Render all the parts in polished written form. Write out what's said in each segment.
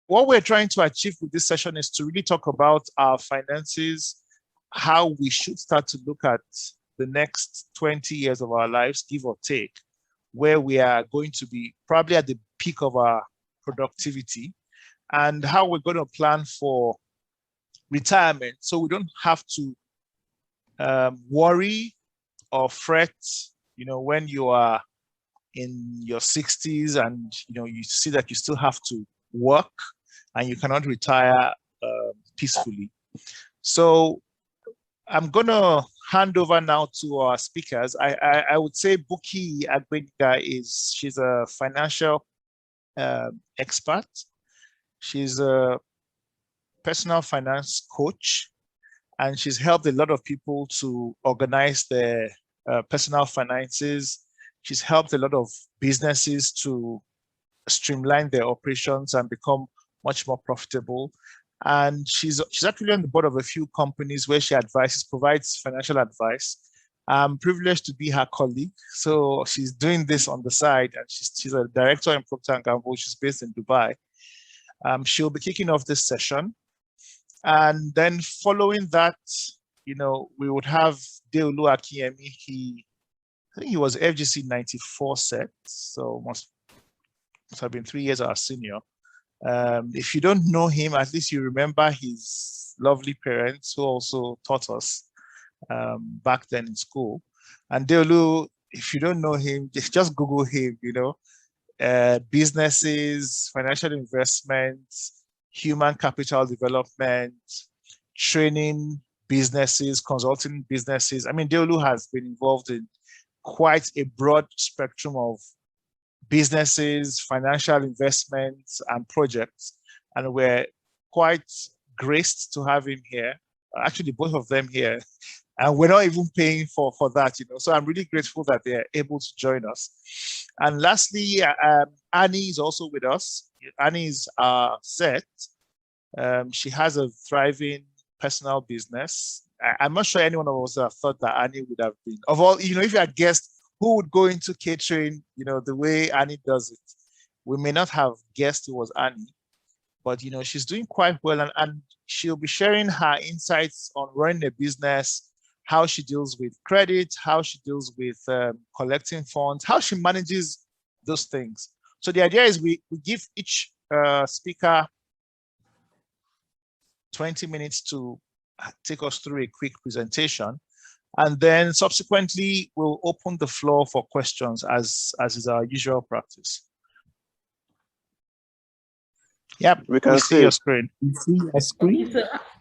what we're trying to achieve with this session is to really talk about our finances, how we should start to look at the next 20 years of our lives, give or take, where we are going to be probably at the peak of our productivity, and how we're going to plan for retirement so we don't have to worry or fret, when you are in your 60s and you see that you still have to work and you cannot retire peacefully. So I'm going to hand over now to our speakers. I would say Bukki Agbeniga she's a financial expert. She's a personal finance coach, and she's helped a lot of people to organize their personal finances. She's helped a lot of businesses to streamline their operations and become much more profitable. And she's actually on the board of a few companies where she provides financial advice. I'm privileged to be her colleague. So she's doing this on the side, and she's a director in Procter & Gamble. She's based in Dubai. She'll be kicking off this session. And then following that, we would have Deolu Akinyemi. I think he was FGC 94 set, so must have been 3 years our senior. If you don't know him, at least you remember his lovely parents who also taught us back then in school. And Deolu, if you don't know him, just Google him, businesses, financial investments, human capital development, training businesses, consulting businesses. I mean, Deolu has been involved in quite a broad spectrum of businesses, financial investments, and projects. And we're quite graced to have him here. Actually, both of them here. And we're not even paying for that, So I'm really grateful that they're able to join us. And lastly, Annie is also with us. Annie is set. She has a thriving personal business. I'm not sure anyone of us thought that Annie would have been. Of all, if you had guessed who would go into catering, the way Annie does it, we may not have guessed it was Annie. But, she's doing quite well. And she'll be sharing her insights on running a business, how she deals with credit, how she deals with collecting funds, how she manages those things. So the idea is we give each speaker 20 minutes to take us through a quick presentation. And then subsequently, we'll open the floor for questions as is our usual practice. Yep, we can see your screen.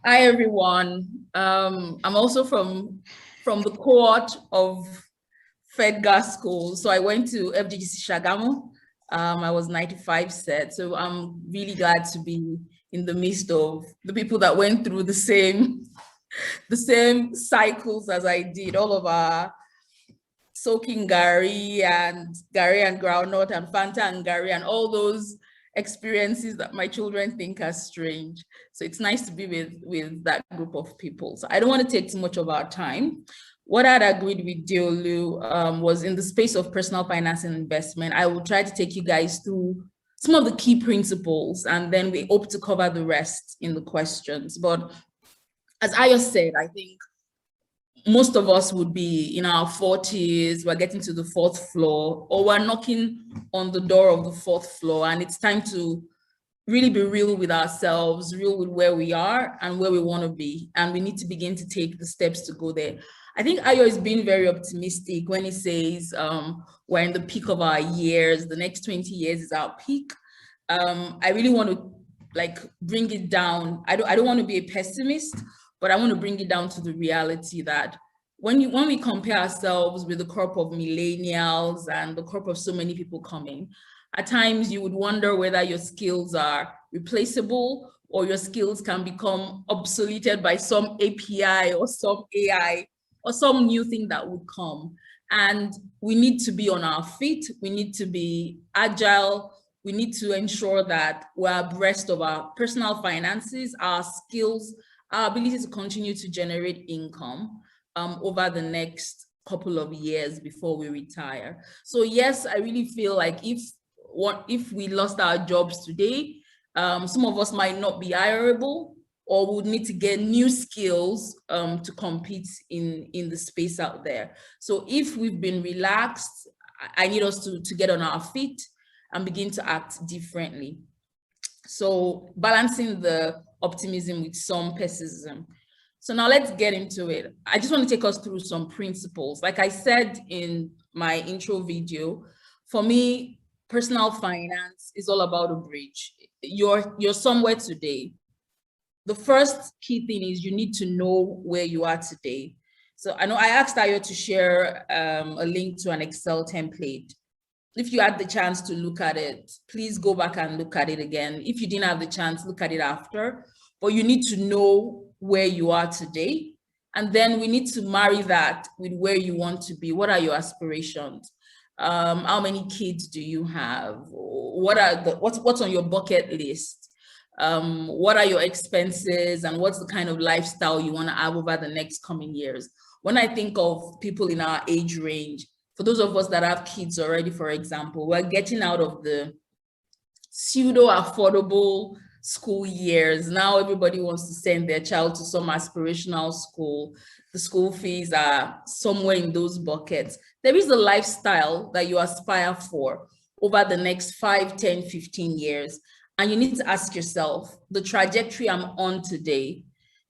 Hi, everyone. I'm also from the cohort of FedGas school. So I went to FGGC Shagamu. I was 95 set. So I'm really glad to be in the midst of the people that went through the same cycles as I did. All of our soaking Gary and groundnut and Fanta and Gary and all those experiences that my children think are strange. So it's nice to be with that group of people. So I don't want to take too much of our time. What I'd agreed with Deolu was in the space of personal finance and investment, I will try to take you guys through some of the key principles, and then we hope to cover the rest in the questions. But as Ayo said, I think most of us would be in our 40s, we're getting to the 4th floor, or we're knocking on the door of the 4th floor, and it's time to really be real with ourselves, real with where we are and where we want to be, and we need to begin to take the steps to go there. I think Ayo is being very optimistic when he says we're in the peak of our years, the next 20 years is our peak. I really want to bring it down. I don't want to be a pessimist, but I want to bring it down to the reality that when we compare ourselves with the crop of millennials and the crop of so many people coming, at times you would wonder whether your skills are replaceable or your skills can become obsoleted by some API or some AI or some new thing that would come. And we need to be on our feet. We need to be agile. We need to ensure that we're abreast of our personal finances, our skills, our ability to continue to generate income over the next couple of years before we retire. So yes, I really feel like if we lost our jobs today, Some of us might not be hireable, or would need to get new skills to compete in the space out there. So if we've been relaxed, I need us to get on our feet and begin to act differently. So balancing the optimism with some pessimism. So now let's get into it. I just want to take us through some principles. Like I said in my intro video, for me, personal finance is all about a bridge. You're somewhere today. The first key thing is you need to know where you are today. So I know I asked Ayo to share a link to an Excel template. If you had the chance to look at it, please go back and look at it again. If you didn't have the chance, look at it after. But you need to know where you are today. And then we need to marry that with where you want to be. What are your aspirations? How many kids do you have? What's on your bucket list? What are your expenses, and what's the kind of lifestyle you want to have over the next coming years? When I think of people in our age range, for those of us that have kids already, for example, we're getting out of the pseudo affordable school years. Now everybody wants to send their child to some aspirational school. The school fees are somewhere in those buckets. There is a lifestyle that you aspire for over the next 5, 10, 15 years. And you need to ask yourself, the trajectory I'm on today,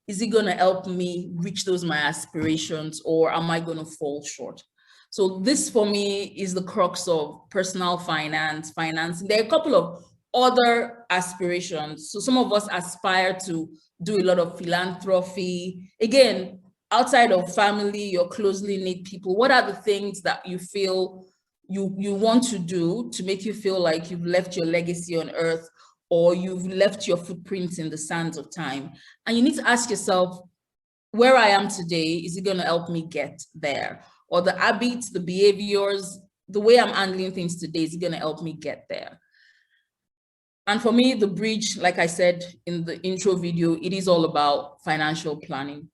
is it going to help me reach those my aspirations, or am I going to fall short? So this for me is the crux of personal finance. There are a couple of other aspirations. So some of us aspire to do a lot of philanthropy. Again, outside of family, your closely knit people, what are the things that you feel you want to do to make you feel like you've left your legacy on earth, or you've left your footprints in the sands of time? And you need to ask yourself, where I am today, is it going to help me get there? Or the habits, the behaviors, the way I'm handling things today, is it going to help me get there? And for me, the bridge, like I said in the intro video, it is all about financial planning.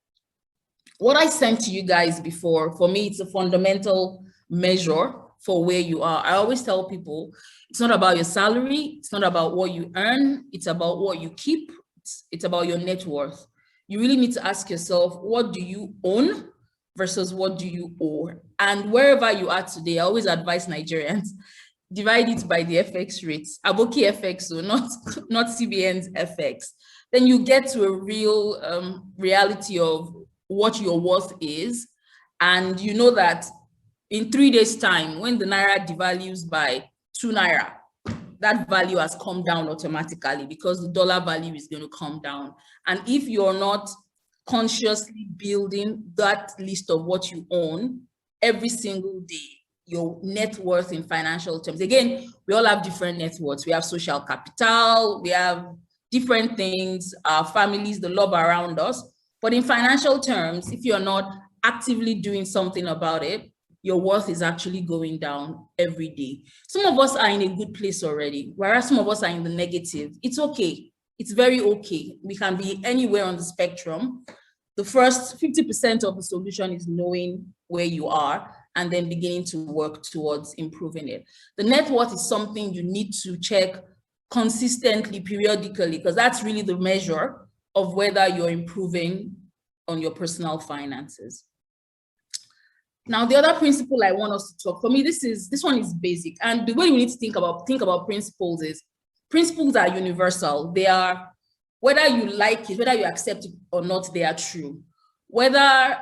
What I sent to you guys before, for me, it's a fundamental measure for where you are. I always tell people, it's not about your salary, it's not about what you earn, it's about what you keep, it's about your net worth. You really need to ask yourself, what do you own versus what do you owe? And wherever you are today, I always advise Nigerians, divide it by the FX rates, Bukki FX, so not CBN's FX. Then you get to a real reality of what your worth is. And you know that in 3 days' time, when the Naira devalues by 2 Naira, that value has come down automatically because the dollar value is going to come down. And if you're not consciously building that list of what you own every single day, your net worth in financial terms, again, we all have different net worths. We have social capital, we have different things, our families, the love around us. But in financial terms, if you're not actively doing something about it, your worth is actually going down every day. Some of us are in a good place already, whereas some of us are in the negative. It's okay. It's very okay. We can be anywhere on the spectrum. The first 50% of the solution is knowing where you are and then beginning to work towards improving it. The net worth is something you need to check consistently, periodically, because that's really the measure of whether you're improving on your personal finances. Now, the other principle I want us to talk, for me, this one is basic. And the way we need to think about principles is, principles are universal. They are, whether you like it, whether you accept it or not, they are true. Whether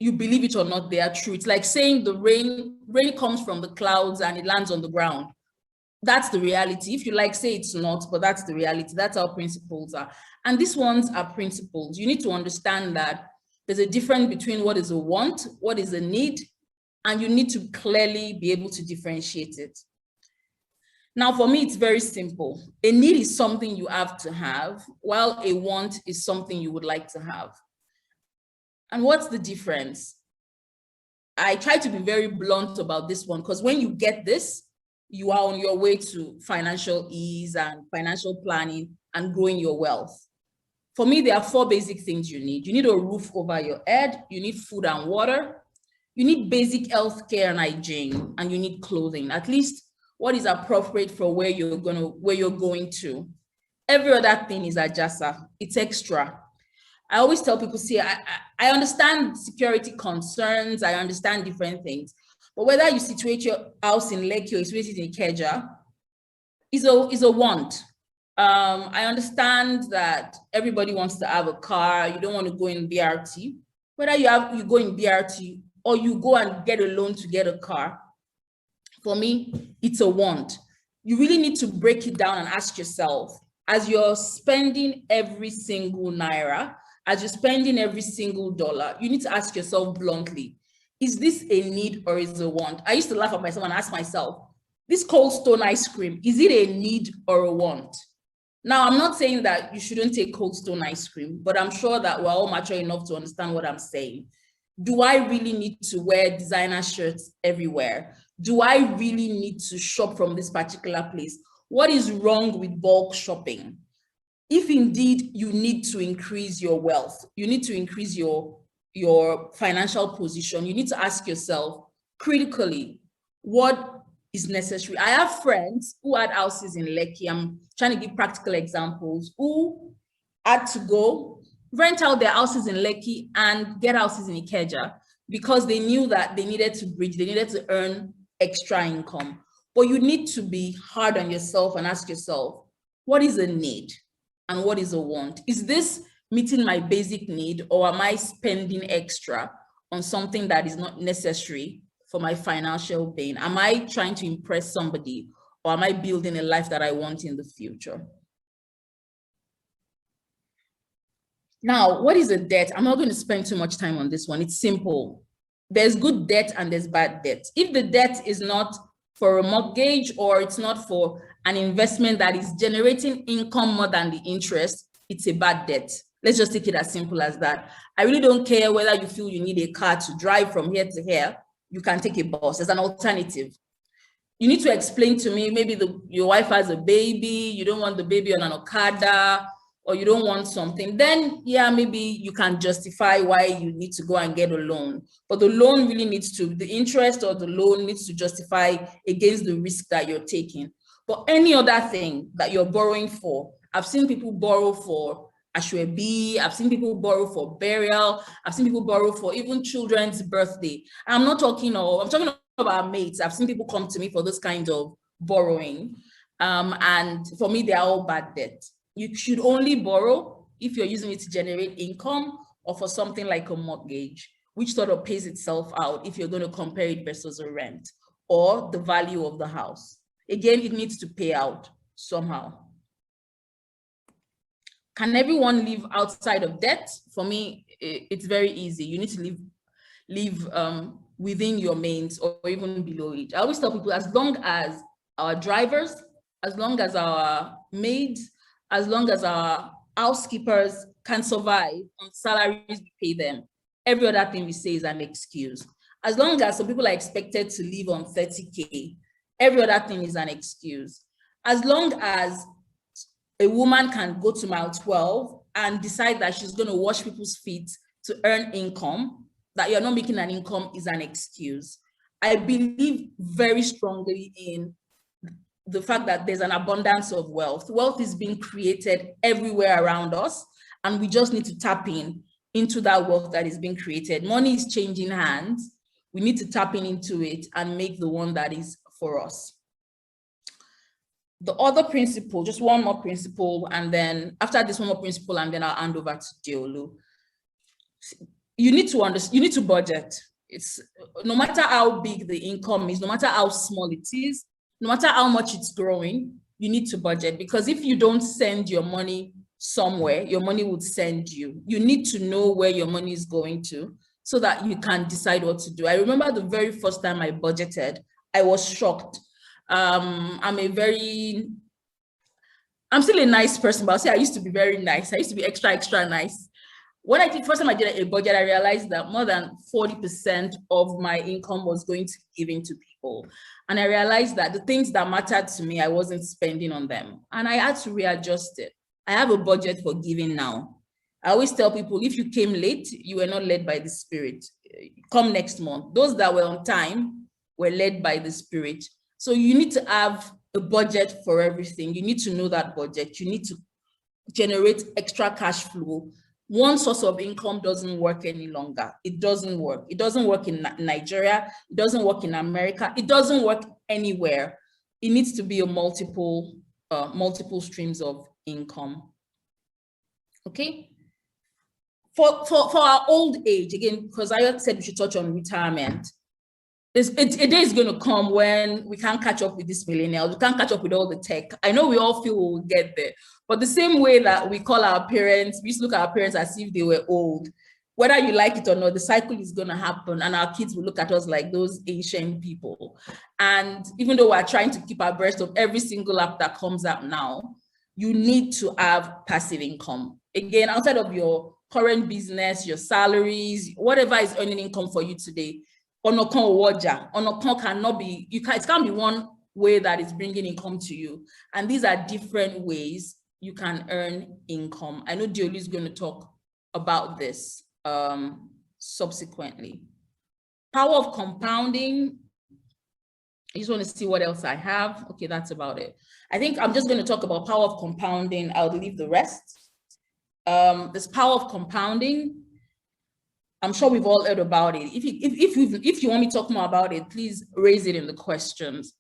you believe it or not, they are true. It's like saying the rain comes from the clouds and it lands on the ground. That's the reality. If you like, say it's not, but that's the reality. That's how principles are. And these ones are principles. You need to understand that there's a difference between what is a want, what is a need, and you need to clearly be able to differentiate it. Now, for me, it's very simple. A need is something you have to have, while a want is something you would like to have. And what's the difference? I try to be very blunt about this one, because when you get this, you are on your way to financial ease and financial planning and growing your wealth. For me, there are 4 basic things you need. You need a roof over your head, you need food and water, you need basic health care and hygiene, and you need clothing, at least what is appropriate for where you're going to. Every other thing is ajasa. It's extra. I always tell people, see, I understand security concerns. I understand different things. But whether you situate your house in Lekki or you situate it in Ikeja is a want. I understand that everybody wants to have a car. You don't want to go in BRT. Whether you go in BRT or you go and get a loan to get a car, for me, it's a want. You really need to break it down and ask yourself, as you're spending every single naira, as you're spending every single dollar, you need to ask yourself bluntly, is this a need or is it a want? I used to laugh at myself and ask myself, this Cold Stone ice cream, is it a need or a want? Now, I'm not saying that you shouldn't take Cold Stone ice cream, but I'm sure that we're all mature enough to understand what I'm saying. Do I really need to wear designer shirts everywhere? Do I really need to shop from this particular place? What is wrong with bulk shopping? If indeed you need to increase your wealth, you need to increase your financial position, you need to ask yourself critically, what is necessary? I have friends who had houses in Lekki. I'm trying to give practical examples, who had to go rent out their houses in Lekki and get houses in Ikeja because they knew that they needed to bridge, they needed to earn extra income. But you need to be hard on yourself and ask yourself, what is a need and what is a want? Is this meeting my basic need, or am I spending extra on something that is not necessary for my financial gain? Am I trying to impress somebody, or am I building a life that I want in the future? Now, what is a debt? I'm not going to spend too much time on this one. It's simple. There's good debt and there's bad debt. If the debt is not for a mortgage or it's not for an investment that is generating income more than the interest, it's a bad debt. Let's just take it as simple as that. I really don't care whether you feel you need a car to drive from here to here. You can take a bus as an alternative. You need to explain to me, maybe your wife has a baby, you don't want the baby on an Okada, or you don't want something, then yeah, maybe you can justify why you need to go and get a loan. But the loan really needs to, the interest or the loan needs to justify against the risk that you're taking. But any other thing that you're borrowing for, I've seen people borrow for Ashwebi, I've seen people borrow for burial, I've seen people borrow for even children's birthday. I'm talking about mates. I've seen people come to me for this kind of borrowing. And for me, they're all bad debt. You should only borrow if you're using it to generate income or for something like a mortgage, which sort of pays itself out if you're going to compare it versus a rent or the value of the house. Again, it needs to pay out somehow. Can everyone live outside of debt? For me, it's very easy. You need to live within your means or even below it. I always tell people, as long as our drivers, as long as our maids, as long as our housekeepers can survive on salaries we pay them, every other thing we say is an excuse. As long as some people are expected to live on 30K, every other thing is an excuse. As long as a woman can go to mile 12 and decide that she's going to wash people's feet to earn income, that you're not making an income is an excuse. I believe very strongly in the fact that there's an abundance of wealth. Wealth is being created everywhere around us, and we just need to tap into that wealth that is being created. Money is changing hands. We need to tap into it and make the one that is for us. The other principle, just one more principle, and then after this one more principle, and then I'll hand over to Deolu. You need to budget. It's no matter how big the income is, no matter how small it is, no matter how much it's growing, you need to budget, because if you don't send your money somewhere, your money would send you. You need to know where your money is going to so that you can decide what to do. I remember the very first time I budgeted, I was shocked. I'm still a nice person, but I'll say I used to be very nice. I used to be extra nice. When first time I did a budget, I realized that more than 40% of my income was going to be given to people. And I realized that the things that mattered to me, I wasn't spending on them. And I had to readjust it. I have a budget for giving now. I always tell people, if you came late, you were not led by the Spirit. Come next month. Those that were on time were led by the Spirit. So you need to have a budget for everything. You need to know that budget. You need to generate extra cash flow, one source of income doesn't work any longer. It doesn't work. It doesn't work in Nigeria. It doesn't work in America. It doesn't work anywhere. It needs to be a multiple streams of income. Okay. For our old age, again, because I said we should touch on retirement. A day is going to come when we can't catch up with these millennials. We can't catch up with all the tech. I know we all feel we'll get there, but the same way that we call our parents, we used to look at our parents as if they were old. Whether you like it or not, the cycle is going to happen, and our kids will look at us like those ancient people. And even though we're trying to keep abreast of every single app that comes out now, you need to have passive income. Again, outside of your current business, your salaries, whatever is earning income for you today, Onokon cannot be, it can't be one way that is bringing income to you. And these are different ways you can earn income. I know Deolu is going to talk about this subsequently. Power of compounding. I just want to see what else I have. Okay, that's about it. I think I'm just going to talk about power of compounding. I'll leave the rest. This power of compounding, I'm sure we've all heard about it. If you want me to talk more about it, please raise it in the questions.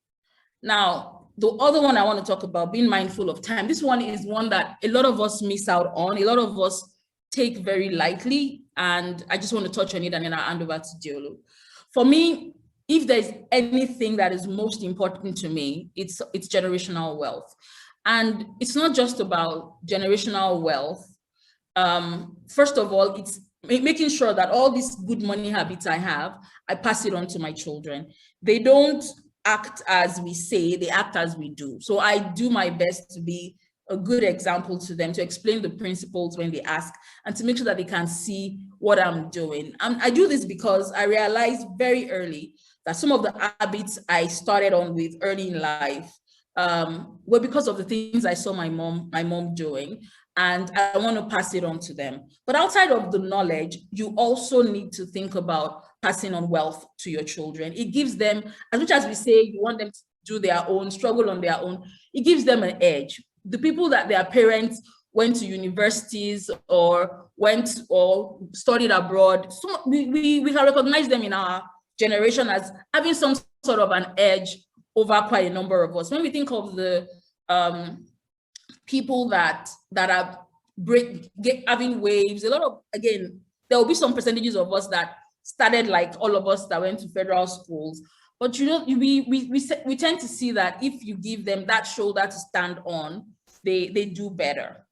Now, the other one I want to talk about, being mindful of time. This one is one that a lot of us miss out on. A lot of us take very lightly. And I just want to touch on it and then I'll hand over to Deolu. For me, if there's anything that is most important to me, it's generational wealth. And it's not just about generational wealth. First of all, it's making sure that all these good money habits I have, I pass it on to my children. They don't act as we say, they act as we do. So I do my best to be a good example to them, to explain the principles when they ask, and to make sure that they can see what I'm doing. I do this because I realized very early that some of the habits I started on with early in life were because of the things I saw my mom doing, and I want to pass it on to them. But outside of the knowledge, you also need to think about passing on wealth to your children. It gives them, as much as we say you want them to do their own, struggle on their own, it gives them an edge. The people that their parents went to universities or went or studied abroad, so we can recognize them in our generation as having some sort of an edge over quite a number of us. When we think of the people that are having waves, a lot of, again, there will be some percentages of us that started like all of us that went to federal schools. But you know, we tend to see that if you give them that shoulder to stand on, they do better.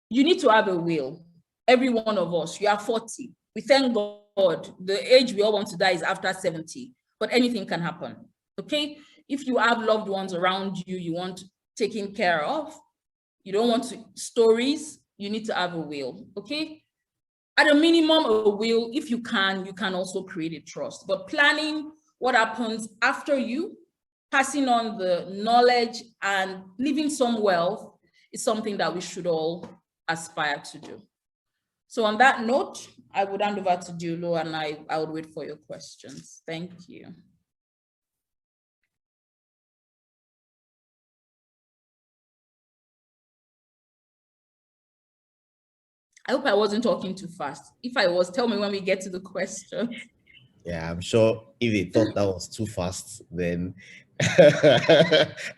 You need to have a will. Every one of us, you are 40. We thank God, the age we all want to die is after 70, but anything can happen, okay? If you have loved ones around you, you want taken care of, you don't want stories, you need to have a will, okay? At a minimum, a will, if you can also create a trust. But planning what happens after you, passing on the knowledge and leaving some wealth is something that we should all aspire to do. So on that note, I would hand over to Deolu and I would wait for your questions. Thank you. I hope I wasn't talking too fast. If I was, tell me when we get to the question. Yeah, I'm sure if they thought that was too fast, then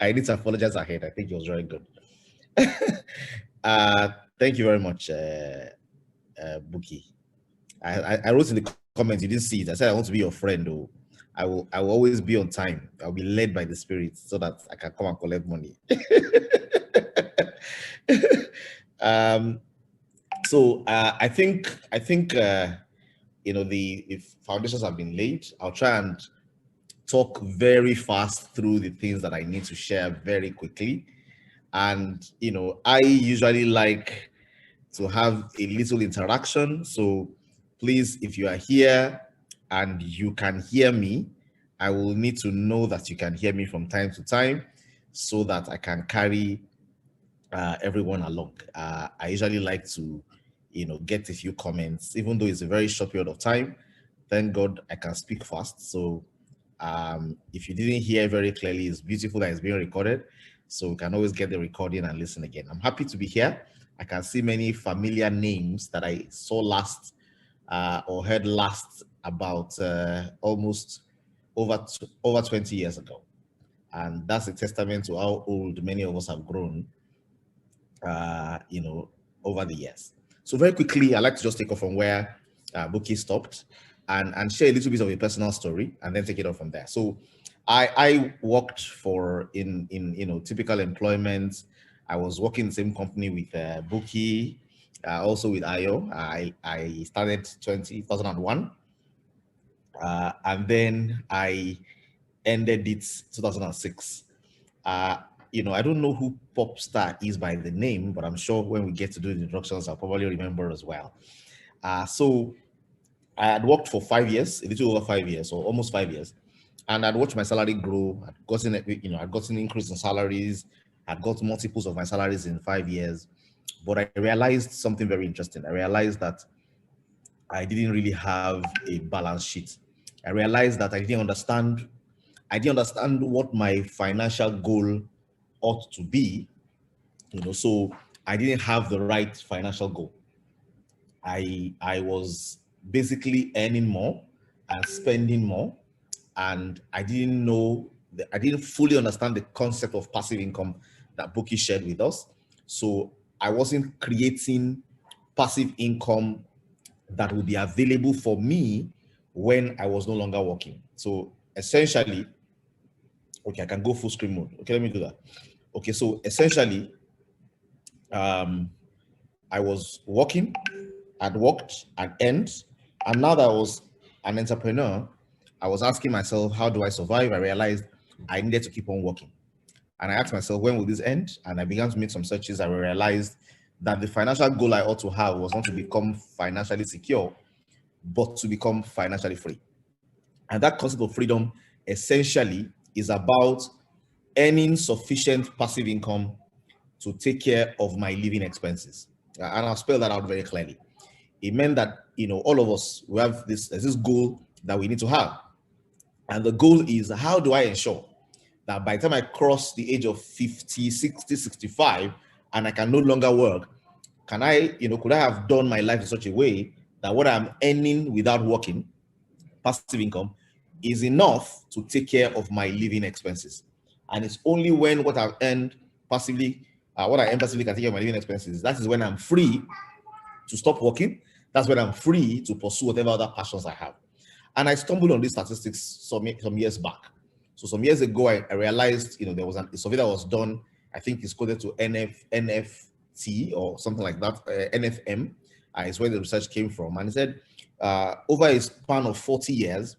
I need to apologize ahead. I think it was very good. Thank you very much, Bukki. I wrote in the comments, you didn't see it. I said I want to be your friend, though. I will always be on time. I'll be led by the Spirit so that I can come and collect money. So I think you know, the foundations have been laid. I'll try and talk very fast through the things that I need to share very quickly. And you know, I usually like to have a little interaction. So please, if you are here and you can hear me, I will need to know that you can hear me from time to time so that I can carry everyone along. I usually like to, you know, get a few comments, even though it's a very short period of time. Thank God I can speak fast. So if you didn't hear very clearly, it's beautiful that it's being recorded. so we can always get the recording and listen again. I'm happy to be here. I can see many familiar names that I saw last or heard last about almost over 20 years ago. And that's a testament to how old many of us have grown, over the years. So very quickly, I'd like to just take off from where Bukki stopped and share a little bit of a personal story and then take it off from there. So I worked in typical employment. I was working in the same company with Bukki, also with Ayo. I started 2001, and then I ended it 2006. I don't know who Popstar is by the name, but I'm sure when we get to do the introductions, I'll probably remember as well. So I had worked for 5 years, a little over 5 years, or almost 5 years, and I'd watched my salary grow. I'd gotten increase in salaries. I'd got multiples of my salaries in 5 years, but I realized something very interesting. I realized that I didn't really have a balance sheet. I realized that I didn't understand what my financial goal ought to be, so I didn't have the right financial goal. I was basically earning more and spending more, and I didn't fully understand the concept of passive income that Bukki shared with us. So I wasn't creating passive income that would be available for me when I was no longer working. So essentially, okay, I can go full screen mode. Okay, let me do that. Okay, so essentially, I was working, I'd worked, I'd earned, and now that I was an entrepreneur, I was asking myself, how do I survive? I realized I needed to keep on working. And I asked myself, when will this end? And I began to make some searches. I realized that the financial goal I ought to have was not to become financially secure, but to become financially free. And that concept of freedom essentially is about earning sufficient passive income to take care of my living expenses. And I'll spell that out very clearly. It meant that, all of us, we have this goal that we need to have. And the goal is, how do I ensure that by the time I cross the age of 50, 60, 65, and I can no longer work, could I have done my life in such a way that what I'm earning without working, passive income, is enough to take care of my living expenses? And it's only when what I've earned passively, what I earn passively can take care of my living expenses. That is when I'm free to stop working. That's when I'm free to pursue whatever other passions I have. And I stumbled on these statistics some years back. So some years ago, I realized, there was a survey that was done. I think it's coded to NFT or something like that. NFM is where the research came from. And it said over a span of 40 years,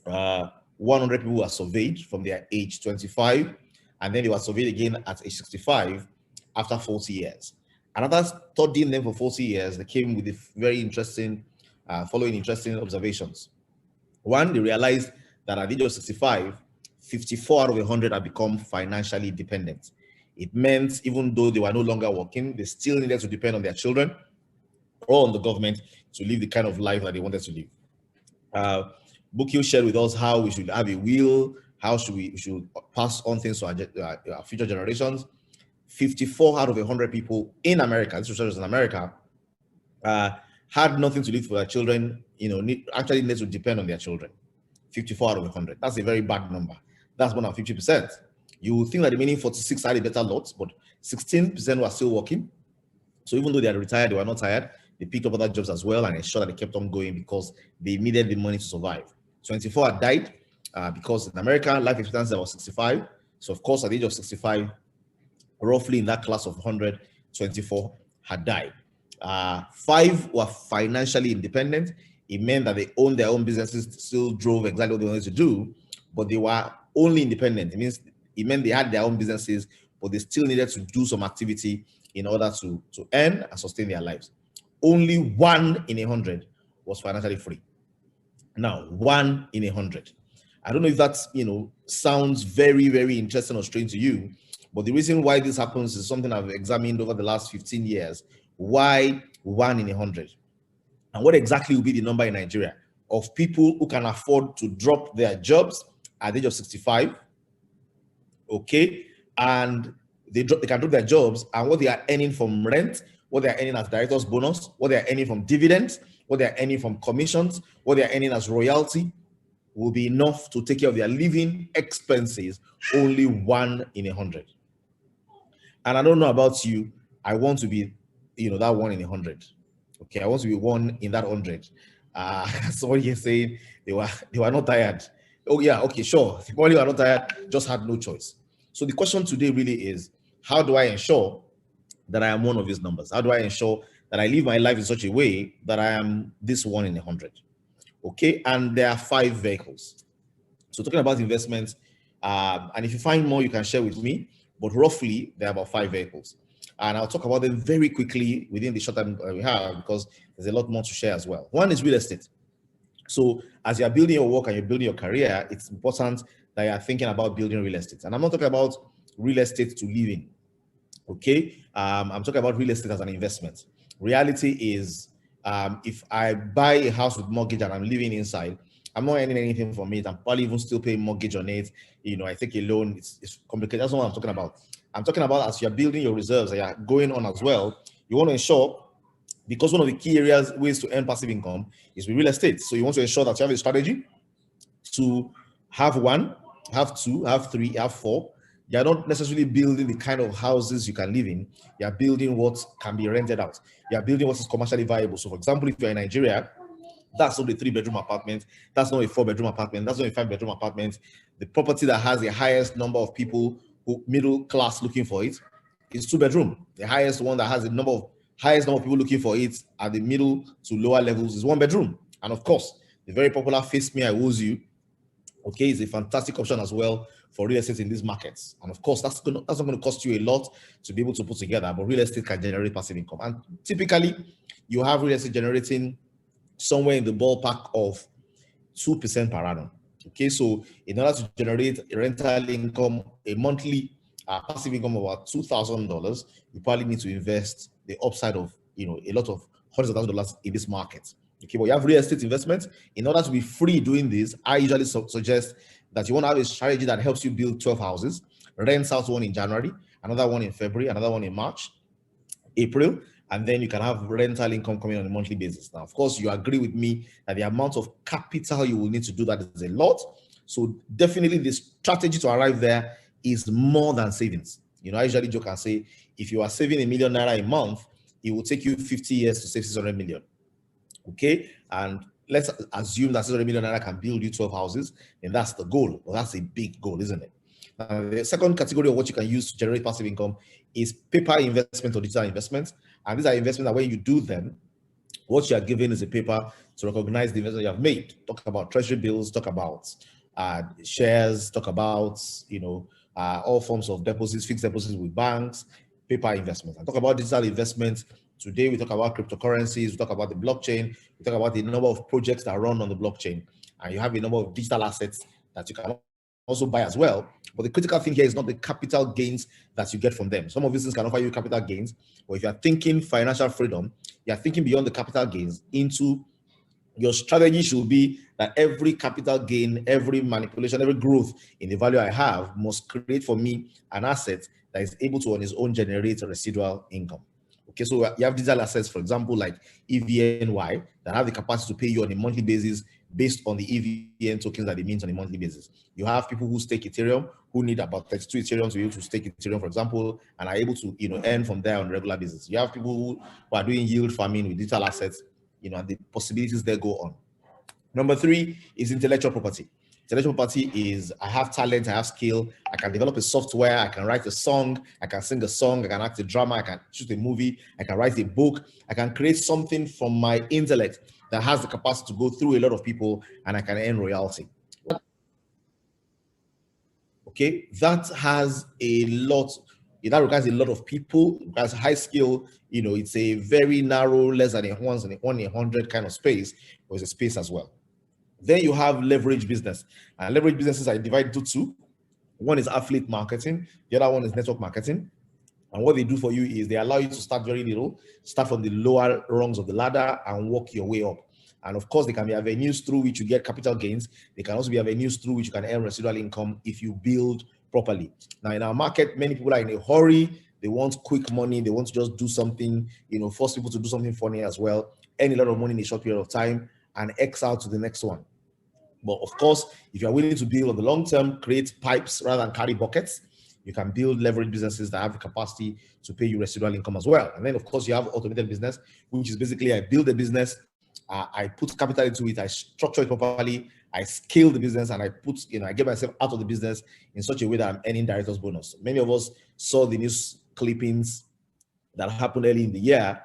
100 people were surveyed from their age 25, and then they were surveyed again at age 65 after 40 years. Another studying them for 40 years, they came with very interesting, following interesting observations. One, they realized that at the age of 65, 54 out of 100 had become financially dependent. It meant even though they were no longer working, they still needed to depend on their children or on the government to live the kind of life that they wanted to live. Bukki shared with us how we should have a will, how we should pass on things to our future generations. 54 out of 100 people in America, this research is in America, had nothing to live for their children, actually needed to depend on their children. 54 out of 100. That's a very bad number. That's more than 50%. You would think that the remaining 46 had a better lot, but 16% were still working. So even though they had retired, they were not tired. They picked up other jobs as well and ensured that they kept on going because they needed the money to survive. 24 had died because in America, life expectancy was 65. So of course, at the age of 65, roughly in that class of 100, 24 had died. 5 were financially independent. It meant that they owned their own businesses, still drove exactly what they wanted to do, but they were only independent. It meant they had their own businesses, but they still needed to do some activity in order to earn and sustain their lives. Only 1 in 100 was financially free. Now, 1 in 100. I don't know if that sounds very, very interesting or strange to you, but the reason why this happens is something I've examined over the last 15 years. Why 1 in 100? And what exactly will be the number in Nigeria of people who can afford to drop their jobs at the age of 65, okay, and they can do their jobs, and what they are earning from rent, what they are earning as director's bonus, what they are earning from dividends, what they are earning from commissions, what they are earning as royalty will be enough to take care of their living expenses, only 1 in 100. And I don't know about you, I want to be, that 1 in 100. Okay, I want to be 1 in that 100. So what you're saying, they were not tired. Oh yeah, okay, sure. The people who are not tired just had no choice. So the question today really is, how do I ensure that I am one of these numbers? How do I ensure that I live my life in such a way that I am this 1 in 100? Okay, and there are 5 vehicles. So talking about investments, and if you find more, you can share with me, but roughly there are about 5 vehicles. And I'll talk about them very quickly within the short time we have, because there's a lot more to share as well. One is real estate. So as you're building your work and you're building your career, it's important that you're thinking about building real estate. And I'm not talking about real estate to live in. Okay, I'm talking about real estate as an investment. Reality is, if I buy a house with mortgage and I'm living inside, I'm not earning anything from it. I'm probably even still paying mortgage on it. I take a loan. It's complicated. That's not what I'm talking about. I'm talking about as you're building your reserves and you're going on as well, you want to ensure, because one of the key ways to earn passive income is with real estate. So you want to ensure that you have a strategy to have 1, have 2, have 3, have 4. You're not necessarily building the kind of houses you can live in. You're building what can be rented out. You're building what is commercially viable. So for example, if you're in Nigeria, that's not a 3-bedroom apartment. That's not a 4-bedroom apartment. That's not a 5-bedroom apartment. The property that has the highest number of people who middle class looking for it is 2-bedroom. The highest one that has the highest number of people looking for it at the middle to lower levels is 1-bedroom. And of course, the very popular Face Me, I Woos You, okay, is a fantastic option as well for real estate in these markets. And of course, that's not going to cost you a lot to be able to put together, but real estate can generate passive income. And typically, you have real estate generating somewhere in the ballpark of 2% per annum. Okay, so in order to generate a rental income, a monthly passive income of about $2,000, you probably need to invest the upside of a lot of hundreds of thousands of dollars in this market. Okay, but you have real estate investments. In order to be free doing this, I usually suggest that you want to have a strategy that helps you build 12 houses, rents out 1 in January, another 1 in February, another 1 in March, April, and then you can have rental income coming on a monthly basis. Now, of course, you agree with me that the amount of capital you will need to do that is a lot. So definitely the strategy to arrive there is more than savings. I usually joke and say, if you are saving ₦1 million a month, it will take you 50 years to save 600 million. Okay, and let's assume that 600 million naira can build you 12 houses, and that's the goal. Well, that's a big goal, isn't it? The second category of what you can use to generate passive income is paper investment or digital investments. And these are investments that when you do them, what you are given is a paper to recognize the investment you have made. Talk about treasury bills, talk about shares, talk about all forms of deposits, fixed deposits with banks, paper investments. And talk about digital investments. Today, we talk about cryptocurrencies, we talk about the blockchain, we talk about the number of projects that run on the blockchain, and you have a number of digital assets that you can also buy as well. But the critical thing here is not the capital gains that you get from them. Some of these things can offer you capital gains, but if you're thinking financial freedom, you're thinking beyond the capital gains into your strategy should be that every capital gain, every manipulation, every growth in the value I have must create for me an asset that is able to on its own generate a residual income. Okay, so you have digital assets, for example, like EVNY, that have the capacity to pay you on a monthly basis based on the EVN tokens that they mint on a monthly basis. You have people who stake Ethereum, who need about 32 Ethereum to be able to stake Ethereum, for example, and are able to earn from there on a regular basis. You have people who are doing yield farming with digital assets, and the possibilities there go on. Number 3 is intellectual property. Intellectual property is, I have talent, I have skill, I can develop a software, I can write a song, I can sing a song, I can act a drama, I can shoot a movie, I can write a book, I can create something from my intellect that has the capacity to go through a lot of people and I can earn royalty. Okay, that has a lot, that requires a lot of people, it requires high skill, it's a very narrow, less than a 1 in 100 kind of space, but it's a space as well. Then you have leverage business. And leverage businesses are divided into 2. One is affiliate marketing. The other one is network marketing. And what they do for you is they allow you to start very little, start from the lower rungs of the ladder and work your way up. And of course, they can be avenues through which you get capital gains. They can also be avenues through which you can earn residual income if you build properly. Now, in our market, many people are in a hurry. They want quick money. They want to just do something, force people to do something funny as well, earn a lot of money in a short period of time, and X out to the next one. But of course, if you're willing to build on the long term, create pipes rather than carry buckets, you can build leverage businesses that have the capacity to pay you residual income as well. And then, of course, you have automated business, which is basically I build a business, I put capital into it, I structure it properly, I scale the business, and I get myself out of the business in such a way that I'm earning director's bonus. Many of us saw the news clippings that happened early in the year,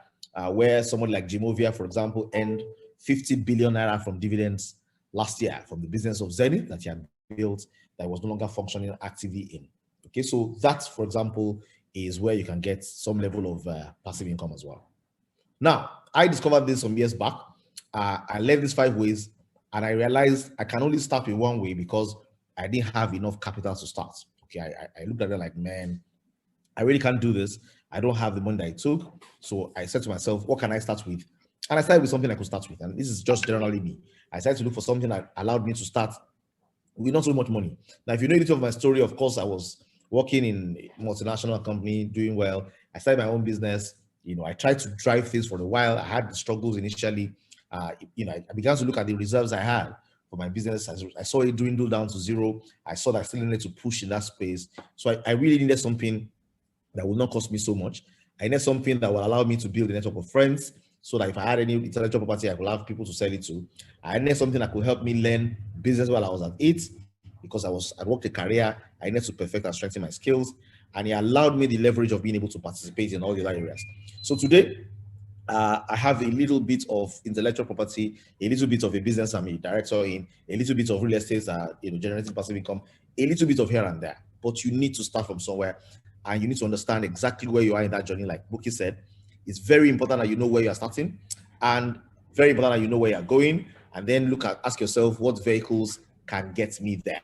where somebody like Jimovia, for example, earned 50 billion naira from dividends last year from the business of Zenith that he had built that was no longer functioning actively in. Okay, so that, for example, is where you can get some level of passive income as well. Now, I discovered this some years back. I learned these 5 ways, and I realized I can only start with one way because I didn't have enough capital to start. Okay, I looked at it like, man, I really can't do this. I don't have the money that I took. So I said to myself, what can I start with? And I started with something I could start with. And this is just generally me. I started to look for something that allowed me to start with not so much money. Now, if you know a little of my story, of course, I was working in a multinational company, doing well. I started my own business. I tried to drive things for a while. I had the struggles initially. I began to look at the reserves I had for my business. I saw it dwindle down to zero. I saw that I still needed to push in that space. So I really needed something that would not cost me so much. I needed something that would allow me to build a network of friends so that if I had any intellectual property, I could have people to sell it to. I needed something that could help me learn business while I was at it because I worked a career. I needed to perfect and strengthen my skills. And it allowed me the leverage of being able to participate in all the other areas. So today, I have a little bit of intellectual property, a little bit of a business I'm a director in, a little bit of real estate, generating passive income, a little bit of here and there. But you need to start from somewhere, and you need to understand exactly where you are in that journey. Like Bukki said, it's very important that you know where you are starting, and very important that you know where you are going, and then ask yourself what vehicles can get me there.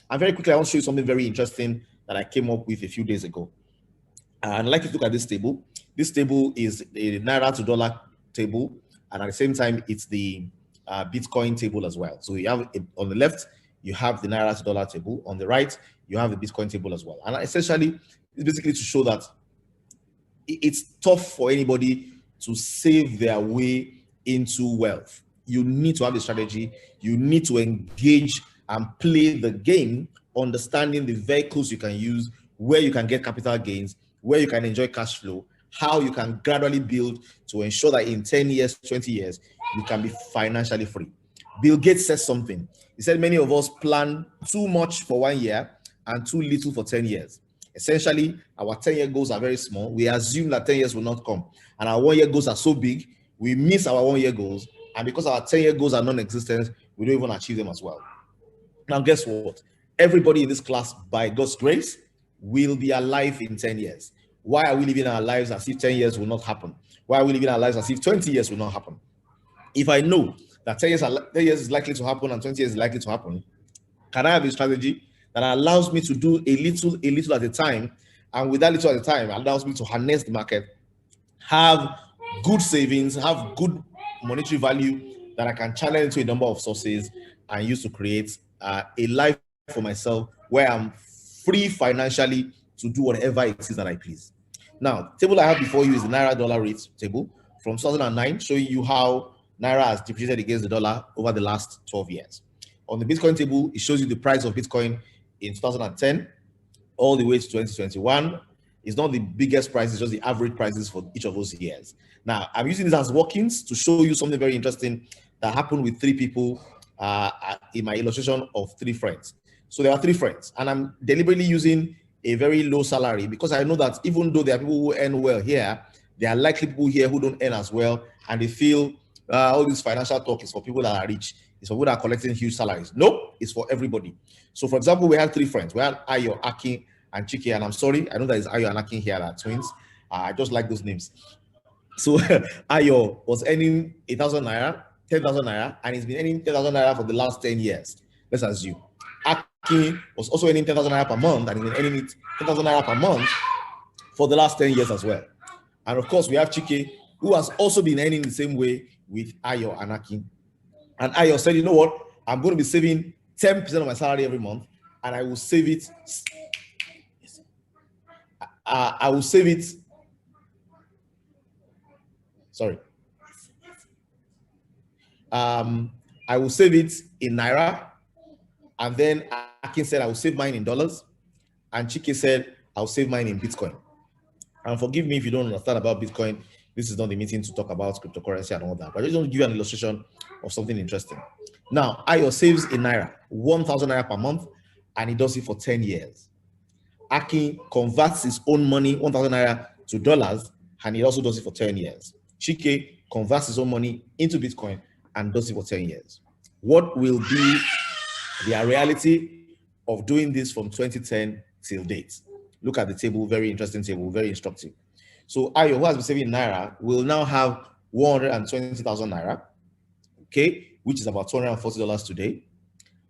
And very quickly, I want to show you something very interesting that I came up with a few days ago. And I'd like you to look at this table. This table is a Naira to dollar table, and at the same time, it's the Bitcoin table as well. So you have on the left, you have the Naira to dollar table. On the right, you have the Bitcoin table as well. And essentially, it's basically to show that it's tough for anybody to save their way into wealth. You need to have a strategy. You need to engage and play the game, understanding the vehicles you can use, where you can get capital gains, where you can enjoy cash flow, how you can gradually build to ensure that in 10 years, 20 years, you can be financially free. Bill Gates said something. He said many of us plan too much for 1 year and too little for 10 years. Essentially, our 10-year goals are very small. We assume that 10 years will not come. And our 1-year goals are so big, we miss our 1-year goals. And because our 10-year goals are non-existent, we don't even achieve them as well. Now, guess what? Everybody in this class, by God's grace, will be alive in 10 years. Why are we living our lives as if 10 years will not happen? Why are we living our lives as if 20 years will not happen? If I know that 10 years is likely to happen and 20 years is likely to happen, can I have a strategy that allows me to do a little at a time, and with that little at a time, allows me to harness the market, have good savings, have good monetary value that I can channel into a number of sources and use to create a life for myself where I'm free financially to do whatever it is that I please. Now, the table I have before you is the Naira dollar rate table from 2009, showing you how Naira has depreciated against the dollar over the last 12 years. On the Bitcoin table, it shows you the price of Bitcoin in 2010 all the way to 2021. It's not the biggest price, it's just the average prices for each of those years. Now, I'm using this as workings to show you something very interesting that happened with 3 people in my illustration of 3 friends. So there are 3 friends, and I'm deliberately using a very low salary because I know that even though there are people who earn well here, there are likely people here who don't earn as well, and they feel all this financial talk is for people that are rich. It's for people that are collecting huge salaries. Nope, it's for everybody. So, for example, we had 3 friends. We had Ayo, Akin, and Chike. And I'm sorry, I know that it's Ayo and Akin here that are twins. I just like those names. So, Ayo was earning 8,000 naira, 10,000 naira, and he's been earning 10,000 naira for the last 10 years. Let's assume. Akin was also earning 10,000 naira per month, and he's been earning 10,000 naira per month for the last 10 years as well. And of course, we have Chike, who has also been earning the same way with Ayo and Akin. And Ayo said, you know what? I'm going to be saving 10% of my salary every month, and I will save it I will save it. Sorry. I will save it in Naira. And then Akin said, I will save mine in dollars. And Chike said, I'll save mine in Bitcoin. And forgive me if you don't understand about Bitcoin. This is not the meeting to talk about cryptocurrency and all that. But I just want to give you an illustration of something interesting. Now, Ayo saves in Naira, 1,000 Naira per month, and he does it for 10 years. Akin converts his own money, 1,000 Naira, to dollars, and he also does it for 10 years. Chike converts his own money into Bitcoin and does it for 10 years. What will be the reality of doing this from 2010 till date? Look at the table, very interesting table, very instructive. So Ayo, who has been saving Naira, will now have 120,000 Naira, okay, which is about $240 today.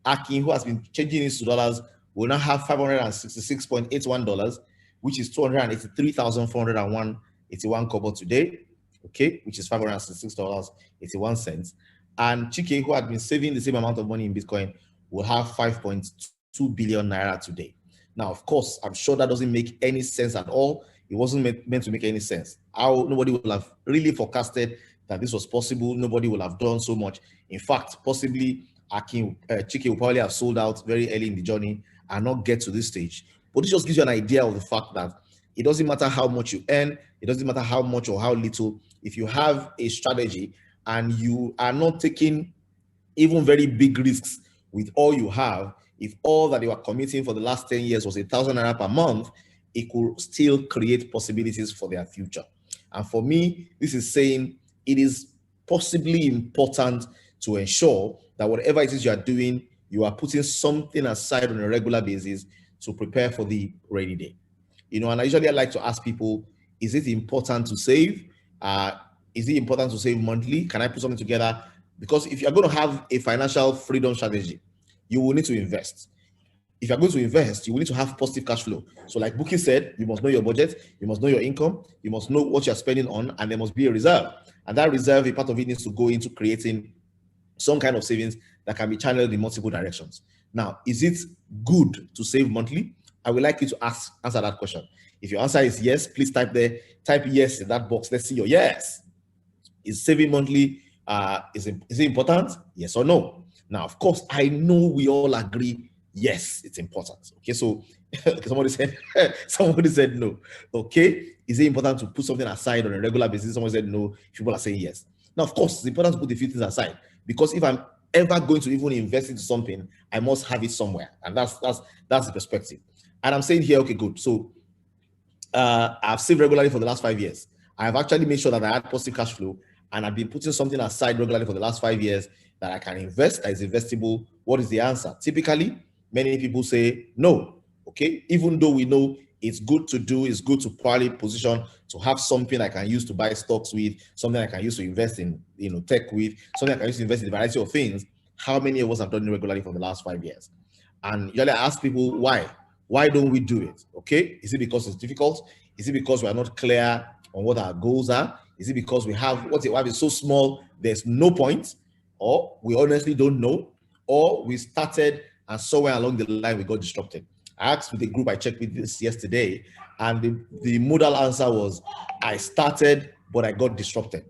Akin, who has been changing this to dollars, will now have $566.81, which is $283,401.81 kobo today, okay, which is $566.81. And Chike, who had been saving the same amount of money in Bitcoin, will have 5.2 billion Naira today. Now, of course, I'm sure that doesn't make any sense at all. It wasn't meant to make any sense. Nobody will have really forecasted that this was possible. Nobody will have done so much. In fact, possibly Chike will probably have sold out very early in the journey and not get to this stage. But it just gives you an idea of the fact that it doesn't matter how much you earn. It doesn't matter how much or how little. If you have a strategy and you are not taking even very big risks with all you have, if all that you are committing for the last 10 years was 1,000 Naira per month, it could still create possibilities for their future. And for me, this is saying it is possibly important to ensure that whatever it is you are doing, you are putting something aside on a regular basis to prepare for the rainy day. You know, and I usually like to ask people, is it important to save? Is it important to save monthly? Can I put something together? Because if you're going to have a financial freedom strategy, you will need to invest. If you're going to invest, you will need to have positive cash flow. So like Bukki said, you must know your budget, you must know your income, you must know what you're spending on, and there must be a reserve. And that reserve, a part of it needs to go into creating some kind of savings that can be channeled in multiple directions. Now, is it good to save monthly? I would like you to answer that question. If your answer is yes, please type yes in that box. Let's see your yes. Is saving monthly, is it important? Yes or no? Now, of course, I know we all agree, yes, it's important. Okay, so somebody said no. Okay, is it important to put something aside on a regular basis? Someone said no. People are saying yes. Now, of course, it's important to put a few things aside, because if I'm ever going to even invest into something, I must have it somewhere, and that's the perspective. And I'm saying here, okay, good. So I've saved regularly for the last 5 years. I have actually made sure that I had positive cash flow, and I've been putting something aside regularly for the last 5 years that I can invest, that is investable. What is the answer? Typically, many people say no. Okay, even though we know it's good to do, it's good to probably position to have something I can use to buy stocks with, something I can use to invest in, tech with, something I can use to invest in a variety of things. How many of us have done it regularly for the last 5 years? And usually I ask people why. Why don't we do it? Okay, is it because it's difficult? Is it because we are not clear on what our goals are? Is it because we have what is so small there's no point? Or we honestly don't know? Or we started and somewhere along the line we got disrupted? I asked with the group I checked with this yesterday, and the modal answer was, I started, but I got disrupted.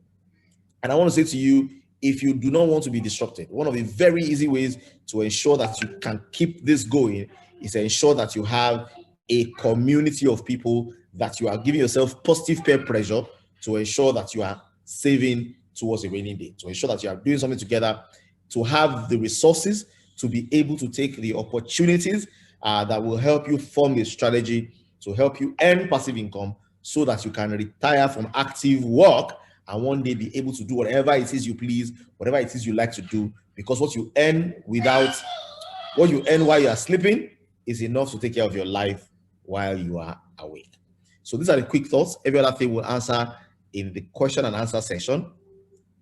And I want to say to you, if you do not want to be disrupted, one of the very easy ways to ensure that you can keep this going is to ensure that you have a community of people that you are giving yourself positive peer pressure to ensure that you are saving towards a rainy day, to ensure that you are doing something together, to have the resources to be able to take the opportunities that will help you form a strategy to help you earn passive income so that you can retire from active work and one day be able to do whatever it is you please, whatever it is you like to do, because what you earn while you are sleeping is enough to take care of your life while you are awake. So these are the quick thoughts. Every other thing we'll answer in the question and answer session.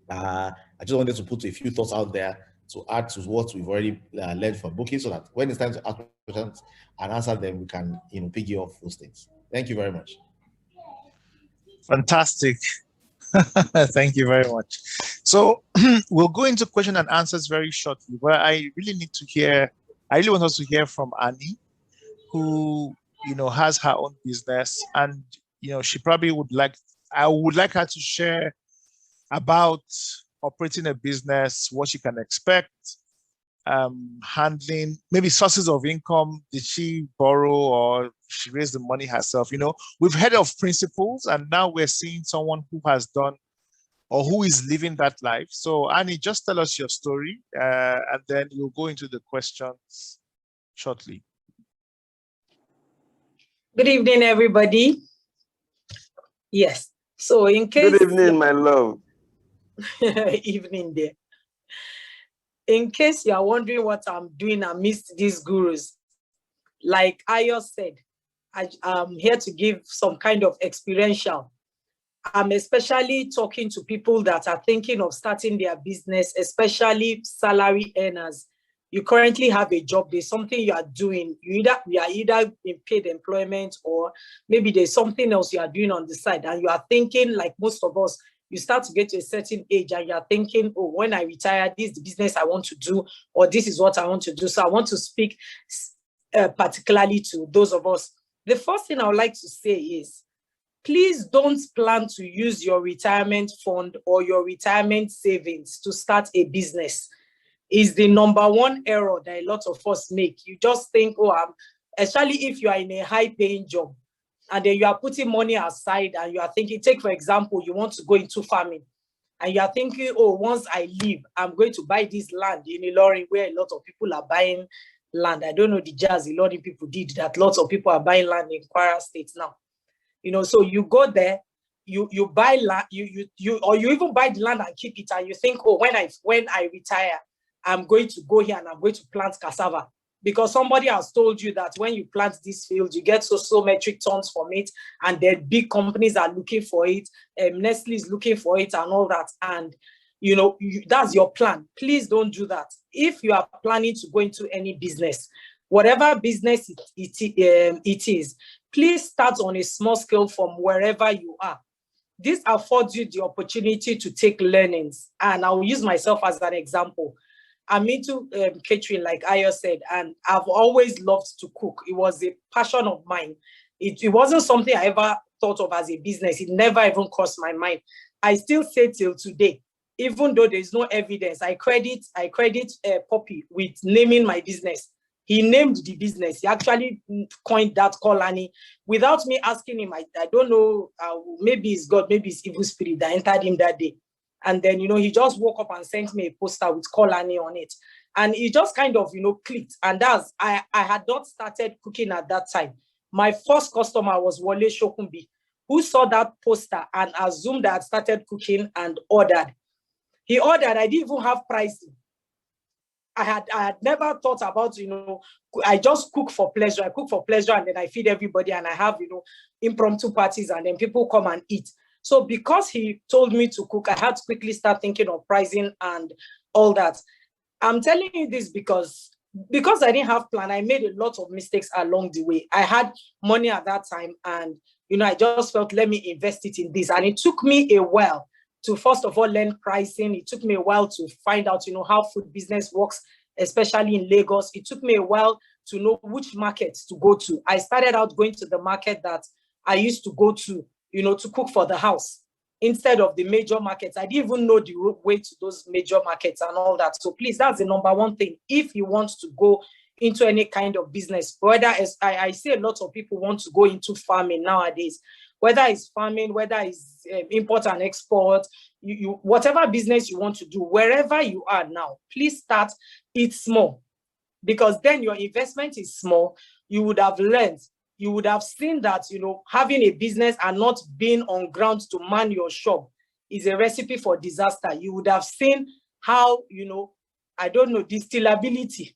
I just wanted to put a few thoughts out there to add to what we've already learned from Bukki, so that when it's time to ask questions and answer them, we can piggy off those things. Thank you very much. Fantastic. Thank you very much. So we'll go into question and answers very shortly, but I really want us to hear from Annie, who has her own business, and she probably I would like her to share about operating a business, what she can expect, handling, maybe sources of income. Did she borrow or she raised the money herself? We've heard of principles, and now we're seeing someone who has done or who is living that life. So Annie, just tell us your story, and then we'll go into the questions shortly. Good evening, everybody. Yes. So in case... Good evening, my love. Evening there. In case you are wondering what I'm doing amidst these gurus, like Ayo said, I'm here to give some kind of experiential. I'm especially talking to people that are thinking of starting their business, especially salary earners. You currently have a job, there's something you are doing. You are either in paid employment, or maybe there's something else you are doing on the side, and you are thinking, like most of us, you start to get to a certain age and you're thinking, oh, when I retire, this is the business I want to do, or this is what I want to do. So I want to speak particularly to those of us. The first thing I would like to say is, please don't plan to use your retirement fund or your retirement savings to start a business. Is the number one error that a lot of us make. You just think, oh, especially if you are in a high-paying job, and then you are putting money aside and you are thinking, take for example, you want to go into farming, and you are thinking, oh, once I leave, I'm going to buy this land in Ilorin where a lot of people are buying land. I don't know the jazz Ilorin people did that. Lots of people are buying land in Kwara State now. So you go there, you buy land, or you even buy the land and keep it, and you think, oh, when I retire, I'm going to go here and I'm going to plant cassava. Because somebody has told you that when you plant this field, you get so metric tons from it, and then big companies are looking for it, Nestle is looking for it and all that. And, that's your plan. Please don't do that. If you are planning to go into any business, whatever business it is, please start on a small scale from wherever you are. This affords you the opportunity to take learnings. And I will use myself as an example. I'm into catering, like Ayo said, and I've always loved to cook. It was a passion of mine. It wasn't something I ever thought of as a business. It never even crossed my mind. I still say till today, even though there's no evidence, I credit Poppy with naming my business. He named the business. He actually coined that Kolani without me asking him. I don't know, maybe it's God, maybe it's evil spirit that entered him that day. And then, he just woke up and sent me a poster with Kolani on it. And it just kind of, clicked. And I had not started cooking at that time. My first customer was Wole Shokunbi, who saw that poster and assumed that I had started cooking and ordered. He ordered, I didn't even have pricing. I had never thought about, I just cook for pleasure. I cook for pleasure, and then I feed everybody, and I have, impromptu parties, and then people come and eat. So because he told me to cook, I had to quickly start thinking of pricing and all that. I'm telling you this because I didn't have plan. I made a lot of mistakes along the way. I had money at that time, and I just felt, let me invest it in this. And it took me a while to, first of all, learn pricing. It took me a while to find out, how food business works, especially in Lagos. It took me a while to know which markets to go to. I started out going to the market that I used to go to, to cook for the house instead of the major markets. I didn't even know the way to those major markets and all that. So please, that's the number one thing. If you want to go into any kind of business, whether as I see a lot of people want to go into farming nowadays, whether it's farming, whether it's import and export, whatever business you want to do, wherever you are now, please start it small, because then your investment is small. You would have learned, you would have seen that, having a business and not being on ground to man your shop is a recipe for disaster. You would have seen how, distillability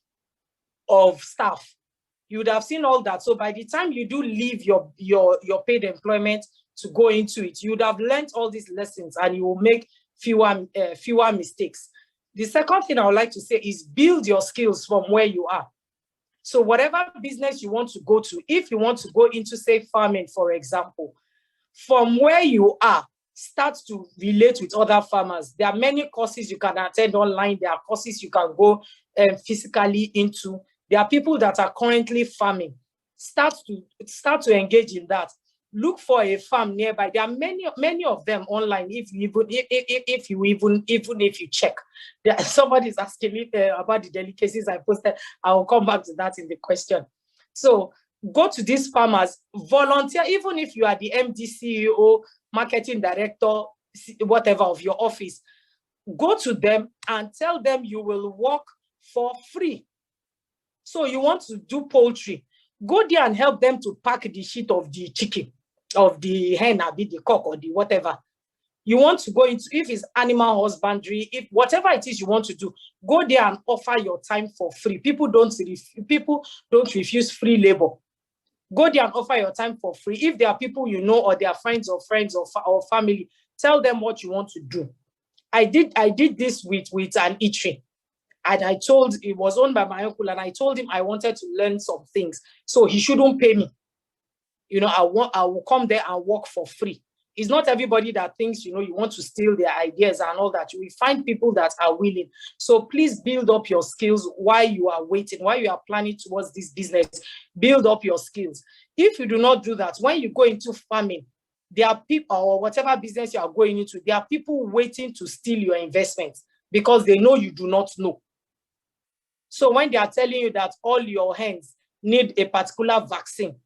of staff. You would have seen all that. So by the time you do leave your paid employment to go into it, you would have learned all these lessons, and you will make fewer mistakes. The second thing I would like to say is build your skills from where you are. So whatever business you want to go to, if you want to go into, say, farming, for example, from where you are, start to relate with other farmers. There are many courses you can attend online. There are courses you can go physically into. There are people that are currently farming. start to engage in that. Look for a farm nearby. There are many of them online. If you check, somebody is asking me about the delicacies I posted. I will come back to that in the question. So go to these farmers, volunteer, even if you are the MD, CEO, marketing director, whatever of your office. Go to them and tell them you will work for free. So you want to do poultry, go there and help them to pack the shit of the chicken, of the hen, or the cock, or the whatever. You want to go into, if it's animal husbandry, if whatever it is you want to do, go there and offer your time for free. People don't refuse free labor. Go there and offer your time for free. If there are people you know, or they are friends or family, tell them what you want to do. I did this with an eatery. And I told, it was owned by my uncle, and I told him I wanted to learn some things. So he shouldn't pay me. You know, I will come there and work for free. It's not everybody that thinks, you know, you want to steal their ideas and all that. You will find people that are willing. So please build up your skills while you are waiting, while you are planning towards this business. Build up your skills. If you do not do that, when you go into farming, there are people, or whatever business you are going into, there are people waiting to steal your investments because they know you do not know. So when they are telling you that all your hens need a particular vaccine,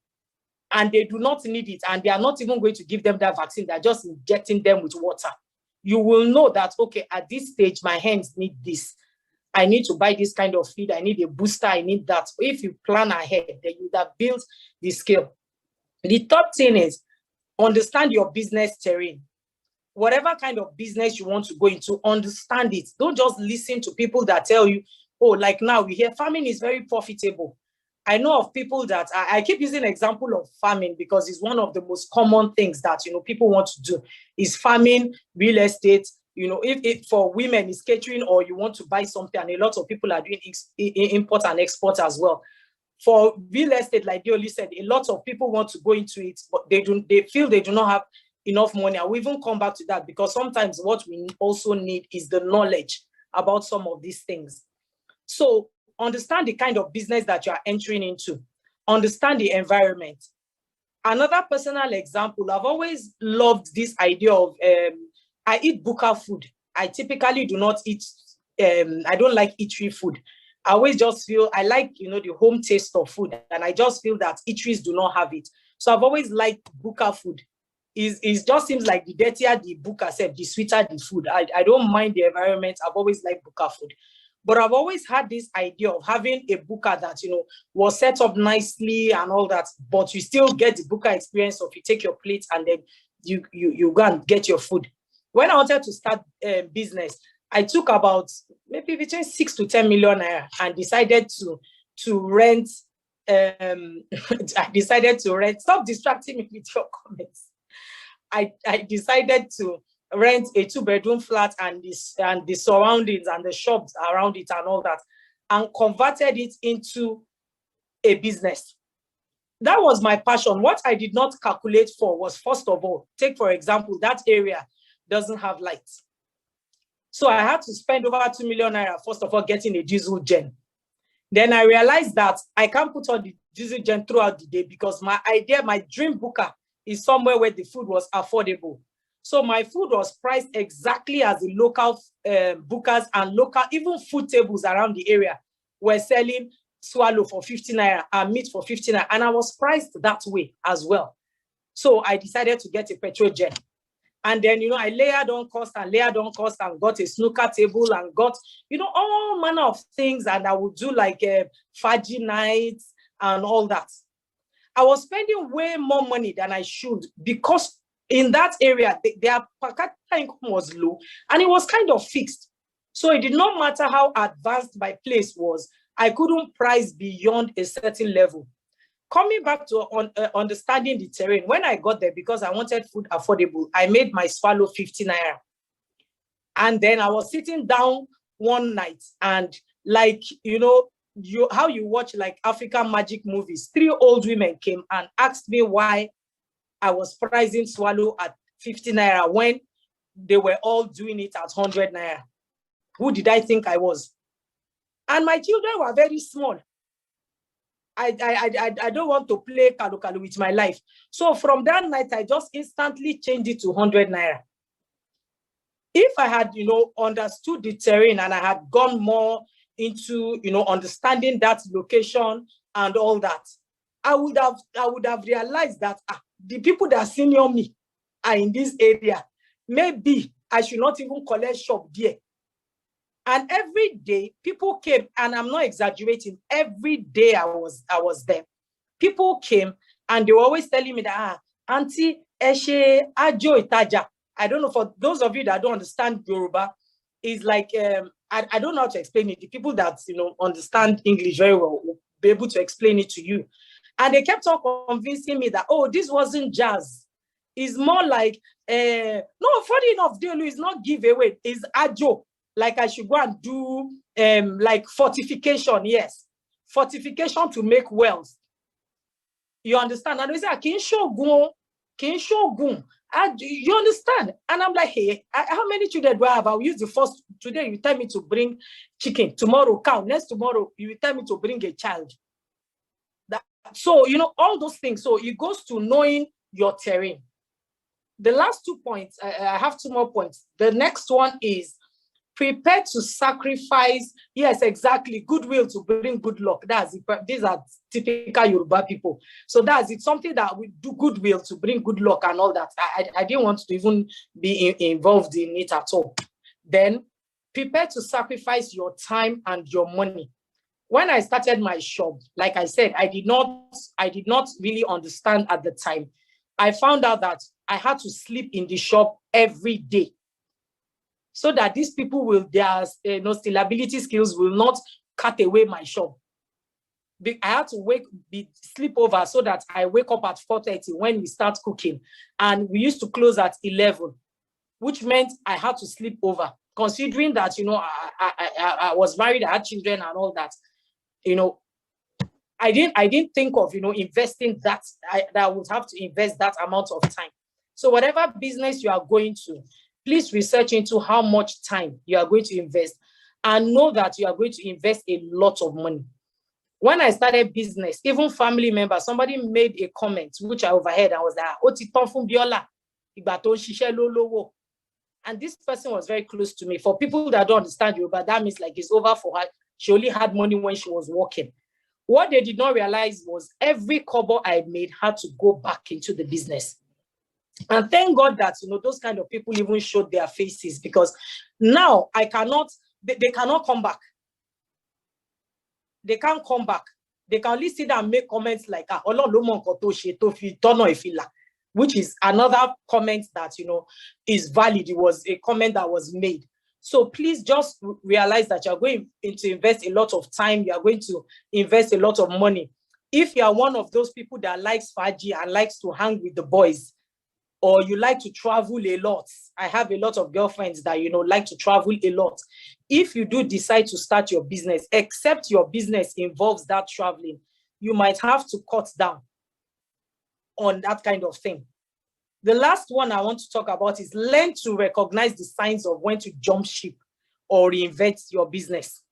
and they do not need it, and they are not even going to give them that vaccine, they're just injecting them with water, you will know that, okay, at this stage, my hens need this. I need to buy this kind of feed. I need a booster. I need that. If you plan ahead, then you would have built the skill. The third thing is understand your business terrain. Whatever kind of business you want to go into, understand it. Don't just listen to people that tell you, oh, like now we hear farming is very profitable. I know of people that, I keep using an example of farming because it's one of the most common things that, you know, people want to do is farming, real estate. You know, if for women it's catering, or you want to buy something, and a lot of people are doing import and export as well. For real estate, like Deolu said, a lot of people want to go into it, but they feel they do not have enough money. I will even come back to that, because sometimes what we also need is the knowledge about some of these things. So understand the kind of business that you are entering into. Understand the environment. Another personal example, I've always loved this idea of, I eat buka food. I typically do not eat, I don't like eatery food. I always just feel, I like, you know, the home taste of food, and I just feel that eateries do not have it. So I've always liked buka food. It just seems like the dirtier the buka, the sweeter the food. I don't mind the environment. I've always liked buka food. But I've always had this idea of having a buka that, you know, was set up nicely and all that, but you still get the buka experience of you take your plate and then you go and get your food. When I wanted to start business, I took about maybe between 6 to 10 million naira and decided to rent. I decided to rent. Stop distracting me with your comments. I decided to rent a 2-bedroom flat and the surroundings and the shops around it and all that, and converted it into a business. That was my passion. What I did not calculate for was, first of all, take for example, that area doesn't have lights. So I had to spend over 2 million naira, first of all, getting a diesel gen. Then I realized that I can't put on the diesel gen throughout the day, because my idea, my dream buka is somewhere where the food was affordable. So my food was priced exactly as the local bukas and local, even food tables around the area were selling swallow for 50 naira and meat for 50 naira. And I was priced that way as well. So I decided to get a petrol gen. And then, you know, I layered on cost and got a snooker table and got, you know, all manner of things. And I would do like Faji nights and all that. I was spending way more money than I should, because in that area, their per capita income was low and it was kind of fixed. So it did not matter how advanced my place was, I couldn't price beyond a certain level. Coming back to understanding the terrain, when I got there, because I wanted food affordable, I made my swallow 50 naira. And then I was sitting down one night and, like, you know, how you watch like African magic movies, 3 old women came and asked me why I was pricing swallow at 50 naira when they were all doing it at 100 naira. Who did I think I was? And my children were very small. I don't want to play kalu with my life. So from that night, I just instantly changed it to 100 naira. If I had, understood the terrain and I had gone more into, understanding that location and all that, I would have realized that the people that senior me are in this area. Maybe I should not even collect shop there. And every day people came, and I'm not exaggerating, every day I was there. People came and they were always telling me that, Auntie, Eshe, Ajo Itaja. I don't know, for those of you that don't understand Yoruba, is like, I don't know how to explain it. The people that, understand English very well will be able to explain it to you. And they kept on convincing me that, oh, this wasn't jazz. It's more like, no, funny enough, Deolu is not giveaway, it's Ajo. Like I should go and do like fortification, yes. Fortification to make wealth. You understand? And they say, Kinshogun. You understand? And I'm like, hey, how many children do I have? I'll use the first. Today you tell me to bring chicken. Tomorrow, cow. Next tomorrow, you tell me to bring a child. So, all those things. So it goes to knowing your terrain. The last 2 points, I have 2 more points. The next one is prepare to sacrifice, yes, exactly, goodwill to bring good luck. That's it. These are typical Yoruba people. So that's it, something that we do goodwill to bring good luck and all that. I didn't want to even be involved in it at all. Then prepare to sacrifice your time and your money. When I started my shop, like I said, I did not really understand at the time. I found out that I had to sleep in the shop every day, so that these people will, their stability skills will not cut away my shop. I had to sleep over so that I wake up at 4:30 when we start cooking. And we used to close at 11, which meant I had to sleep over. Considering that, I was married, I had children and all that, I didn't think of, investing that I would have to invest that amount of time. So whatever business you are going to, please research into how much time you are going to invest, and know that you are going to invest a lot of money. When I started business, even family members, somebody made a comment, which I overheard. I was like, and this person was very close to me. For people that don't understand you, but that means like it's over for her. She only had money when she was working. What they did not realize was every kobo I made had to go back into the business. And thank God that, those kind of people even showed their faces, because now they cannot come back. They can't come back. They can only sit down and make comments like, which is another comment that, is valid. It was a comment that was made. So please just realize that you're going to invest a lot of time. You are going to invest a lot of money. If you are one of those people that likes Faji and likes to hang with the boys, or you like to travel a lot. I have a lot of girlfriends that, like to travel a lot. If you do decide to start your business, except your business involves that traveling, you might have to cut down on that kind of thing. The last one I want to talk about is learn to recognize the signs of when to jump ship or reinvent your business.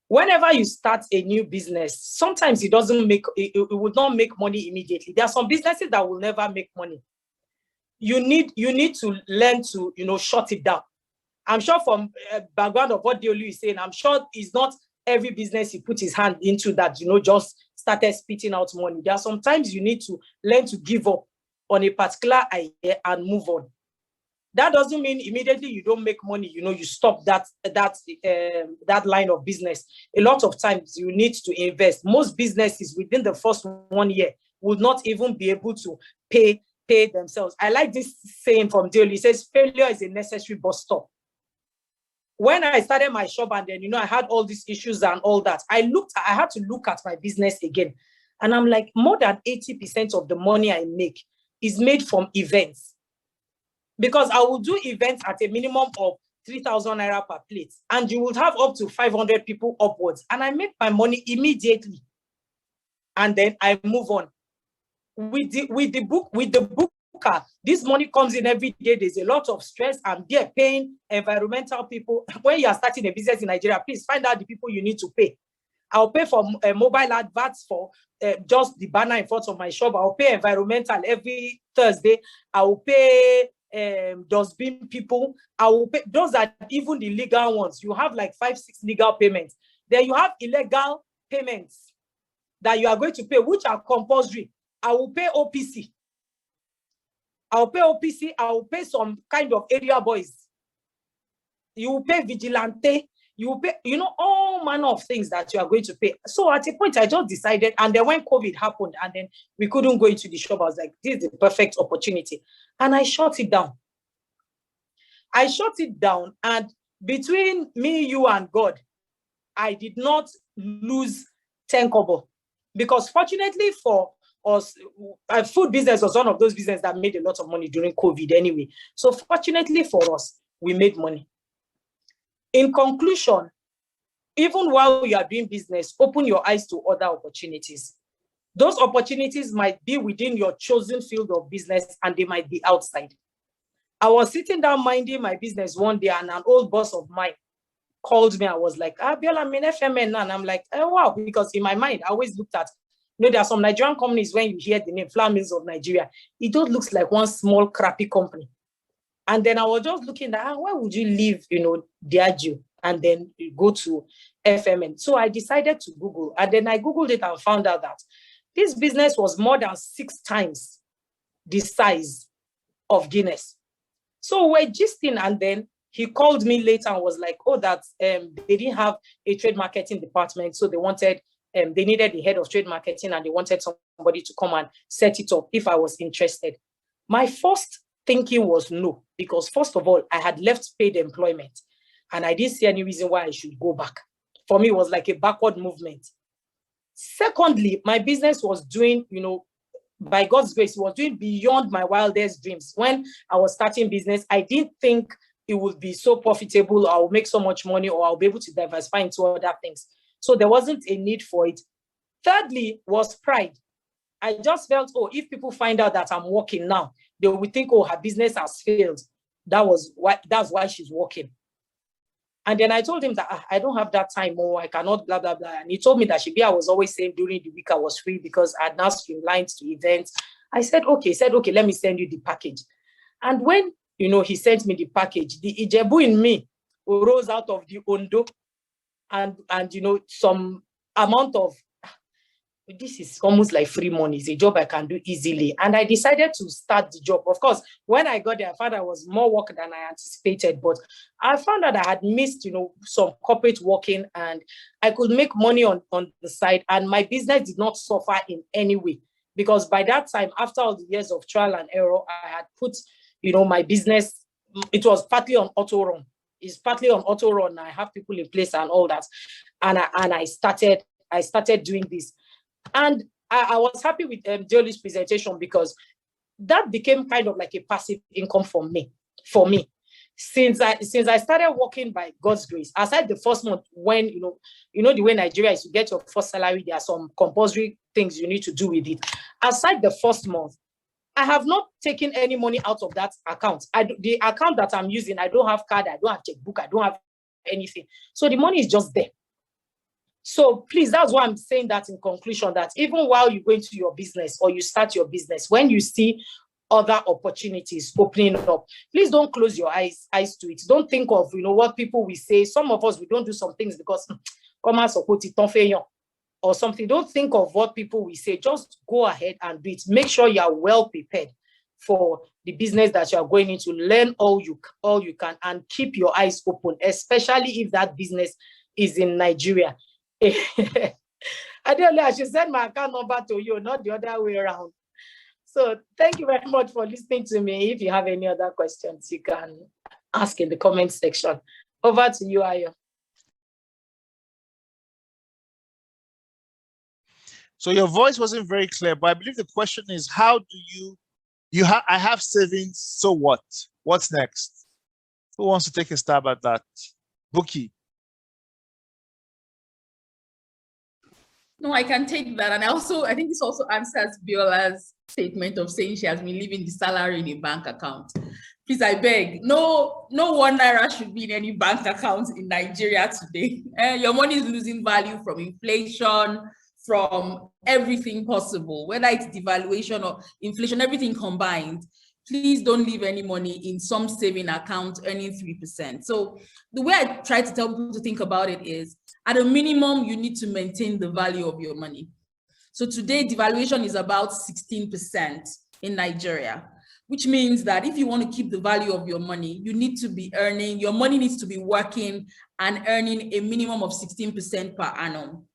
Whenever you start a new business, sometimes it would not make money immediately. There are some businesses that will never make money. You need to learn to, shut it down. I'm sure from background of what Deolu is saying, I'm sure it's not every business he put his hand into that, just started spitting out money. There are sometimes you need to learn to give up on a particular idea and move on. That doesn't mean immediately you don't make money, you stop that line of business. A lot of times you need to invest. Most businesses within the first 1 year will not even be able to pay themselves. I like this saying from Deolu. He says, failure is a necessary bus stop. When I started my shop and then, I had all these issues and all that, I had to look at my business again. And I'm like, more than 80% of the money I make is made from events. Because I will do events at a minimum of 3,000 naira per plate. And you will have up to 500 people upwards. And I make my money immediately. And then I move on. With the booker, this money comes in every day. There's a lot of stress and they're paying environmental people. When you are starting a business in Nigeria, please find out the people you need to pay. I'll pay for mobile adverts for just the banner in front of my shop. I'll pay environmental every Thursday. I'll pay dustbin people. I will pay. Those are even the legal ones. You have like 5, 6 legal payments. Then you have illegal payments that you are going to pay, which are compulsory. I will pay OPC. I'll pay OPC. I will pay some kind of area boys. You will pay vigilante. You will pay, all manner of things that you are going to pay. So at a point, I just decided, and then when COVID happened, and then we couldn't go into the shop, I was like, this is the perfect opportunity. And I shut it down. And between me, you, and God, I did not lose 10 kobo. Because fortunately for us, food business was one of those businesses that made a lot of money during COVID anyway. So fortunately for us, we made money. In conclusion, even while you are doing business, open your eyes to other opportunities. Those opportunities might be within your chosen field of business, and they might be outside. I was sitting down minding my business one day, and an old boss of mine called me. I was like, Biola, I'm in FMN now. And I'm like, oh, wow, because in my mind, I always looked at, there are some Nigerian companies, when you hear the name Flour Mills of Nigeria, it just looks like one small crappy company. And then I was just looking at, why would you leave, Diageo and then go to FMN? So I decided to Google, and then I Googled it and found out that this business was more than 6 times the size of Guinness. So we're gisting, and then he called me later and was like, that they didn't have a trade marketing department, so they needed the head of trade marketing, and they wanted somebody to come and set it up if I was interested. My first thinking was no, because first of all, I had left paid employment, and I didn't see any reason why I should go back. For me, it was like a backward movement. Secondly, my business was doing, by God's grace, it was doing beyond my wildest dreams. When I was starting business, I didn't think it would be so profitable, or I'll make so much money, or I'll be able to diversify into other things. So there wasn't a need for it. Thirdly was pride. I just felt, if people find out that I'm working now, they will think, her business has failed. That's why she's working. And then I told him that I don't have that time, or I cannot, blah, blah, blah. And he told me that I was always saying during the week I was free because I had now streamlined to events. I said, okay. He said, okay, let me send you the package. And when, he sent me the package, the Ijebu in me rose out of the Ondo, and some amount of, this is almost like free money. It's a job I can do easily. And I decided to start the job. Of course, when I got there, I found there was more work than I anticipated, but I found that I had missed, some corporate working, and I could make money on the side, and my business did not suffer in any way, because by that time, after all the years of trial and error, I had put, my business, it was partly on auto run. It's partly on auto run. I have people in place and all that. And I started doing this. And I was happy with Deolu's presentation, because that became kind of like a passive income for me. Since I started working by God's grace, aside the first month, when the way Nigeria is, to get your first salary, there are some compulsory things you need to do with it. Aside the first month, I have not taken any money out of that account. The account that I'm using, I don't have card, I don't have checkbook, I don't have anything. So the money is just there. So please, that's why I'm saying that in conclusion, that even while you go into your business or you start your business, when you see other opportunities opening up, please don't close your eyes to it. Don't think of, what people will say. Some of us, we don't do some things because or something. Don't think of what people will say. Just go ahead and do it. Make sure you are well prepared for the business that you are going into. Learn all you can, and keep your eyes open, especially if that business is in Nigeria. Adeolu, I should send my account number to you, not the other way around. So thank you very much for listening to me. If you have any other questions, you can ask in the comment section. Over to you, Ayo. So your voice wasn't very clear, but I believe the question is, how do I have savings, so what? What's next? Who wants to take a stab at that? Bukki. No, I can take that. And I think this also answers Biola's statement of saying she has been leaving the salary in a bank account. Please, I beg. No 1 naira should be in any bank account in Nigeria today. Your money is losing value from inflation, from everything possible, whether it's devaluation or inflation, everything combined. Please don't leave any money in some saving account earning 3%. So the way I try to tell people to think about it is, at a minimum, you need to maintain the value of your money. So today, devaluation is about 16% in Nigeria, which means that if you want to keep the value of your money, you need to be earning, your money needs to be working and earning a minimum of 16% per annum.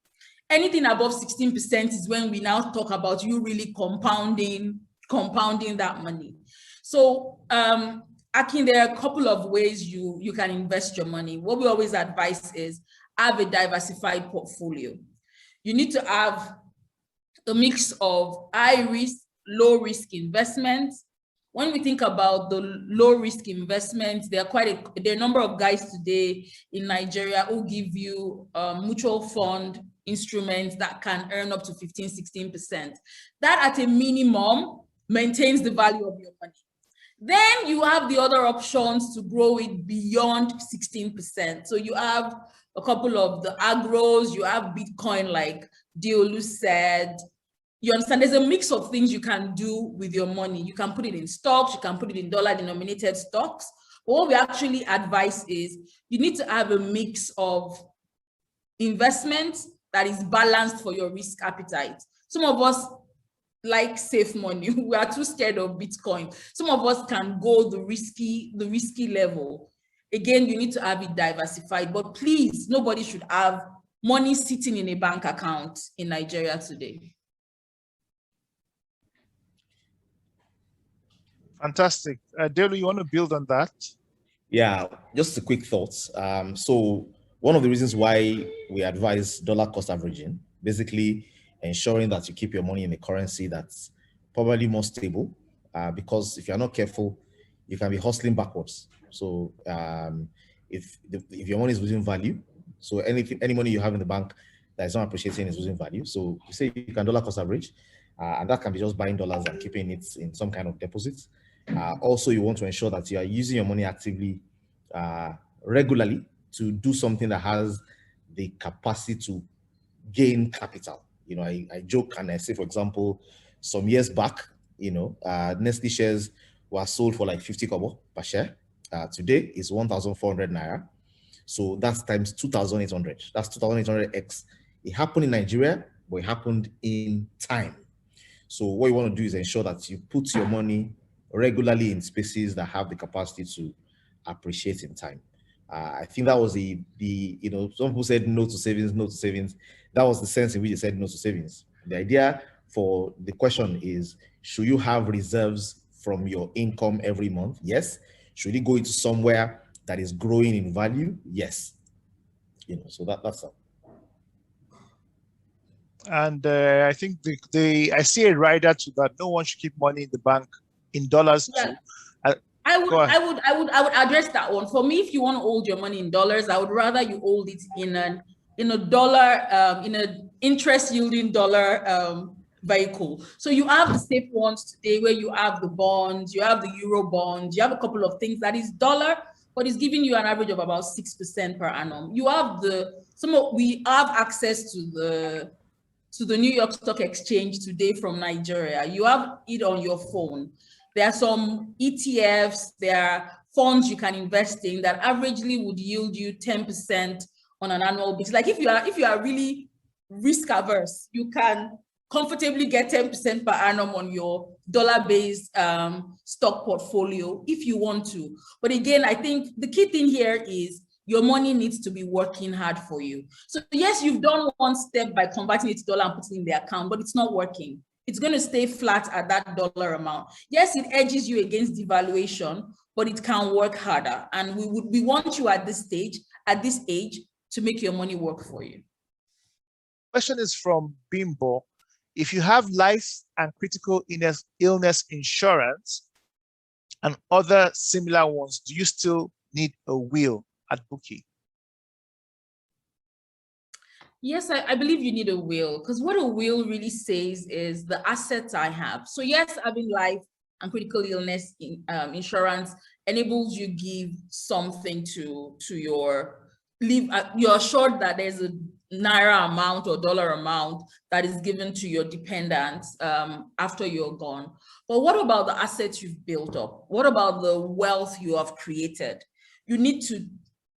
Anything above 16% is when we now talk about you really compounding that money. So, Akin, there are a couple of ways you can invest your money. What we always advise is have a diversified portfolio. You need to have a mix of high risk, low risk investments. When we think about the low risk investments, there are a number of guys today in Nigeria who give you mutual fund instruments that can earn up to 15–16%. That at a minimum maintains the value of your money. Then you have the other options to grow it beyond 16%. So you have a couple of the agros, you have Bitcoin, like Deolu said. You understand, there's a mix of things you can do with your money. You can put it in stocks, you can put it in dollar-denominated stocks. But what we actually advise is you need to have a mix of investments that is balanced for your risk appetite. Some of us like safe money. We are too scared of Bitcoin. Some of us can go the risky level. Again, you need to have it diversified, but please, nobody should have money sitting in a bank account in Nigeria today. Fantastic. Deolu, you want to build on that? Yeah, just a quick thoughts. So one of the reasons why we advise dollar cost averaging, basically ensuring that you keep your money in a currency that's probably more stable, because if you're not careful, you can be hustling backwards. So if your money is losing value, so any money you have in the bank that is not appreciating is losing value. So you say you can dollar cost average, and that can be just buying dollars and keeping it in some kind of deposits. Also, you want to ensure that you are using your money actively, regularly, to do something that has the capacity to gain capital. You know, I joke and I say, for example, some years back, you know, Nestle shares were sold for like 50 kobo per share. Today is 1,400 naira. So that's times 2,800. That's 2,800x. It happened in Nigeria, but it happened in time. So what you want to do is ensure that you put your money regularly in spaces that have the capacity to appreciate in time. I think that was the you know, some people said no to savings, no to savings. That was the sense in which they said no to savings. The idea for the question is, should you have reserves from your income every month? Yes. Should it go into somewhere that is growing in value? Yes. You know, so that's all. And I think I see a rider to that. No one should keep money in the bank in dollars too. I would address that one. For me, if you want to hold your money in dollars, I would rather you hold it in a dollar, in an interest yielding dollar vehicle. So you have the safe ones today where you have the bonds, you have the euro bonds, you have a couple of things that is dollar, but it's giving you an average of about 6% per annum. You have we have access to the New York Stock Exchange today from Nigeria. You have it on your phone. There are some ETFs, there are funds you can invest in that averagely would yield you 10% on an annual basis. Like if you are really risk averse, you can comfortably get 10% per annum on your dollar-based stock portfolio if you want to. But again, I think the key thing here is your money needs to be working hard for you. So yes, you've done one step by converting it to dollar and putting it in the account, but it's not working. It's going to stay flat at that dollar amount. Yes, it edges you against devaluation, but it can work harder. And we want you at this age, to make your money work for you. Question is from Bimbo. If you have life and critical illness insurance and other similar ones, do you still need a will at Bukki? Yes, I believe you need a will, because what a will really says is the assets I have. So yes, having life and critical illness insurance enables you give something to your leave. You're assured that there's a naira amount or dollar amount that is given to your dependents after you're gone. But what about the assets you've built up? What about the wealth you have created? You need to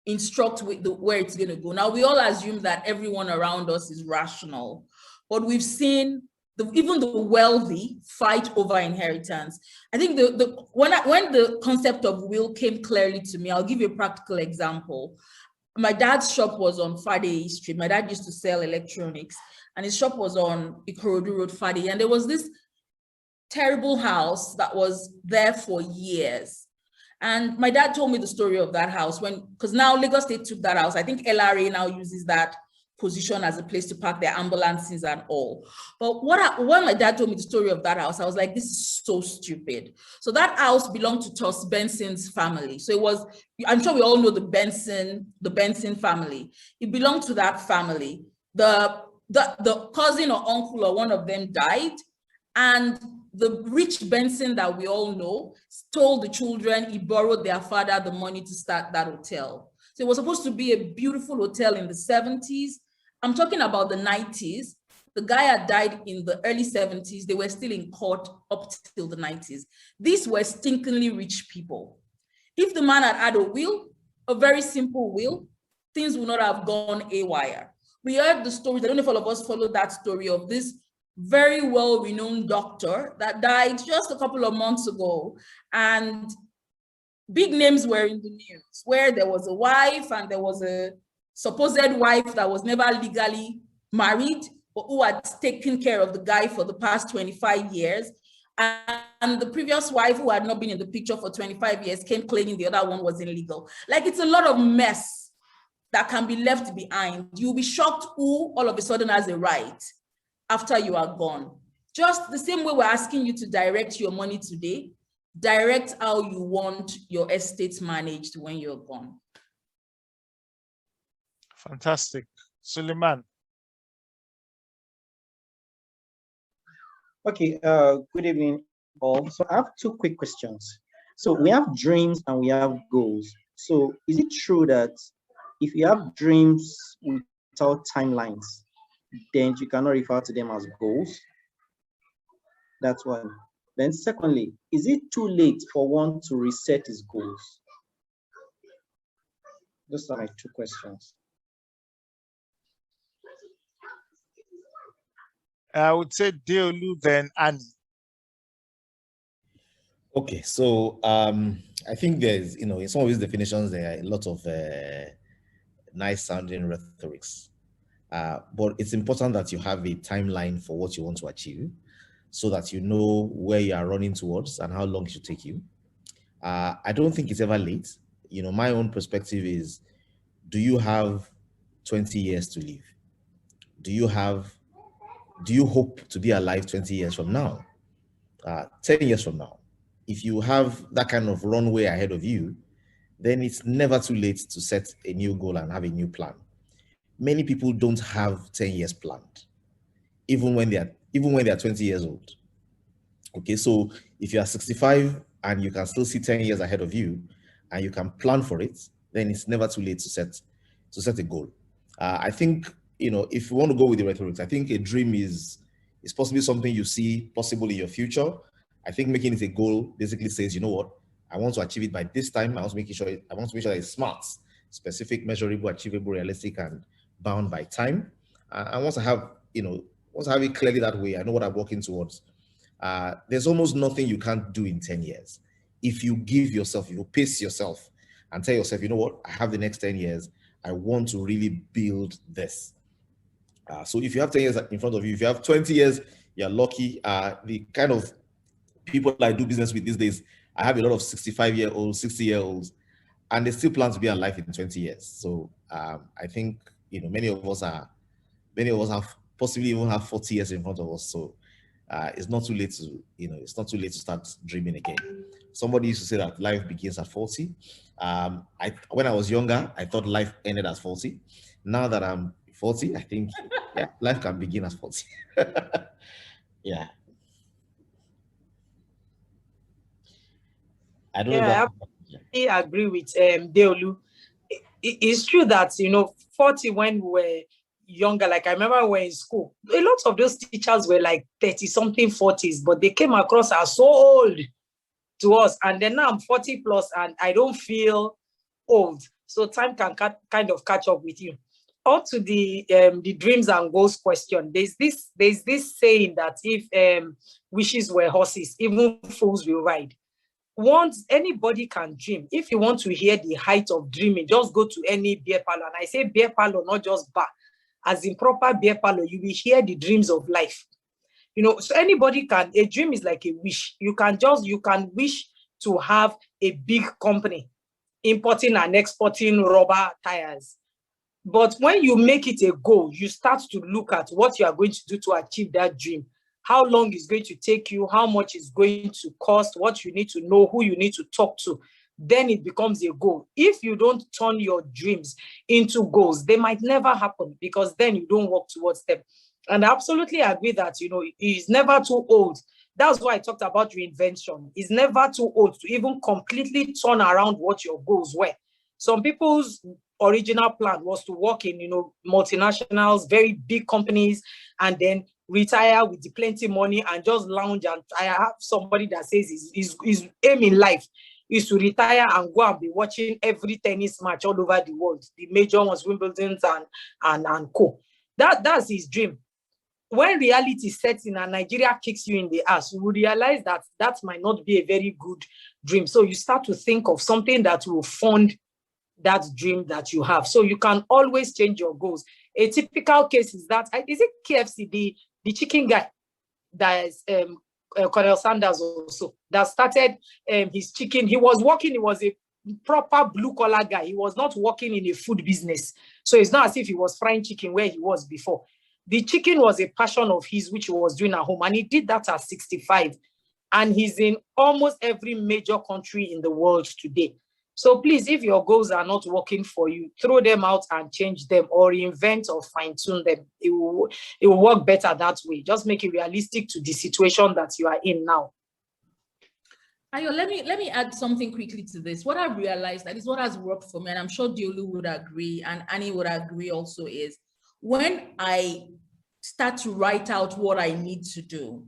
instruct with where it's going to go. Now, we all assume that everyone around us is rational, but we've seen even the wealthy fight over inheritance. I think when the concept of will came clearly to me, I'll give you a practical example. My dad's shop was on Fade Street. My dad used to sell electronics, and his shop was on Ikorodu Road, Fade. And there was this terrible house that was there for years. And my dad told me the story of that house because now Lagos State took that house. I think LRA now uses that position as a place to park their ambulances and all. But when my dad told me the story of that house, I was like, this is so stupid. So that house belonged to Tos Benson's family. So it was, I'm sure we all know the Benson family. It belonged to that family. The cousin or uncle or one of them died, and the rich Benson that we all know told the children he borrowed their father the money to start that hotel. So it was supposed to be a beautiful hotel in the 70s. I'm talking about the 90s. The guy had died in the early 70s. They were still in court up till the 90s. These were stinkingly rich people. If the man had a will, a very simple will, things would not have gone haywire. We heard the stories, I don't know if all of us followed that story of this very well-renowned doctor that died just a couple of months ago. And big names were in the news, where there was a wife and there was a supposed wife that was never legally married, but who had taken care of the guy for the past 25 years. And the previous wife, who had not been in the picture for 25 years, came claiming the other one was illegal. Like, it's a lot of mess that can be left behind. You'll be shocked who all of a sudden has a right after you are gone. Just the same way we're asking you to direct your money today, direct how you want your estate managed when you're gone. Fantastic. Suleiman. Okay, good evening all. So I have two quick questions. So we have dreams and we have goals. So is it true that if you have dreams without timelines, then you cannot refer to them as goals? That's one. Then secondly, is it too late for one to reset his goals? Those are my two questions. I would say Deolu, then Annie. Okay, so I think there's, in some of these definitions, there are a lot of nice sounding rhetorics. But it's important that you have a timeline for what you want to achieve so that you know where you are running towards and how long it should take you. I don't think it's ever late. My own perspective is, do you have 20 years to live? Do you hope to be alive 20 years from now? 10 years from now? If you have that kind of runway ahead of you, then it's never too late to set a new goal and have a new plan. Many people don't have 10 years planned, even when they are 20 years old. Okay, so if you are 65 and you can still see 10 years ahead of you and you can plan for it, then it's never too late to set a goal. I think, if you want to go with the rhetorics, I think a dream is possibly something you see possible in your future. I think making it a goal basically says, you know what, I want to achieve it by this time. I want to make sure that it's smart, specific, measurable, achievable, realistic, and bound by time. I want to have it clearly that way. I know what I'm working towards. There's almost nothing you can't do in 10 years. If you pace yourself and tell yourself, you know what, I have the next 10 years. I want to really build this. So if you have 10 years in front of you, if you have 20 years, you're lucky. The kind of people I do business with these days, I have a lot of 65-year-olds, 60-year-olds, and they still plan to be alive in 20 years. So I think, many of us have possibly even have 40 years in front of us. So it's not too late to start dreaming again. Somebody used to say that life begins at 40. When I was younger, I thought life ended at 40. Now that I'm 40, I think life can begin at 40. Yeah. I don't know. agree with Deolu. It's true that, 40 when we were younger, like I remember we were in school, a lot of those teachers were like 30 something 40s, but they came across as so old to us. And then now I'm 40 plus and I don't feel old. So time can kind of catch up with you. On to the dreams and goals question. There's this saying that if wishes were horses, even fools will ride. Once anybody can dream, if you want to hear the height of dreaming, just go to any beer parlor. And I say beer parlor, not just bar. As in proper beer parlor, you will hear the dreams of life. So anybody can, a dream is like a wish. You can wish to have a big company importing and exporting rubber tires. But when you make it a goal, you start to look at what you are going to do to achieve that dream. How long it's going to take you, how much it's going to cost, what you need to know, who you need to talk to. Then it becomes a goal. If you don't turn your dreams into goals, they might never happen because then you don't work towards them. And I absolutely agree that, it's never too old. That's why I talked about reinvention. It's never too old to even completely turn around what your goals were. Some people's original plan was to work in, multinationals, very big companies, and then retire with the plenty money and just lounge. And I have somebody that says his aim in life is to retire and go and be watching every tennis match all over the world, the major ones, Wimbledon and co. That's his dream. When reality sets in and Nigeria kicks you in the ass, you will realize that might not be a very good dream. So you start to think of something that will fund that dream that you have. So you can always change your goals. A typical case is that, is it KFC, the chicken guy that is Colonel Sanders also, that started his chicken. He was a proper blue collar guy. He was not working in a food business. So it's not as if he was frying chicken where he was before. The chicken was a passion of his, which he was doing at home. And he did that at 65. And he's in almost every major country in the world today. So please, if your goals are not working for you, throw them out and change them or reinvent or fine tune them. It will work better that way. Just make it realistic to the situation that you are in now. Ayo, let me add something quickly to this. What I've realized, that is what has worked for me, and I'm sure Deolu would agree, and Annie would agree also, is when I start to write out what I need to do,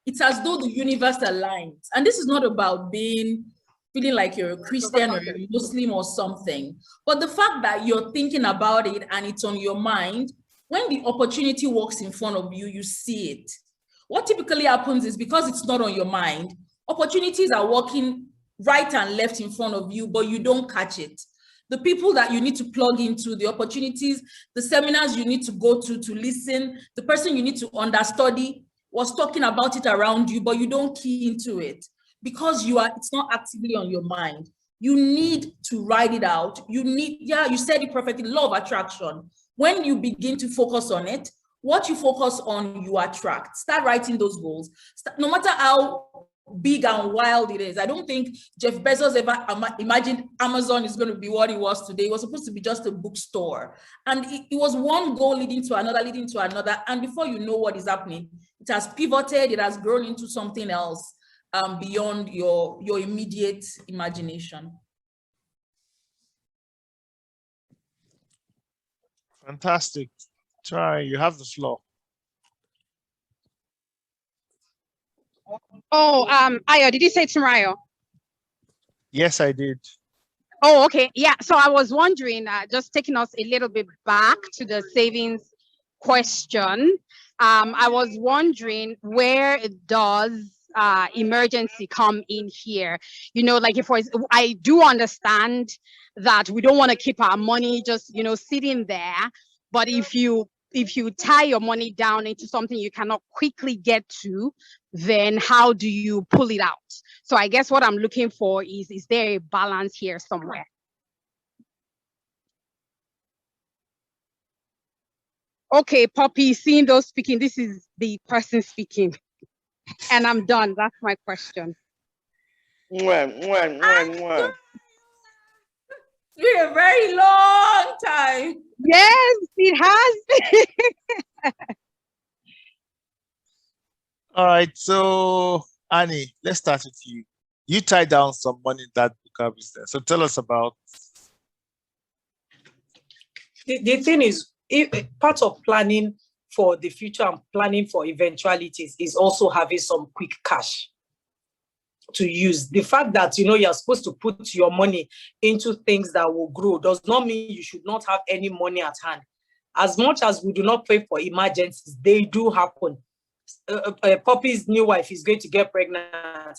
it's as though the universe aligns. And this is not about feeling like you're a Christian or a Muslim or something, but the fact that you're thinking about it and it's on your mind, when the opportunity walks in front of you, you see it. What typically happens is, because it's not on your mind, opportunities are walking right and left in front of you, but you don't catch it. The people that you need to plug into, the opportunities, the seminars you need to go to listen, the person you need to understudy was talking about it around you, but you don't key into it because it's not actively on your mind. You need to write it out. You said it perfectly, law of attraction. When you begin to focus on it, what you focus on, you attract. Start writing those goals. No matter how big and wild it is. I don't think Jeff Bezos ever imagined Amazon is going to be what it was today. It was supposed to be just a bookstore. And it was one goal leading to another. And before you know what is happening, it has pivoted, it has grown into something else beyond your immediate imagination. Fantastic. Try, you have the floor. Oh, Ayo, did you say Tamayo? Yes, I did. Oh, okay. Yeah. So I was wondering, just taking us a little bit back to the savings question. I was wondering, where does emergency come in here? Like I do understand that we don't want to keep our money just, sitting there. But if you tie your money down into something you cannot quickly get to, then how do you pull it out? So I guess what I'm looking for is there a balance here somewhere? Okay, Poppy, seeing those speaking, this is the person speaking. And I'm done. That's my question. It's been a very long time. Yes, it has. All right, so Annie, let's start with you. You tie down some money in that book local business. So tell us about. The thing is, part of planning for the future and planning for eventualities is also having some quick cash to use. The fact that, you know, you're supposed to put your money into things that will grow does not mean you should not have any money at hand. As much as we do not pay for emergencies, they do happen. Poppy's new wife is going to get pregnant,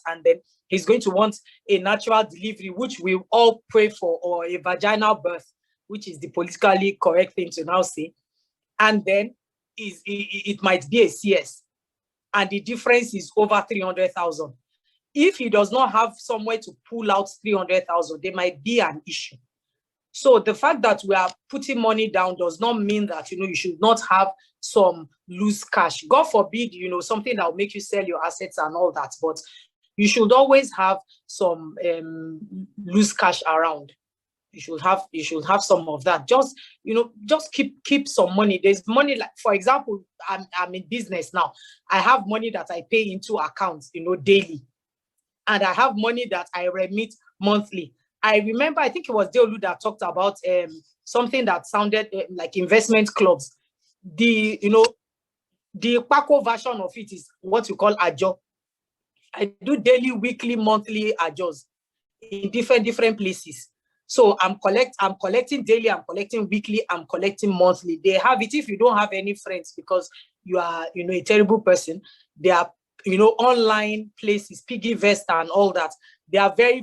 and then he's going to want a natural delivery, which we all pray for, or a vaginal birth, which is the politically correct thing to now say. And then it might be a CS, and the difference is over 300,000. If he does not have somewhere to pull out 300,000, there might be an issue. So the fact that we are putting money down does not mean that, you know, you should not have some loose cash. God forbid, you know, something that will make you sell your assets and all that, but you should always have some loose cash around. You should have some of that. Just, you know, just keep some money. There's money, like, for example, I'm in business now. I have money that I pay into accounts, you know, daily. And I have money that I remit monthly. I remember, I think it was Deolu that talked about something that sounded like investment clubs. The Paco version of it is what you call ajo. I do daily, weekly, monthly ajos in different places. So I'm collecting daily, I'm collecting weekly, I'm collecting monthly. They have it if you don't have any friends because you are, you know, a terrible person. They are, you know, online places, PiggyVest and all that. They are very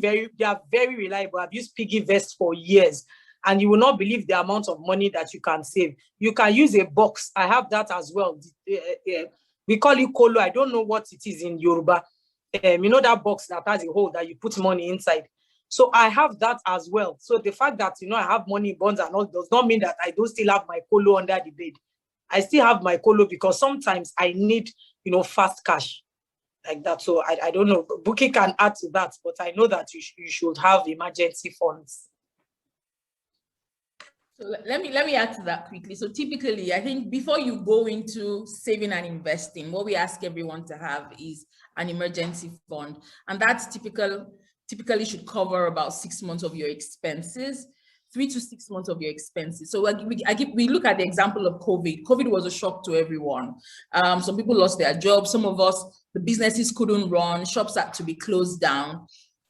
reliable. I've used PiggyVest for years, and you will not believe the amount of money that you can save. You can use a box. I have that as well. We call it kolo. I don't know what it is in Yoruba. You know that box that has a hole that you put money inside. So I have that as well. So the fact that, you know, I have money in bonds and all does not mean that I don't still have my kolo under the bed. I still have my kolo because sometimes I need, you know, fast cash like that. So I don't know. Bukki can add to that, but I know that you should have emergency funds. So let me add to that quickly. So typically, I think before you go into saving and investing, what we ask everyone to have is an emergency fund, and that's typically should cover about 6 months of your expenses, 3 to 6 months of your expenses. So we look at the example of COVID. COVID was a shock to everyone. Some people lost their jobs. Some of us, the businesses couldn't run. Shops had to be closed down.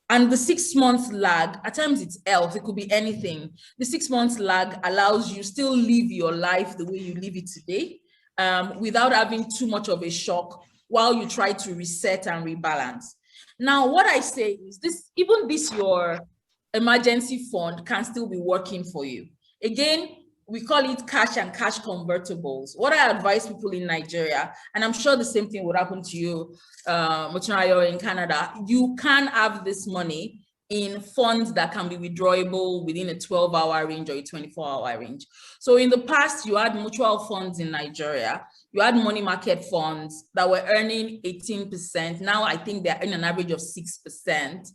And the 6 months lag, at times it's health, it could be anything. The 6 months lag allows you still live your life the way you live it today, without having too much of a shock while you try to reset and rebalance. Now, what I say is this, even this, your emergency fund can still be working for you. Again, we call it cash and cash convertibles. What I advise people in Nigeria, and I'm sure the same thing would happen to you, Mochinayo, in Canada, you can have this money in funds that can be withdrawable within a 12-hour range or a 24-hour range. So in the past, you had mutual funds in Nigeria. You had money market funds that were earning 18%. Now I think they're in an average of 6%,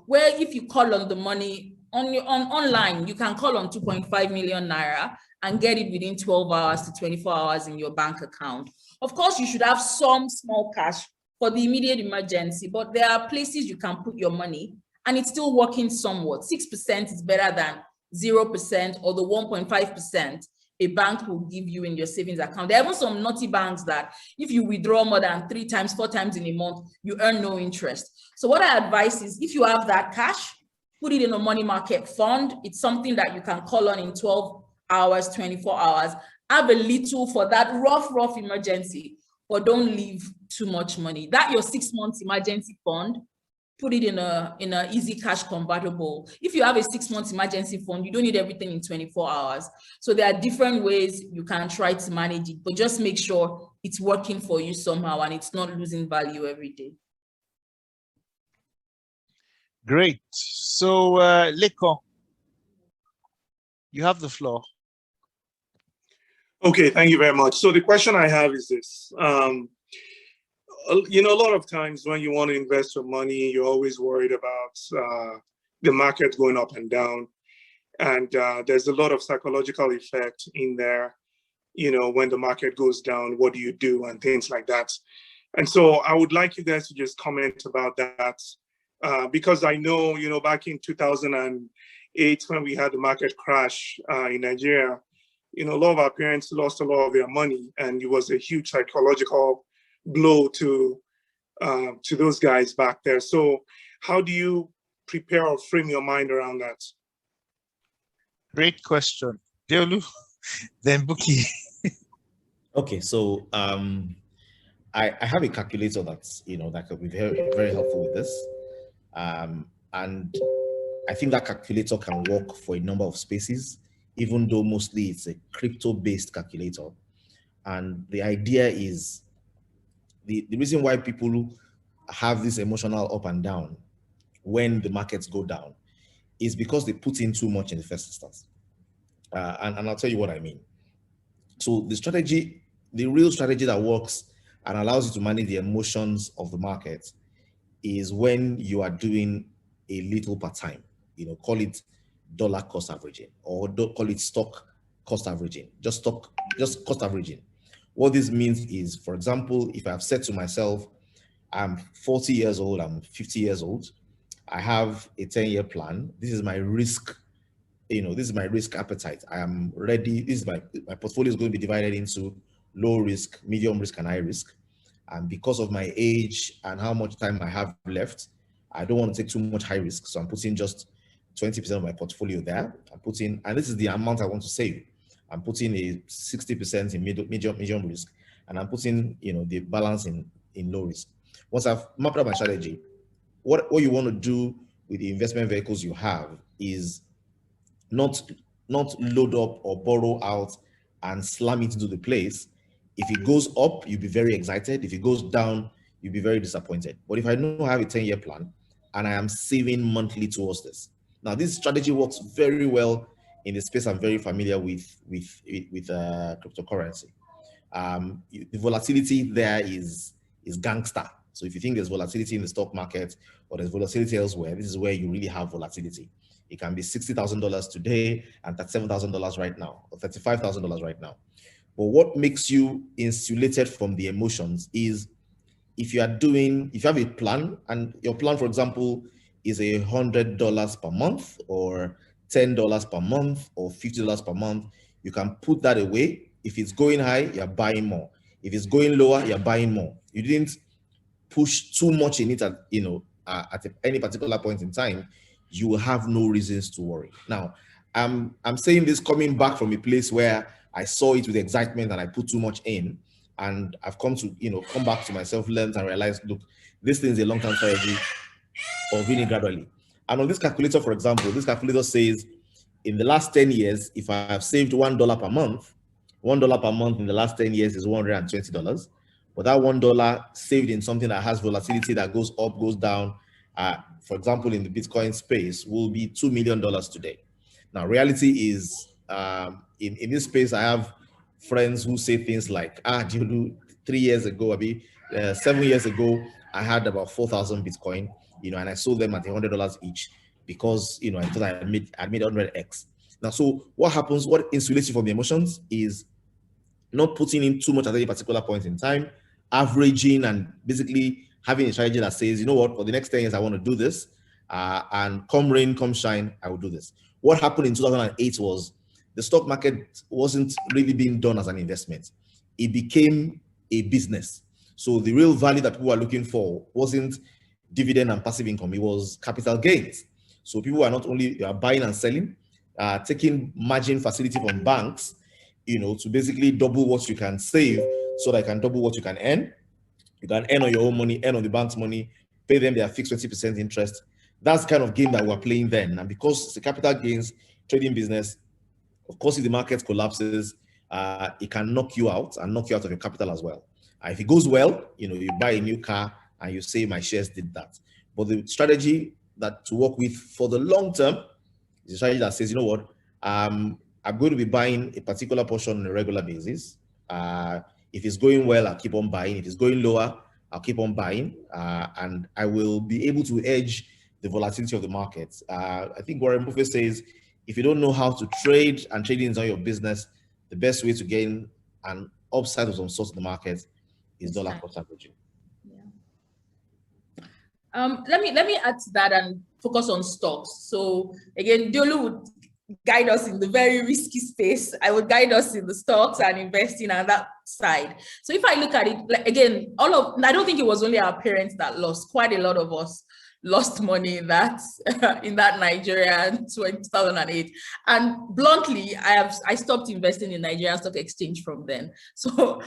where if you call on the money online, you can call on 2.5 million naira and get it within 12 hours to 24 hours in your bank account. Of course, you should have some small cash for the immediate emergency, but there are places you can put your money and it's still working somewhat. 6% is better than 0% or the 1.5% a bank will give you in your savings account. There are even some naughty banks that if you withdraw more than 3 times, 4 times in a month, you earn no interest. So what I advise is if you have that cash, put it in a money market fund. It's something that you can call on in 12 hours, 24 hours. Have a little for that rough emergency, but don't leave too much money. That your 6 months emergency fund, put it in a easy cash convertible. If you have a 6 months emergency fund, you don't need everything in 24 hours. So there are different ways you can try to manage it, but just make sure it's working for you somehow and it's not losing value every day. Great. So, Leko, you have the floor. Okay, thank you very much. So the question I have is this. You know, a lot of times when you want to invest your money, you're always worried about the market going up and down. And there's a lot of psychological effect in there. You know, when the market goes down, what do you do and things like that. And so I would like you guys to just comment about that Because I know, back in 2008, when we had the market crash in Nigeria, a lot of our parents lost a lot of their money, and it was a huge psychological blow to those guys back there. So how do you prepare or frame your mind around that? Great question. Deolu, then Bukki. Okay, so I have a calculator that's that could be very, very helpful with this. And I think that calculator can work for a number of spaces, even though mostly it's a crypto-based calculator. And the idea is the reason why people have this emotional up and down when the markets go down is because they put in too much in the first instance. And I'll tell you what I mean. So the real strategy that works and allows you to manage the emotions of the market is when you are doing a little per time, call it dollar cost averaging, or don't call it stock cost averaging, just cost averaging. What this means is, for example, if I've said to myself, I'm 40 years old, I'm 50 years old, I have a 10-year plan. This is my risk, this is my risk appetite. I am ready. This is my portfolio is going to be divided into low risk, medium risk, and high risk. And because of my age and how much time I have left, I don't want to take too much high risk. So I'm putting just 20% of my portfolio there. And this is the amount I want to save. I'm putting a 60% in medium risk, and I'm putting, the balance in low risk. Once I've mapped out my strategy, what you want to do with the investment vehicles you have is not load up or borrow out and slam it into the place. If it goes up, you'll be very excited. If it goes down, you'll be very disappointed. But if I know I have a 10-year plan and I am saving monthly towards this, now this strategy works very well in the space I'm very familiar with cryptocurrency. The volatility there is gangster. So if you think there's volatility in the stock market or there's volatility elsewhere, this is where you really have volatility. It can be $60,000 today and $37,000 right now, or $35,000 right now. But what makes you insulated from the emotions is if you have a plan, and your plan, for example, is $100 per month or $10 per month or $50 per month, you can put that away. If it's going high, you're buying more. If it's going lower, you're buying more. You didn't push too much in it at any particular point in time. You will have no reasons to worry. Now, I'm saying this coming back from a place where I saw it with excitement and I put too much in, and I've come back to myself, learned and realized, look, this thing is a long-term strategy of winning gradually. And on this calculator, for example, this calculator says in the last 10 years, if I have saved $1 per month, $1 per month in the last 10 years is $120. But that $1 saved in something that has volatility that goes up, goes down, for example, in the Bitcoin space, will be $2 million today. Now, reality is, in this space, I have friends who say things like, Deolu, 3 years ago, 7 years ago, I had about 4,000 Bitcoin, and I sold them at $100 each because, I thought I made 100x. Now, so what happens, what insulates you from the emotions is not putting in too much at any particular point in time, averaging and basically having a strategy that says, you know what, for the next 10 years, I want to do this. And come rain, come shine, I will do this. What happened in 2008 was the stock market wasn't really being done as an investment. It became a business. So the real value that people are looking for wasn't dividend and passive income. It was capital gains. So people are not only buying and selling, taking margin facility from banks, to basically double what you can save so that you can double what you can earn. You can earn on your own money, earn on the bank's money, pay them their fixed 20% interest. That's the kind of game that we're playing then. And because it's a capital gains trading business, of course, if the market collapses, it can knock you out and knock you out of your capital as well. If it goes well, you buy a new car and you say, my shares did that. But the strategy that to work with for the long term is a strategy that says, you know what, I'm going to be buying a particular portion on a regular basis. If it's going well, I'll keep on buying. If it's going lower, I'll keep on buying. And I will be able to edge the volatility of the market. I think Warren Buffett says, if you don't know how to trade and trading is not your business, the best way to gain an upside of some sort of the market is dollar cost averaging. Let me add to that and focus on stocks. So again, Deolu would guide us in the very risky space. I would guide us in the stocks and investing on that side. So if I look at it, like, again, I don't think it was only our parents that lost. Quite a lot of us lost money in that Nigeria in 2008. And bluntly, I stopped investing in Nigerian stock exchange from then. So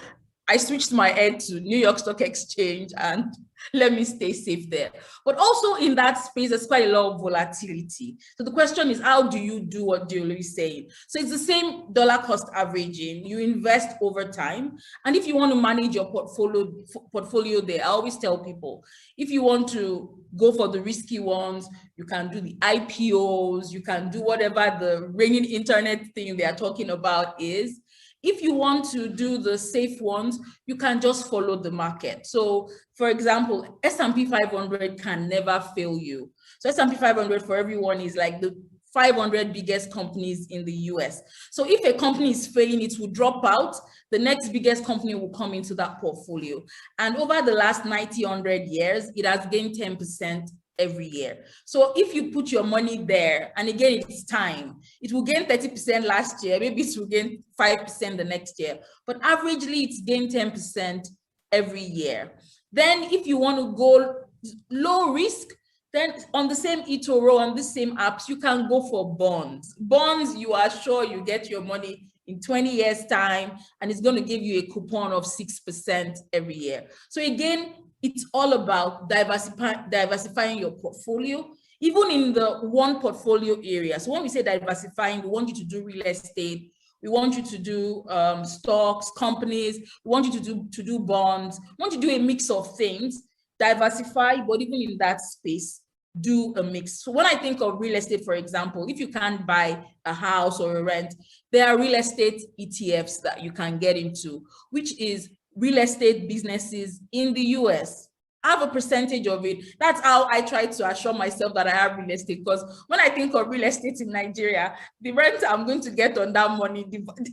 I switched my head to New York Stock Exchange and let me stay safe there. But also in that space, there's quite a lot of volatility. So the question is, how do you do what Deolu is saying? So it's the same dollar cost averaging. You invest over time. And if you want to manage your portfolio there, I always tell people, if you want to go for the risky ones, you can do the IPOs, you can do whatever the ringing internet thing they are talking about is. If you want to do the safe ones, you can just follow the market. So for example, S&P 500 can never fail you. So S&P 500 for everyone is like the 500 biggest companies in the US. So if a company is failing, it will drop out. The next biggest company will come into that portfolio. And over the last 100 years, it has gained 10% every year. So if you put your money there, and again, it's time, it will gain 30% last year, maybe it will gain 5% the next year, but averagely it's gained 10% every year. Then if you want to go low risk, then on the same eToro, on the same apps, you can go for bonds. Bonds, you are sure you get your money in 20 years time, and it's going to give you a coupon of 6% every year. So again, it's all about diversifying your portfolio, even in the one portfolio area. So when we say diversifying, we want you to do real estate, we want you to do stocks, companies, we want you to do bonds, we want you to do a mix of things, diversify, but even in that space, do a mix. So when I think of real estate, for example, if you can't buy a house or a rent, there are real estate ETFs that you can get into, which is real estate businesses in the US. I have a percentage of it. That's how I try to assure myself that I have real estate, because when I think of real estate in Nigeria, the rent I'm going to get on that money,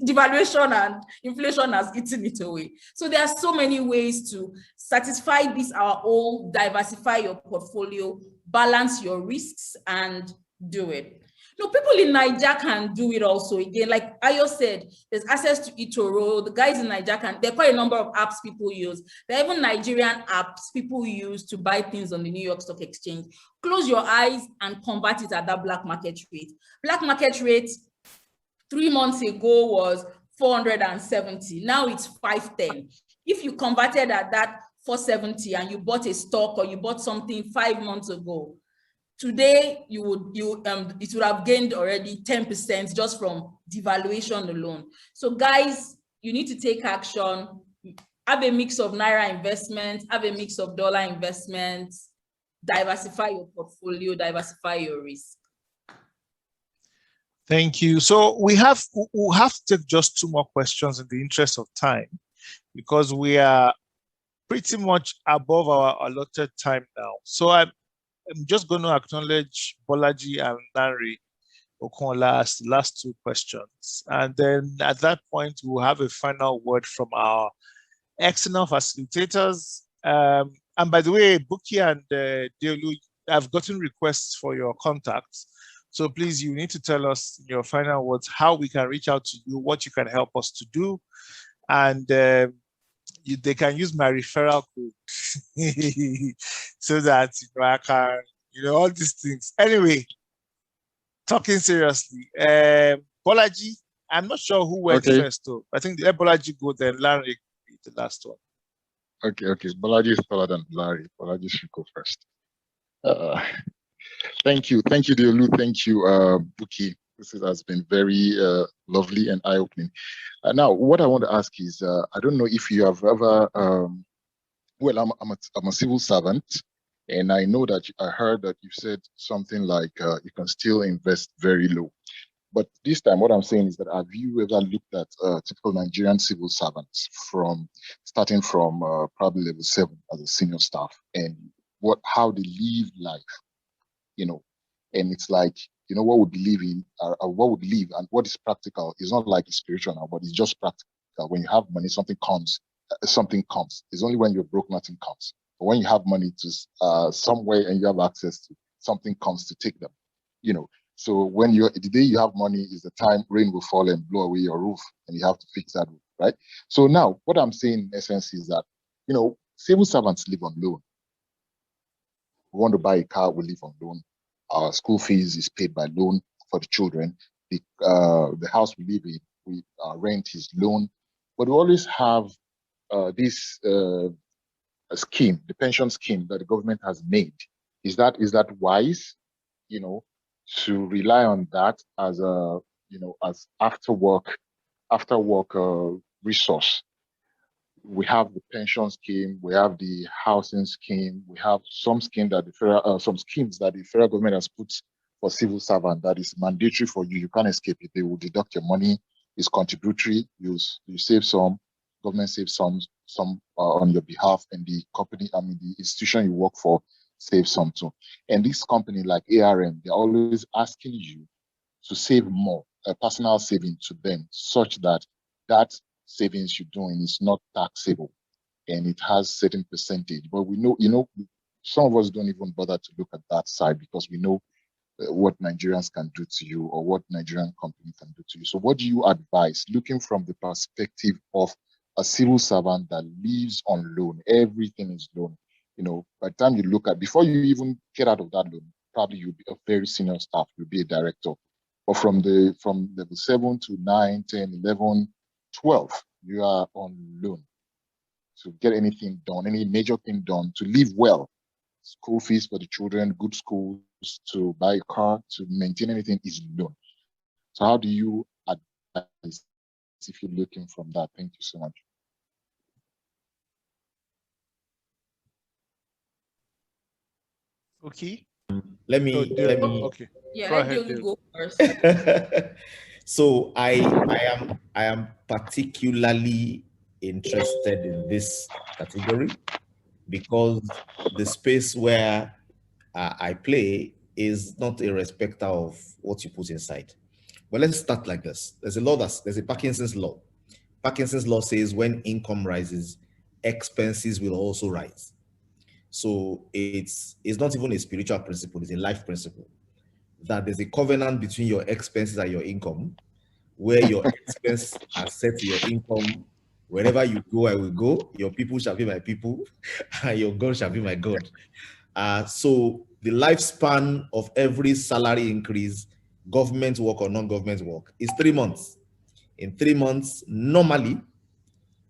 devaluation and inflation has eaten it away. So there are so many ways to satisfy this, our all, diversify your portfolio, balance your risks, and do it. No, people in Nigeria can do it also. Again, like Ayo said, there's access to eToro. The guys in Nigeria can, there are quite a number of apps people use. There are even Nigerian apps people use to buy things on the New York Stock Exchange. Close your eyes and convert it at that black market rate. Black market rate 3 months ago was 470. Now it's 510. If you converted at that 470 and you bought a stock or you bought something 5 months ago, today it would have gained already 10% just from devaluation alone. So guys, you need to take action. Have a mix of Naira investments, have a mix of dollar investments, diversify your portfolio, diversify your risk. Thank you. So we'll have to take just 2 more questions in the interest of time, because we are pretty much above our allotted time now. So I'm just going to acknowledge Bolaji and Larry Okunla as the last 2 questions. And then at that point, we'll have a final word from our external facilitators. And by the way, Bukki and Deolu, I've gotten requests for your contacts. So please, you need to tell us in your final words how we can reach out to you, what you can help us to do. And they can use my referral code so that I can, all these things. Anyway, talking seriously, Bolaji, I'm not sure who went first, though. I think let Bolaji go, then Larry the last one. Okay. Bolaji is taller than Larry. Bolaji should go first. Thank you, Deolu. Thank you, Bukki. This has been very lovely and eye-opening. Now, what I want to ask is, I don't know if you have ever, well, I'm a civil servant, and I know that I heard that you said something like you can still invest very low. But this time, what I'm saying is that have you ever looked at typical Nigerian civil servants starting from probably level 7 as a senior staff, and how they live life, and it's like, what we believe in, what we believe and what is practical is not like spiritual, but it's just practical. When you have money, something comes. It's only when you're broke, nothing comes. But when you have money to somewhere and you have access to, something comes to take them, you know. So when the day you have money is the time rain will fall and blow away your roof, and you have to fix that roof, right? So now what I'm saying in essence is that, you know, civil servants live on loan. We want to buy a car, we live on loan. Our school fees is paid by loan for the children. The house we live in, rent is loan. But we always have this scheme, the pension scheme that the government has made. Is that wise? You know, to rely on that as a, you know, as after work resource. We have the pension scheme, we have the housing scheme, we have some scheme that some schemes that the federal government has put for civil servant that is mandatory for you. You can't escape it. They will deduct your money. It's contributory. You save some, government saves some on your behalf, and the company, I mean the institution you work for, saves some too. And this company like ARM, they're always asking you to save more, a personal saving to them, such that that savings you're doing is not taxable and it has certain percentage. But we know, you know, some of us don't even bother to look at that side because we know what Nigerians can do to you or what Nigerian company can do to you. So what do you advise, looking from the perspective of a civil servant that lives on loan? Everything is loan. You know, by the time you look at, before you even get out of that loan, probably you'll be a very senior staff, you'll be a director. But from level 7 to 9, 10, 11, 12, you are on loan to get anything done, any major thing done, to live well. School fees for the children, good schools, to buy a car, to maintain anything is loan. So how do you advise if you're looking from that? Thank you so much. Okay. Let me okay. Yeah, Go let ahead, Deolu Deolu. go first. So I am particularly interested in this category because the space where I play is not a respecter of what you put inside. But let's start like this. There's a Parkinson's law. Parkinson's law says when income rises, expenses will also rise. So it's not even a spiritual principle, it's a life principle. That there's a covenant between your expenses and your income, where your expense are set to your income. Wherever you go, I will go. Your people shall be my people, and your God shall be my God. So the lifespan of every salary increase, government work or non-government work, is 3 months. In 3 months, normally,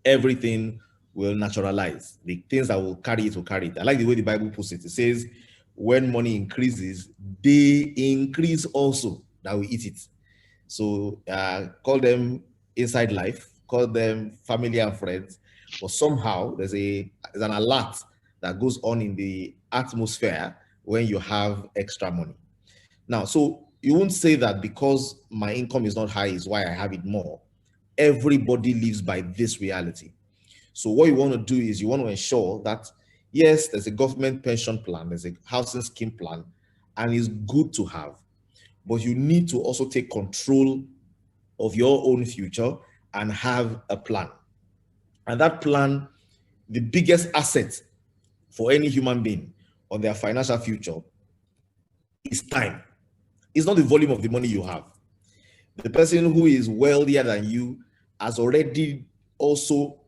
everything will naturalize. The things that will carry it will carry it. I like the way the Bible puts it. It says, when money increases, they increase also that we eat it. So call them inside life, call them family and friends, but somehow there's an alert that goes on in the atmosphere when you have extra money. Now, so you won't say that because my income is not high is why I have it more. Everybody lives by this reality. So what you want to do is you want to ensure that, yes, there's a government pension plan, there's a housing scheme plan, and it's good to have. But you need to also take control of your own future and have a plan. And that plan, the biggest asset for any human being on their financial future is time. It's not the volume of the money you have. The person who is wealthier than you has already also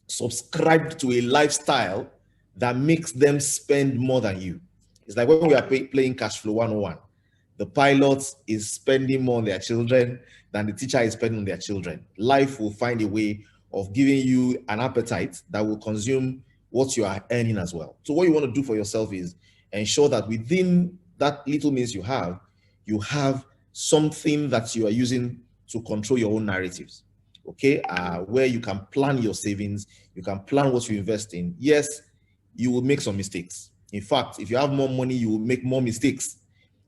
subscribed to a lifestyle that makes them spend more than you. It's like when we are playing Cash Flow 101. The pilot is spending more on their children than the teacher is spending on their children. Life will find a way of giving you an appetite that will consume what you are earning as well. So what you want to do for yourself is ensure that within that little means you have something that you are using to control your own narratives, okay? Where you can plan your savings, you can plan what you invest in. Yes, you will make some mistakes. In fact, if you have more money, you will make more mistakes.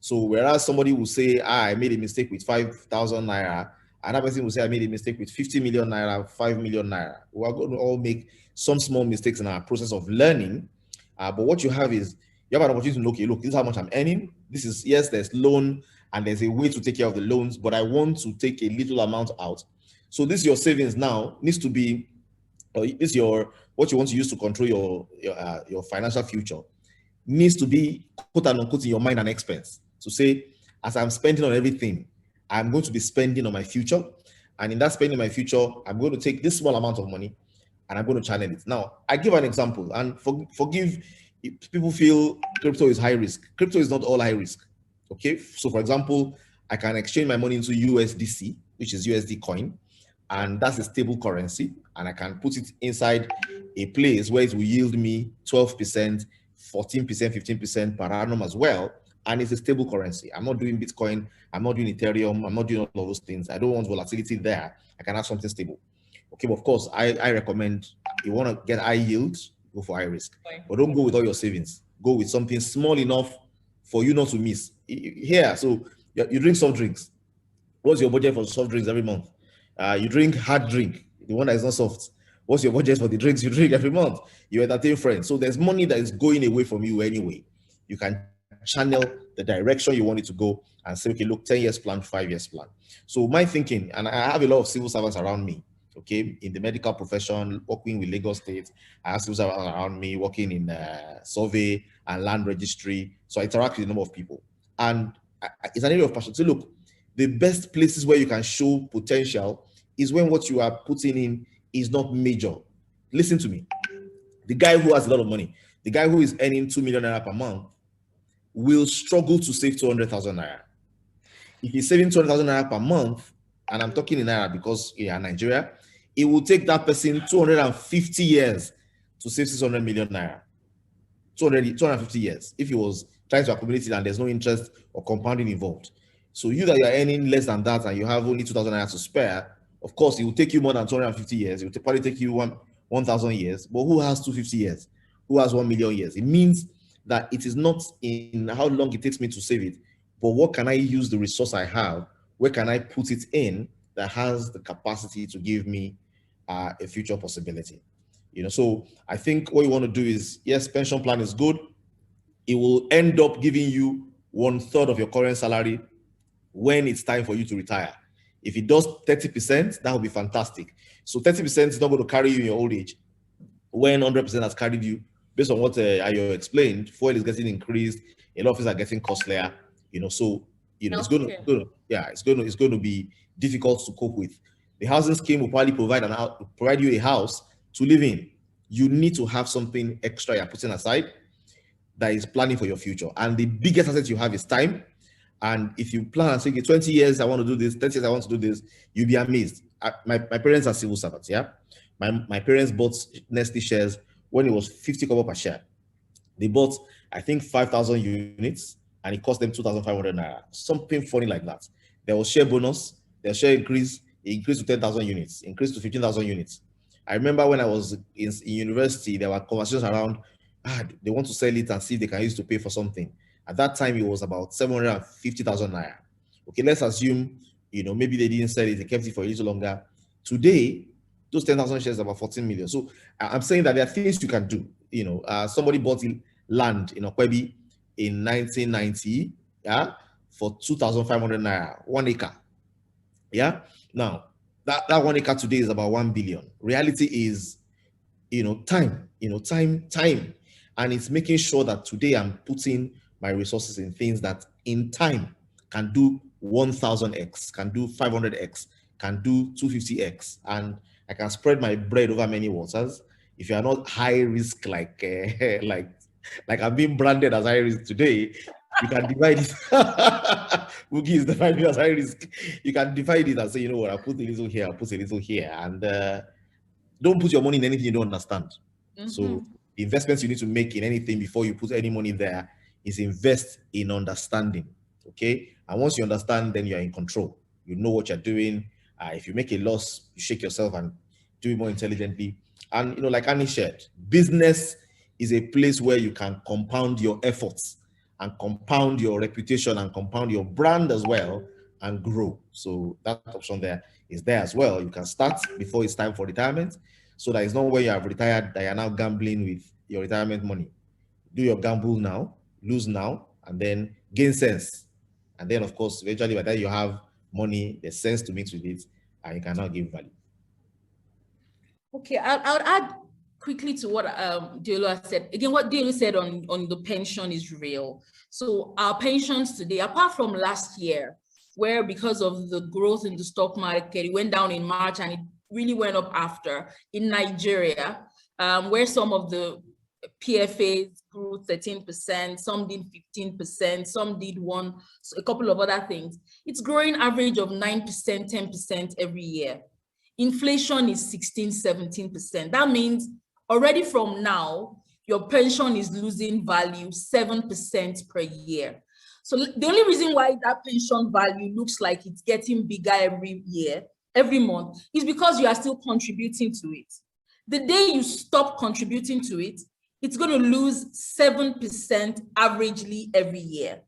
So whereas somebody will say, I made a mistake with 5,000 naira, another person will say, I made a mistake with 50 million naira, 5 million naira. We are going to all make some small mistakes in our process of learning. But what you have is, you have an opportunity to look, look, this is how much I'm earning. This is, yes, there's loan and there's a way to take care of the loans, but I want to take a little amount out. So this, your savings now needs to be or this your what you want to use to control your financial future, needs to be quote unquote in your mind an expense. To say, as I'm spending on everything, I'm going to be spending on my future. And in that spending my future, I'm going to take this small amount of money and I'm going to channel it. Now, I give an example, and forgive if people feel crypto is high risk. Crypto is not all high risk. Okay. So for example, I can exchange my money into USDC, which is USD coin, and that's a stable currency. And I can put it inside a place where it will yield me 12%, 14%, 15% per annum as well. And it's a stable currency. I'm not doing Bitcoin. I'm not doing Ethereum. I'm not doing all of those things. I don't want volatility there. I can have something stable. Okay, but of course, I recommend you want to get high yield, go for high risk. But don't go with all your savings. Go with something small enough for you not to miss. Here, so you drink soft drinks. What's your budget for soft drinks every month? You drink hard drink, the one that is not soft. What's your budget for the drinks you drink every month? You entertain friends. So there's money that is going away from you anyway. You can channel the direction you want it to go and say, okay, look, 10 years plan, 5 years plan. So my thinking, and I have a lot of civil servants around me, okay, in the medical profession, working with Lagos State. I have civil servants around me working in survey and land registry. So I interact with a number of people. And it's an area of passion. So look, the best places where you can show potential is when what you are putting in is not major. Listen to me. The guy who has a lot of money, the guy who is earning 2 million naira per month will struggle to save 200,000 naira. If he's saving 200,000 naira per month, and I'm talking in naira because in Nigeria, it will take that person 250 years to save 600 million naira. 250 years if he was trying to accumulate it and there's no interest or compounding involved. So you that you are earning less than that and you have only 2,000 naira to spare, of course, it will take you more than 250 years. It will probably take you 1,000 years. But who has 250 years? Who has 1 million years? It means that it is not in how long it takes me to save it, but what can I use the resource I have? Where can I put it in that has the capacity to give me a future possibility? You know, so I think what you want to do is, yes, pension plan is good. It will end up giving you 1/3 of your current salary when it's time for you to retire. If it does 30%, that would be fantastic. So 30% is not going to carry you in your old age. When 100% has carried you, based on what Ayo explained, fuel is getting increased, a lot of things are getting costlier, you know, so, you know, it's going to be difficult to cope with. The housing scheme will probably provide you a house to live in. You need to have something extra you're putting aside that is planning for your future. And the biggest asset you have is time. And if you plan and say, okay, 20 years, I want to do this, 30 years, I want to do this, you'll be amazed. My parents are civil servants, yeah? My parents bought Nestle shares when it was 50 kobo per share. They bought, I think, 5,000 units, and it cost them 2,500 naira. Something funny like that. There was share bonus, their share increase, it increased to 10,000 units, increased to 15,000 units. I remember when I was in university, there were conversations around, they want to sell it and see if they can use it to pay for something. At that time, it was about 750,000 naira. Okay, let's assume, you know, maybe they didn't sell it, they kept it for a little longer. Today, those 10,000 shares are about 14 million. So I'm saying that there are things you can do. You know, somebody bought land in Okwebi in 1990, yeah, for 2,500 naira, 1 acre. Yeah. Now, that 1 acre today is about 1 billion. Reality is, time. And it's making sure that today I'm putting my resources in things that in time can do 1,000x, can do 500x, can do 250x, and I can spread my bread over many waters. If you are not high risk, like I'm being branded as high risk today, you can divide it. Bukki is defined as high risk. You can divide it and say, you know what, I'll put a little here, I'll put a little here, and don't put your money in anything you don't understand. So the investments you need to make in anything before you put any money there is invest in understanding. Okay, and once you understand, then you're in control. You know what you're doing. If you make a loss, you shake yourself and do it more intelligently. And like Annie shared, business is a place where you can compound your efforts and compound your reputation and compound your brand as well and grow. So that option there is there as well. You can start before it's time for retirement, so that it's not when you have retired that you're now gambling with your retirement money. Do your gamble now, lose now, and then gain sense. And then, of course, eventually by the time you have money, there's sense to mix with it, and you can now give value. Okay, I'll add quickly to what Deolu said. Again, what Deolu said on the pension is real. So our pensions today, apart from last year, where because of the growth in the stock market, it went down in March and it really went up after, in Nigeria, where some of the PFAs grew 13%, some did 15%, some did a couple of other things. It's growing average of 9%, 10% every year. Inflation is 16, 17%. That means already from now, your pension is losing value 7% per year. So the only reason why that pension value looks like it's getting bigger every year, every month, is because you are still contributing to it. The day you stop contributing to it, it's going to lose 7% averagely every year.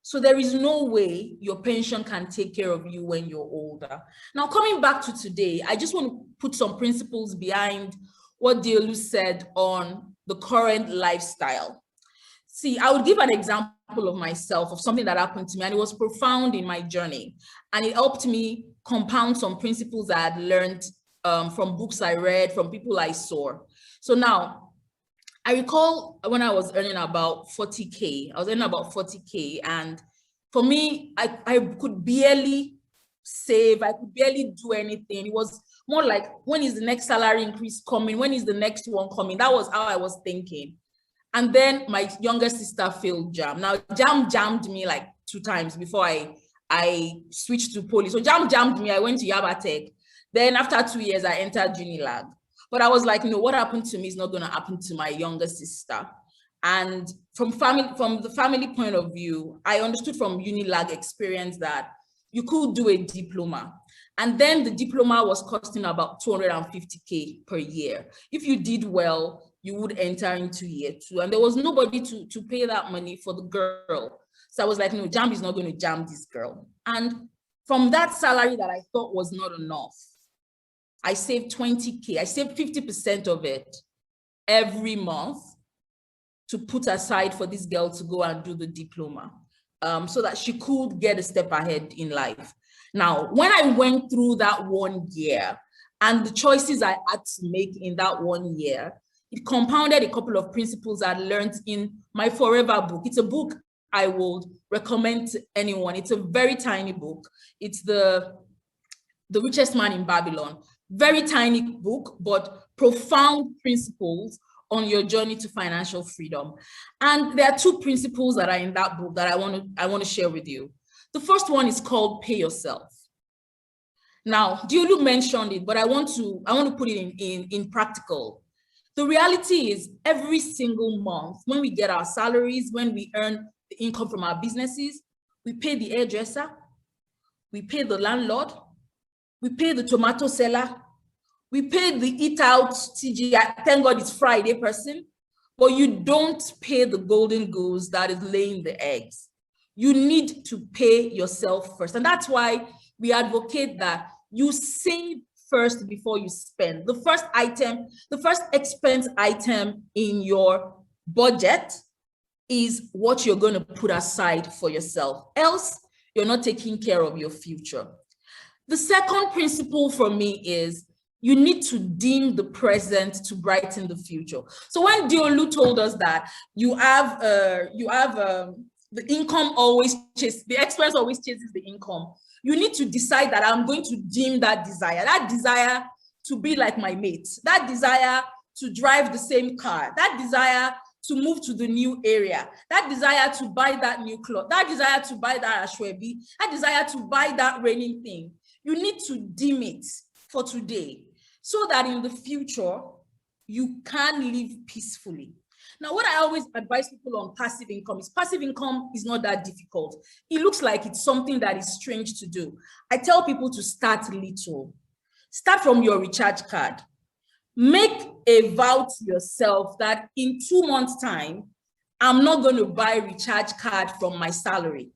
So there is no way your pension can take care of you when you're older. Now, coming back to today, I just want to put some principles behind what Deolu said on the current lifestyle. See, I would give an example of myself, of something that happened to me, and it was profound in my journey. And it helped me compound some principles I had learned from books I read, from people I saw. So now, I recall when I was earning about 40K, I was earning about 40K. And for me, I could barely save, I could barely do anything. It was more like, when is the next salary increase coming? When is the next one coming? That was how I was thinking. And then my younger sister failed JAM. Now, JAM jammed me like 2 times before I switched to poly. So JAM jammed me, I went to Yaba Tech. Then after 2 years, I entered Unilag. But I was like, no, what happened to me is not going to happen to my younger sister. And from the family point of view, I understood from Unilag experience that you could do a diploma. And then the diploma was costing about 250K per year. If you did well, you would enter into year 2. And there was nobody to pay that money for the girl. So I was like, no, JAM is not going to jam this girl. And from that salary that I thought was not enough, I saved 20K. I saved 50% of it every month to put aside for this girl to go and do the diploma, so that she could get a step ahead in life. Now, when I went through that 1 year and the choices I had to make in that 1 year, it compounded a couple of principles I learned in my Forever book. It's a book I would recommend to anyone. It's a very tiny book. It's the Richest Man in Babylon. Very tiny book, but profound principles on your journey to financial freedom. And there are 2 principles that are in that book that I want to share with you. The first one is called pay yourself. Now, Deolu mentioned it, but I want to put it in practical. The reality is every single month, when we get our salaries, when we earn the income from our businesses, we pay the hairdresser, we pay the landlord, we pay the tomato seller, we pay the eat out TG, thank God it's Friday person, but you don't pay the golden goose that is laying the eggs. You need to pay yourself first. And that's why we advocate that you save first before you spend. The first expense item in your budget is what you're going to put aside for yourself. Else, you're not taking care of your future. The second principle for me is you need to dim the present to brighten the future. So when Deolu told us that you have the income always chases, the expense always chases the income, you need to decide that I'm going to dim that desire to be like my mates, that desire to drive the same car, that desire to move to the new area, that desire to buy that new cloth, that desire to buy that ashwebi, that desire to buy that raining thing. You need to dim it for today so that in the future, you can live peacefully. Now, what I always advise people on passive income is not that difficult. It looks like it's something that is strange to do. I tell people to start little. Start from your recharge card. Make a vow to yourself that in 2 months' time, I'm not going to buy a recharge card from my salary.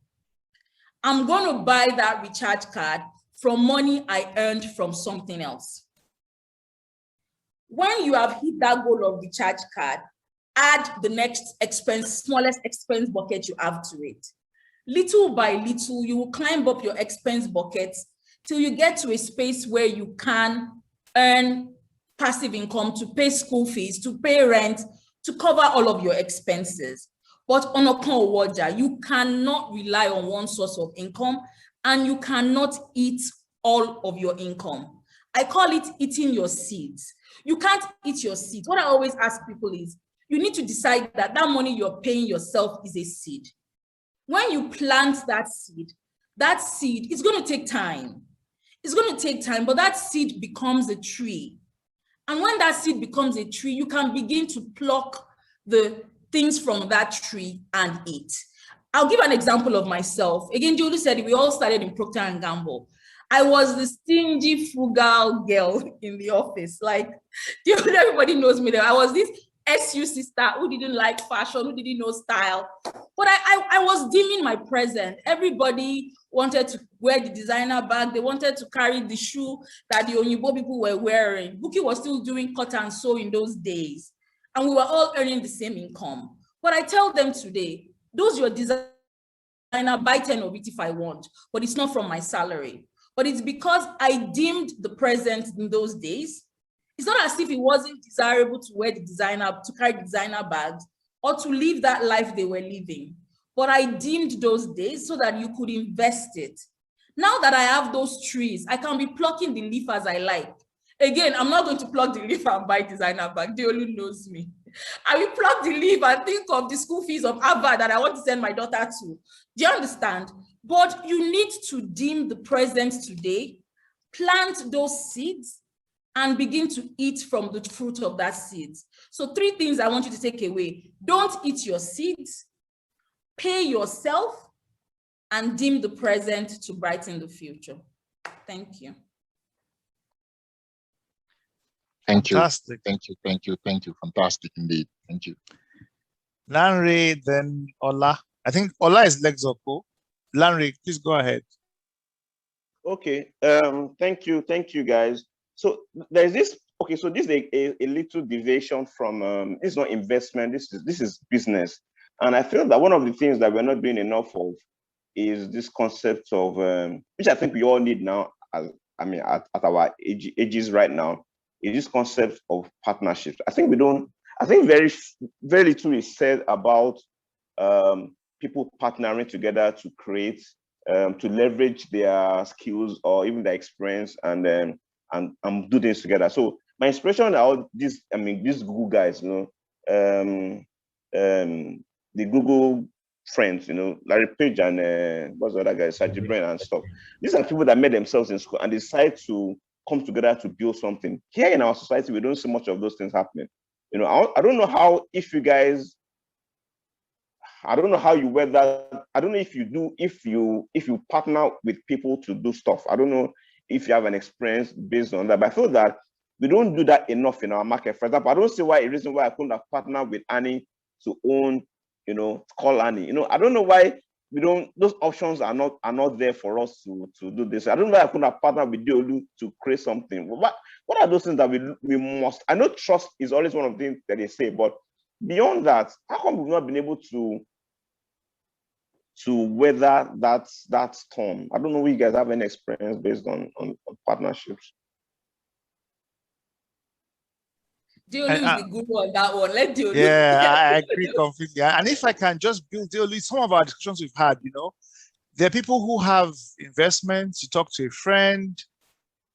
I'm going to buy that recharge card from money I earned from something else. When you have hit that goal of recharge card, add the next smallest expense bucket you have to it. Little by little, you will climb up your expense buckets till you get to a space where you can earn passive income to pay school fees, to pay rent, to cover all of your expenses. But on a Owoja, you cannot rely on one source of income, and you cannot eat all of your income. I call it eating your seeds. You can't eat your seeds. What I always ask people is, you need to decide that that money you're paying yourself is a seed. When you plant that seed is going to take time. It's going to take time, but that seed becomes a tree. And when that seed becomes a tree, you can begin to pluck the things from that tree and eat. I'll give an example of myself. Again, Deolu said we all started in Procter & Gamble. I was the stingy, frugal girl in the office. Like, everybody knows me there. I was this SU sister who didn't like fashion, who didn't know style. But I was dimming my present. Everybody wanted to wear the designer bag. They wanted to carry the shoe that the Onyibo people were wearing. Bukki was still doing cut and sew in those days. And we were all earning the same income. But I tell them today, those your designer, buy 10 of it if I want, but it's not from my salary. But it's because I dimmed the present in those days. It's not as if it wasn't desirable to wear the designer, to carry designer bags, or to live that life they were living. But I dimmed those days so that you could invest it. Now that I have those trees, I can be plucking the leaf as I like. Again, I'm not going to pluck the leaf and buy designer bag. Deolu knows me. I will pluck the leaf and think of the school fees of Harvard that I want to send my daughter to. Do you understand? But you need to dim the present today, plant those seeds, and begin to eat from the fruit of that seeds. So 3 things I want you to take away. Don't eat your seeds, pay yourself, and dim the present to brighten the future. Thank you. Thank you. Fantastic. Thank you. Thank you. Thank you. Fantastic indeed. Thank you. Lanre, then Ola. I think Ola is legs up. Lanre, please go ahead. Okay. Thank you, guys. So there's this. Okay, so this is a little deviation from. It's not investment. This is business, and I feel that one of the things that we're not doing enough of is this concept of, which I think we all need now. At our ages right now, is this concept of partnerships. I think we don't. I think very little is said about people partnering together to create, to leverage their skills or even their experience and do this together. So my inspiration are these Google guys, the Google friends, Larry Page and what's the other guy, Sergey Brin and stuff. These are people that met themselves in school and decide to come together to build something. Here in our society, we don't see much of those things happening. I don't know how, if you guys, I don't know how you weather, I don't know if you do, if you partner with people to do stuff. I don't know if you have an experience based on that, but I feel that we don't do that enough in our market. For example, I don't see a reason why I couldn't have partnered with Annie to own, call Annie. I don't know why we don't, those options are not there for us to do this. I don't know why I couldn't have partnered with Deolu to create something. What are those things that we must? I know trust is always one of the things that they say, but beyond that, how come we've not been able to weather that storm? I don't know if you guys have any experience based on partnerships. Deolu is the good one, that one. Let Deolu. Yeah, I agree completely. And if I can just build Deolu, some of our discussions we've had, there are people who have investments. You talk to a friend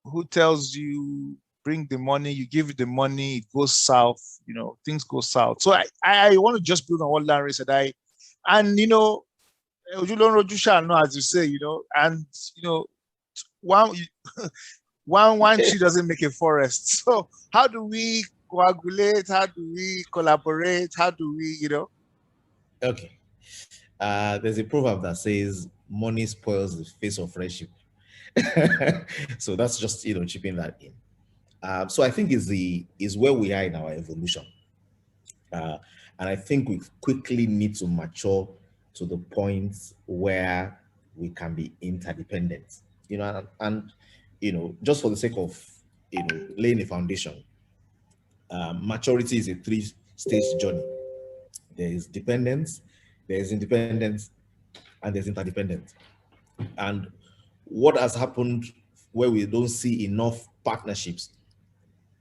who tells you, bring the money, you give it the money, it goes south, things go south. So I want to just build on what Larry said. As you say, and one tree doesn't make a forest. So how do we coagulate? How do we collaborate? How do we, Okay. There's a proverb that says money spoils the face of friendship. So that's just chipping that in. So I think is where we are in our evolution. And I think we quickly need to mature to the point where we can be interdependent, and just for the sake of laying a foundation. Maturity is a 3-stage journey. There is dependence, there is independence, and there's interdependence. And what has happened where we don't see enough partnerships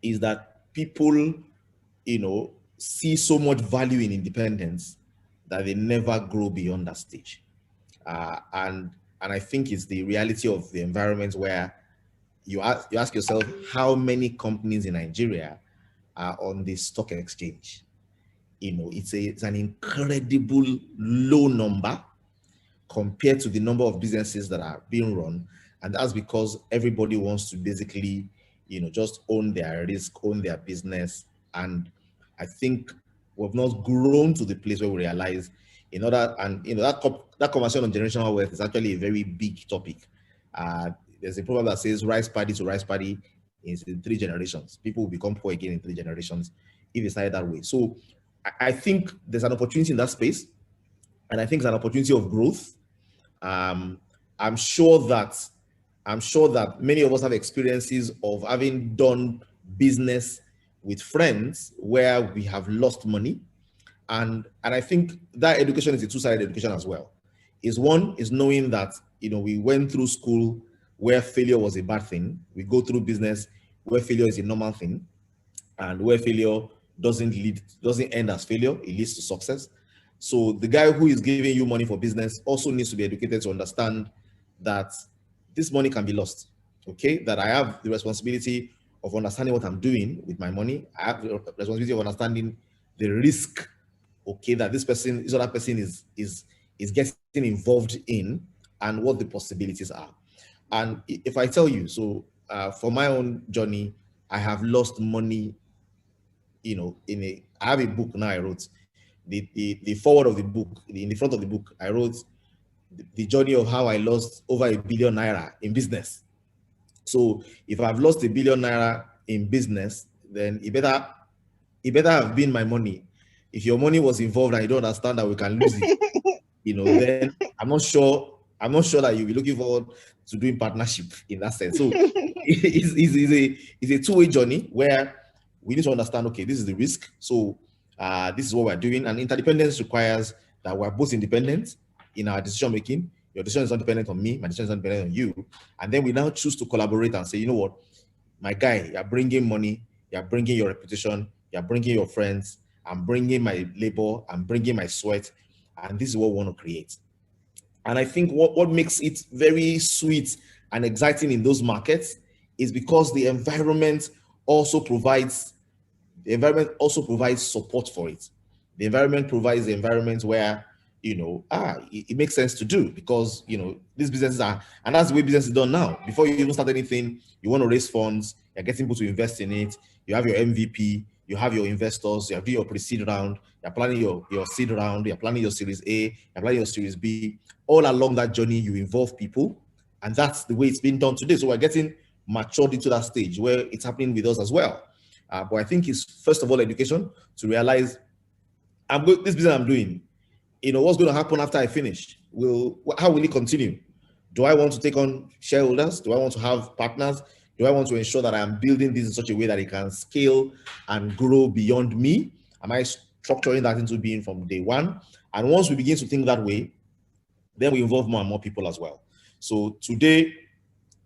is that people, see so much value in independence that they never grow beyond that stage. And I think it's the reality of the environment where you ask yourself, how many companies in Nigeria are on the stock exchange? It's an incredible low number compared to the number of businesses that are being run. And that's because everybody wants to basically, just own their risk, own their business. And I think we've not grown to the place where we realize that conversation on generational wealth is actually a very big topic. There's a proverb that says rice paddy to rice paddy is in 3 generations. People will become poor again in 3 generations if it's started that way. So I think there's an opportunity in that space, and I think it's an opportunity of growth. I'm sure that many of us have experiences of having done business with friends where we have lost money, and I think that education is a two-sided education as well. One is knowing that we went through school where failure was a bad thing. We go through business where failure is a normal thing, and where failure doesn't end as failure, it leads to success. So the guy who is giving you money for business also needs to be educated to understand that this money can be lost. Okay, that I have the responsibility of understanding what I'm doing with my money. I have the responsibility of understanding the risk, okay, that this other person is getting involved in, and what the possibilities are. And if I tell you, for my own journey, I have lost money. I have a book now I wrote. The forward of the book, in the front of the book, I wrote the journey of how I lost over ₦1 billion in business. So if I've lost ₦1 billion in business, then it better have been my money. If your money was involved and you don't understand that we can lose it, then I'm not sure that you'll be looking forward to doing partnership in that sense. So it's a two-way journey where we need to understand, okay, this is the risk. So this is what we're doing. And interdependence requires that we're both independent in our decision making. Your decision is not dependent on me, my decision is not dependent on you. And then we now choose to collaborate and say, you know what, my guy, you're bringing money, you're bringing your reputation, you're bringing your friends, I'm bringing my labor, I'm bringing my sweat, and this is what we want to create. And I think what makes it very sweet and exciting in those markets is because the environment also provides support for it. The environment provides the environment where, it makes sense to do, because, these businesses are, and that's the way business is done now. Before you even start anything, you want to raise funds, you're getting people to invest in it, you have your MVP, you have your investors, you're doing your pre-seed round, you're planning your seed round, you're planning your Series A, you're planning your Series B. All along that journey, you involve people, and that's the way it's been done today. So we're getting matured into that stage where it's happening with us as well. But I think it's first of all education to realize this business I'm doing, what's going to happen after I finish? How will it continue? Do I want to take on shareholders? Do I want to have partners? Do I want to ensure that I am building this in such a way that it can scale and grow beyond me? Am I structuring that into being from day one? And once we begin to think that way, then we involve more and more people as well. So today,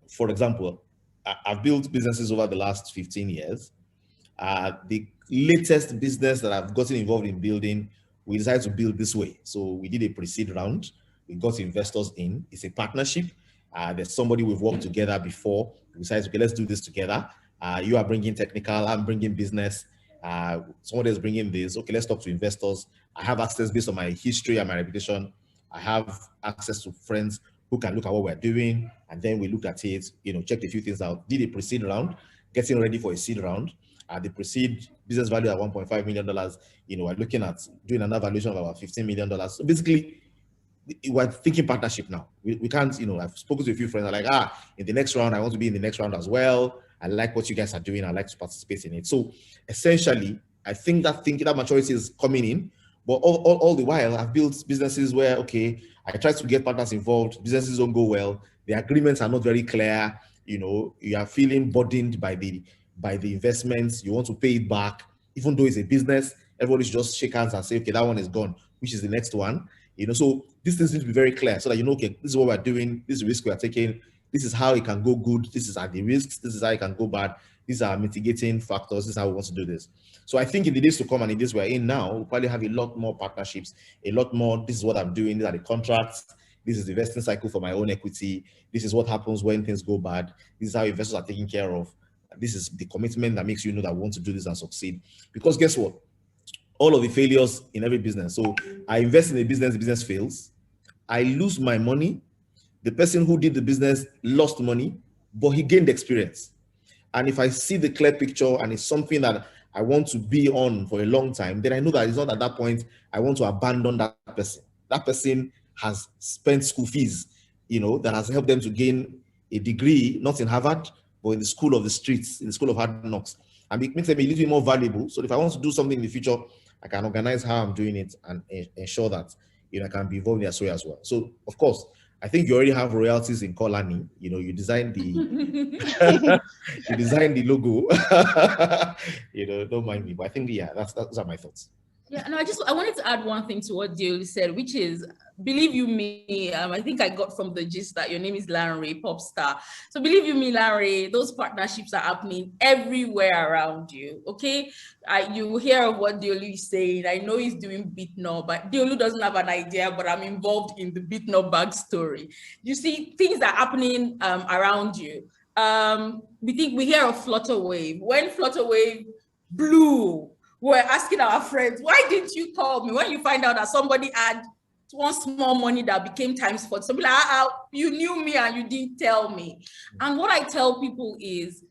for example, I've built businesses over the last 15 years. The latest business that I've gotten involved in building, we decided to build this way. So we did a pre-seed round. We got investors in. It's a partnership. There's somebody we've worked together before. We decided, okay, let's do this together. You are bringing technical, I'm bringing business. Somebody is bringing this. Okay, let's talk to investors. I have access based on my history and my reputation. I have access to friends who can look at what we're doing. And then we look at it, checked a few things out, did a pre-seed round, getting ready for a seed round. The pre-seed business value at $1.5 million, we're looking at doing another valuation of about $15 million. So basically, we're thinking partnership now. We can't, I've spoken to a few friends, are like, in the next round, I want to be in the next round as well. I like what you guys are doing. I like to participate in it. So essentially, I think that maturity is coming in, but all the while, I've built businesses where, okay, I try to get partners involved. Businesses don't go well. The agreements are not very clear. You are feeling burdened by the investments. You want to pay it back, even though it's a business. Everybody should just shake hands and say, okay, that one is gone. Which is the next one? So these things need to be very clear so that okay, this is what we're doing. This is the risk we're taking. This is how it can go good. This is at the risks. This is how it can go bad. These are mitigating factors. This is how we want to do this. So I think in the days to come and in this we're in now, we'll probably have a lot more partnerships, a lot more. This is what I'm doing. These are the contracts. This is the vesting cycle for my own equity. This is what happens when things go bad. This is how investors are taken care of. This is the commitment that makes you know that we want to do this and succeed. Because guess what? All of the failures in every business. So I invest in a business, the business fails. I lose my money. The person who did the business lost money, but he gained experience. And if I see the clear picture and it's something that I want to be on for a long time, then I know that it's not at that point I want to abandon that person. That person has spent school fees, that has helped them to gain a degree, not in Harvard, but in the school of the streets, in the school of hard knocks. And it makes them a little bit more valuable. So if I want to do something in the future, I can organize how I'm doing it and ensure that I can be involved in their story as well. So of course, I think you already have royalties in Kolani. You designed the you designed the logo. Don't mind me. But I think those are my thoughts. Yeah, no, I wanted to add one thing to what Deolu said, which is, believe you me, I think I got from the gist that your name is Larry, pop star. So believe you me, Larry, those partnerships are happening everywhere around you, okay? You hear of what Deolu is saying. I know he's doing Bitno, but Deolu doesn't have an idea, but I'm involved in the Bitno backstory. You see, things are happening around you. We hear of Flutterwave. When Flutterwave blew, we're asking our friends, why didn't you call me? When you find out that somebody had one small money that became times 4, somebody like, you knew me and you didn't tell me. And what I tell people is,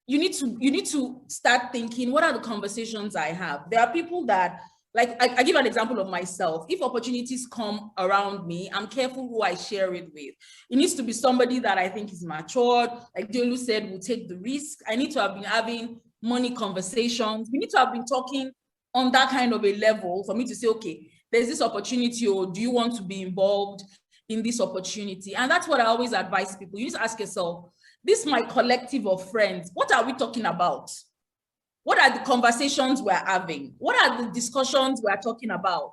you need to start thinking, what are the conversations I have? There are people that, like, I give an example of myself. If opportunities come around me, I'm careful who I share it with. It needs to be somebody that I think is matured. Like Deolu said, will take the risk. I need to have been having money conversations. We need to have been talking on that kind of a level for me to say, okay, there's this opportunity, or do you want to be involved in this opportunity? And that's what I always advise people. You need to ask yourself, this is my collective of friends. What are we talking about? What are the conversations we're having? What are the discussions we're talking about?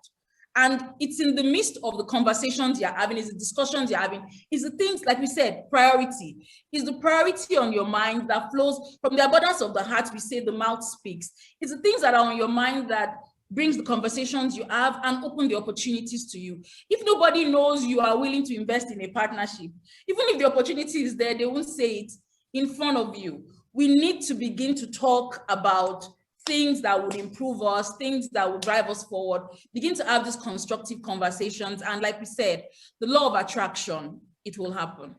And it's in the midst of the conversations you're having, is the discussions you're having, is the things, like we said, priority. Is the priority on your mind that flows from the abundance of the heart, we say the mouth speaks. It's the things that are on your mind that brings the conversations you have and open the opportunities to you. If nobody knows you are willing to invest in a partnership, even if the opportunity is there, they won't say it in front of you. We need to begin to talk about things that would improve us, things that would drive us forward, begin to have these constructive conversations. And like we said, the law of attraction, it will happen.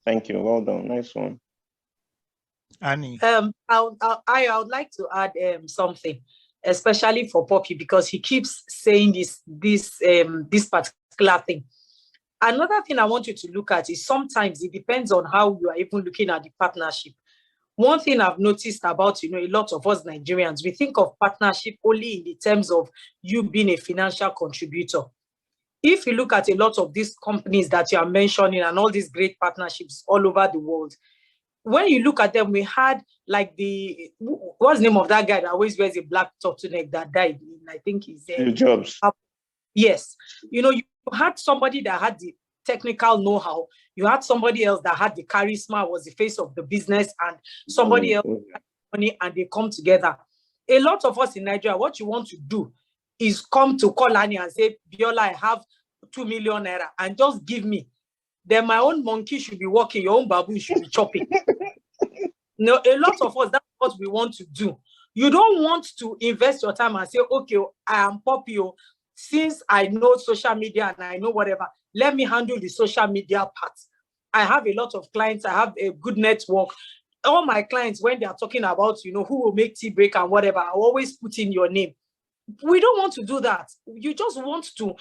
Thank you. Well done. Nice one. Annie. I would like to add something, especially for Poppy, because he keeps saying this particular thing. Another thing I want you to look at is sometimes it depends on how you are even looking at the partnership. One thing I've noticed about, a lot of us Nigerians, we think of partnership only in the terms of you being a financial contributor. If you look at a lot of these companies that you are mentioning and all these great partnerships all over the world, when you look at them, we had like what's the name of that guy that always wears a black turtleneck that died? I think he's Steve Jobs. Yes. You had somebody that had the technical know-how. You had somebody else that had the charisma, was the face of the business, and somebody else had money, and they come together. A lot of us in Nigeria, what you want to do is come to Kolani and say, Biola, I have 2 million naira, and just give me. Then my own monkey should be walking, your own baboon should be chopping. No, a lot of us, that's what we want to do. You don't want to invest your time and say, okay, I am popular. Since I know social media and I know whatever, let me handle the social media part. I have a lot of clients. I have a good network. All my clients, when they are talking about, who will make tea break and whatever, I always put in your name. We don't want to do that. You just want to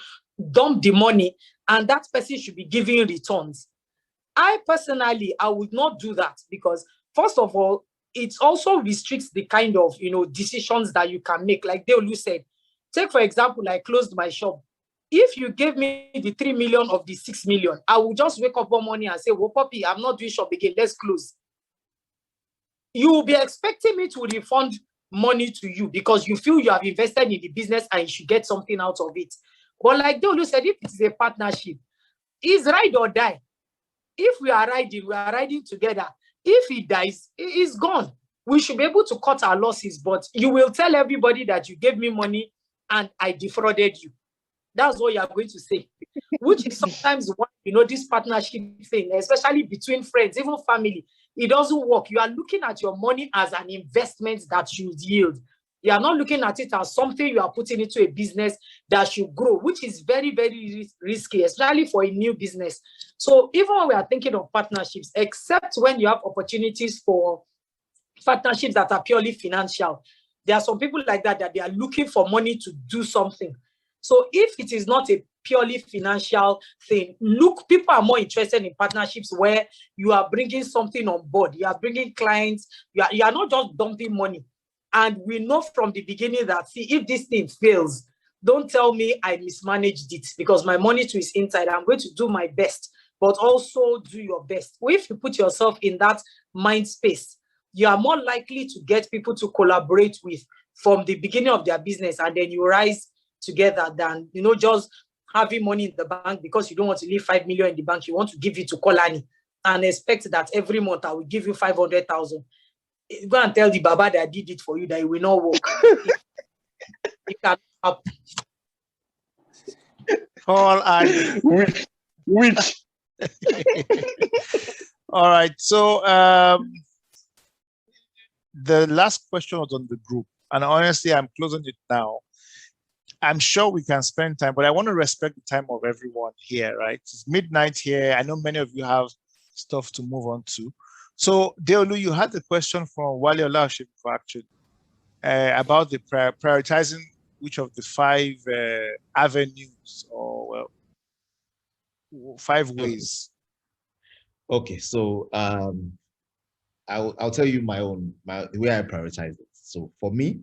dump the money and that person should be giving you returns. I personally would not do that because, first of all, it also restricts the kind of, decisions that you can make. Like Deolu said, take, for example, I closed my shop. If you gave me the 3 million of the 6 million, I will just wake up one morning and say, well, Poppy, I'm not doing shop again. Let's close. You will be expecting me to refund money to you because you feel you have invested in the business and you should get something out of it. But like Deolu said, if it's a partnership, it's ride or die. if we are riding together. If he dies, he's gone. We should be able to cut our losses, but you will tell everybody that you gave me money and I defrauded you. That's what you are going to say, which is sometimes what, this partnership thing, especially between friends, even family, it doesn't work. You are looking at your money as an investment that should yield. You are not looking at it as something you are putting into a business that should grow, which is very, very risky, especially for a new business. So even when we are thinking of partnerships, except when you have opportunities for partnerships that are purely financial, there are some people like that they are looking for money to do something. So if it is not a purely financial thing, people are more interested in partnerships where you are bringing something on board. You are bringing clients. You are not just dumping money. And we know from the beginning that, see, if this thing fails, don't tell me I mismanaged it, because my money too is inside. I'm going to do my best, but also do your best. If you put yourself in that mind space, you are more likely to get people to collaborate with from the beginning of their business, and then you rise together than, just having money in the bank because you don't want to leave 5 million in the bank. You want to give it to Kolani and expect that every month I will give you 500,000. Go and tell the Baba that I did it for you that it will not work. It can't happen. Paul and Which? All right. So the last question was on the group, and honestly, I'm closing it now. I'm sure we can spend time, but I want to respect the time of everyone here, right? It's midnight here. I know many of you have stuff to move on to. So, Deolu, you had the question from Wale Olaship, actually, about the prioritizing which of the 5 avenues or 5 ways. Okay, so I'll tell you the way I prioritize it. So for me,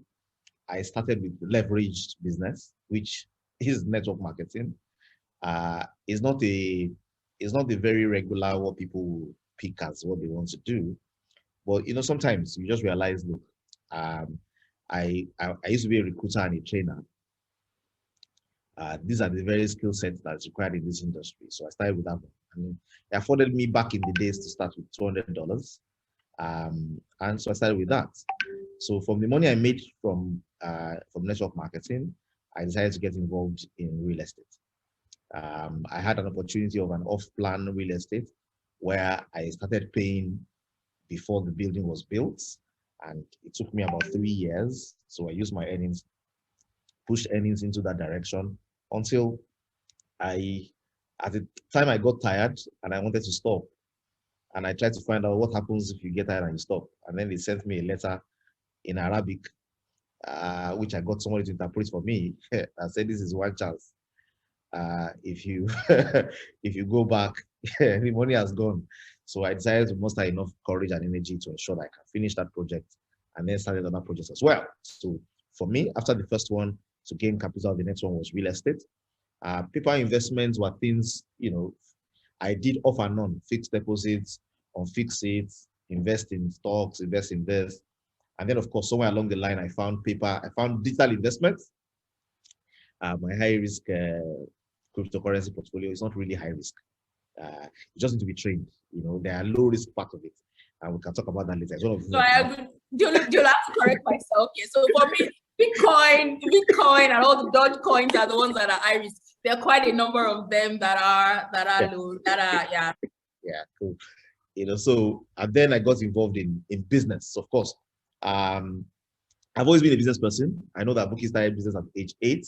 I started with leveraged business, which is network marketing. It's not a very regular what people pick as what they want to do, but sometimes you just realize, look, I used to be a recruiter and a trainer. These are the very skill sets that's required in this industry. So I started with that one. I mean, it afforded me back in the days to start with $200. And so I started with that. So from the money I made from network marketing, I decided to get involved in real estate. I had an opportunity of an off-plan real estate where I started paying before the building was built, and it took me about 3 years. So I used my earnings, pushed earnings into that direction until at the time I got tired and I wanted to stop. And I tried to find out what happens if you get tired and you stop. And then they sent me a letter in Arabic, which I got somebody to interpret for me. I said, this is one chance. If you if you go back, the money has gone. So I decided to muster enough courage and energy to ensure that I can finish that project, and then started other projects as well. So for me, after the first one, to gain capital, the next one was real estate. Paper investments were things, I did off and on, fixed deposits, on fixed it, invest in stocks, invest in this. And then, of course, somewhere along the line, I found digital investments. My high risk cryptocurrency portfolio is not really high risk. You just need to be trained. There are low risk part of it, and we can talk about that later. So I agree. You'll have to correct myself. Okay, so for me, Bitcoin, and all the Doge coins are the ones that are high risk. There are quite a number of them that are low. Yeah. Yeah, cool. So and then I got involved in business, of course. I've always been a business person. I know that Bukki started business at age 8.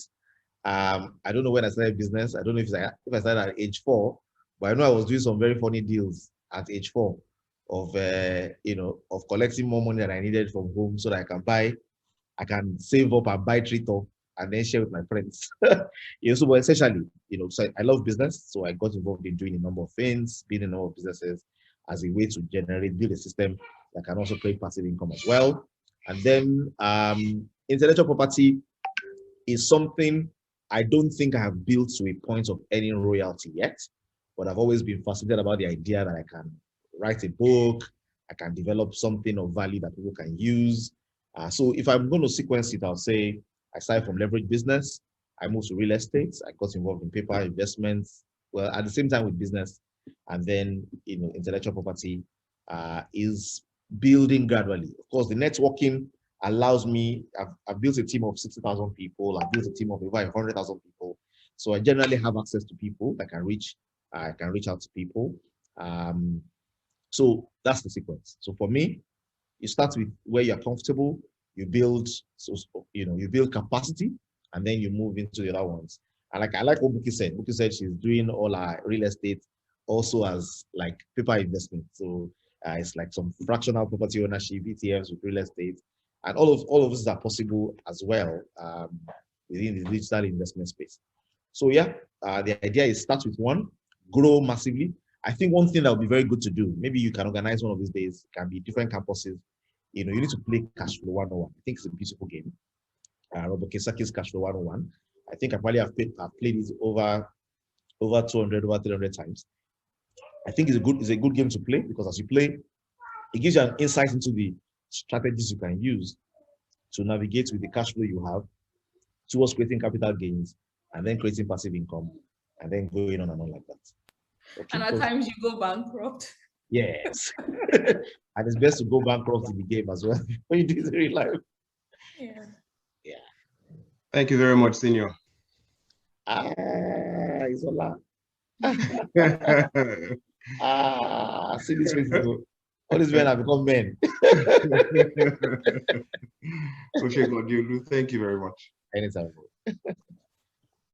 I don't know when I started business. I don't know if I started at age 4, but I know I was doing some very funny deals at age 4 of collecting more money than I needed from home so that I can save up and buy treat-off and then share with my friends. But essentially, so I love business. So I got involved in doing a number of things, building a number of businesses as a way to build a system that can also create passive income as well. And then intellectual property is something I don't think I have built to a point of earning royalty yet, but I've always been fascinated about the idea that I can write a book, I can develop something of value that people can use. So if I'm going to sequence it, I'll say I started from leverage business, I moved to real estate, I got involved in paper investments. Well, at the same time with business, and then intellectual property is building gradually. Of course, the networking allows me. I've built a team of 60,000 people. I've built a team of over 100,000 people. So I generally have access to people that can reach. I can reach out to people. So that's the sequence. So for me, you start with where you're comfortable. You build, you build capacity, and then you move into the other ones. And I like what Bukki said. Bukki said she's doing all her real estate also as like paper investment. So it's like some fractional property ownership, ETFs with real estate, and all of this are possible as well within the digital investment space. So yeah, the idea is start with one, grow massively. I think one thing that would be very good to do, maybe you can organize one of these days, can be different campuses. You need to play Cash Flow 101. I think it's a beautiful game. Robert Kiyosaki's Cash Flow 101. I think I probably have played it over 200, over 300 times. I think it's a good game to play, because as you play, it gives you an insight into the strategies you can use to navigate with the cash flow you have towards creating capital gains, and then creating passive income, and then going on and on like that. Okay, and at times you go bankrupt. Yes. And it's best to go bankrupt in the game as well when you do it in real life. Yeah. Yeah. Thank you very much, Senior. Isola. See this face. All these men have become men. Okay, Deolu, thank you very much. Anytime.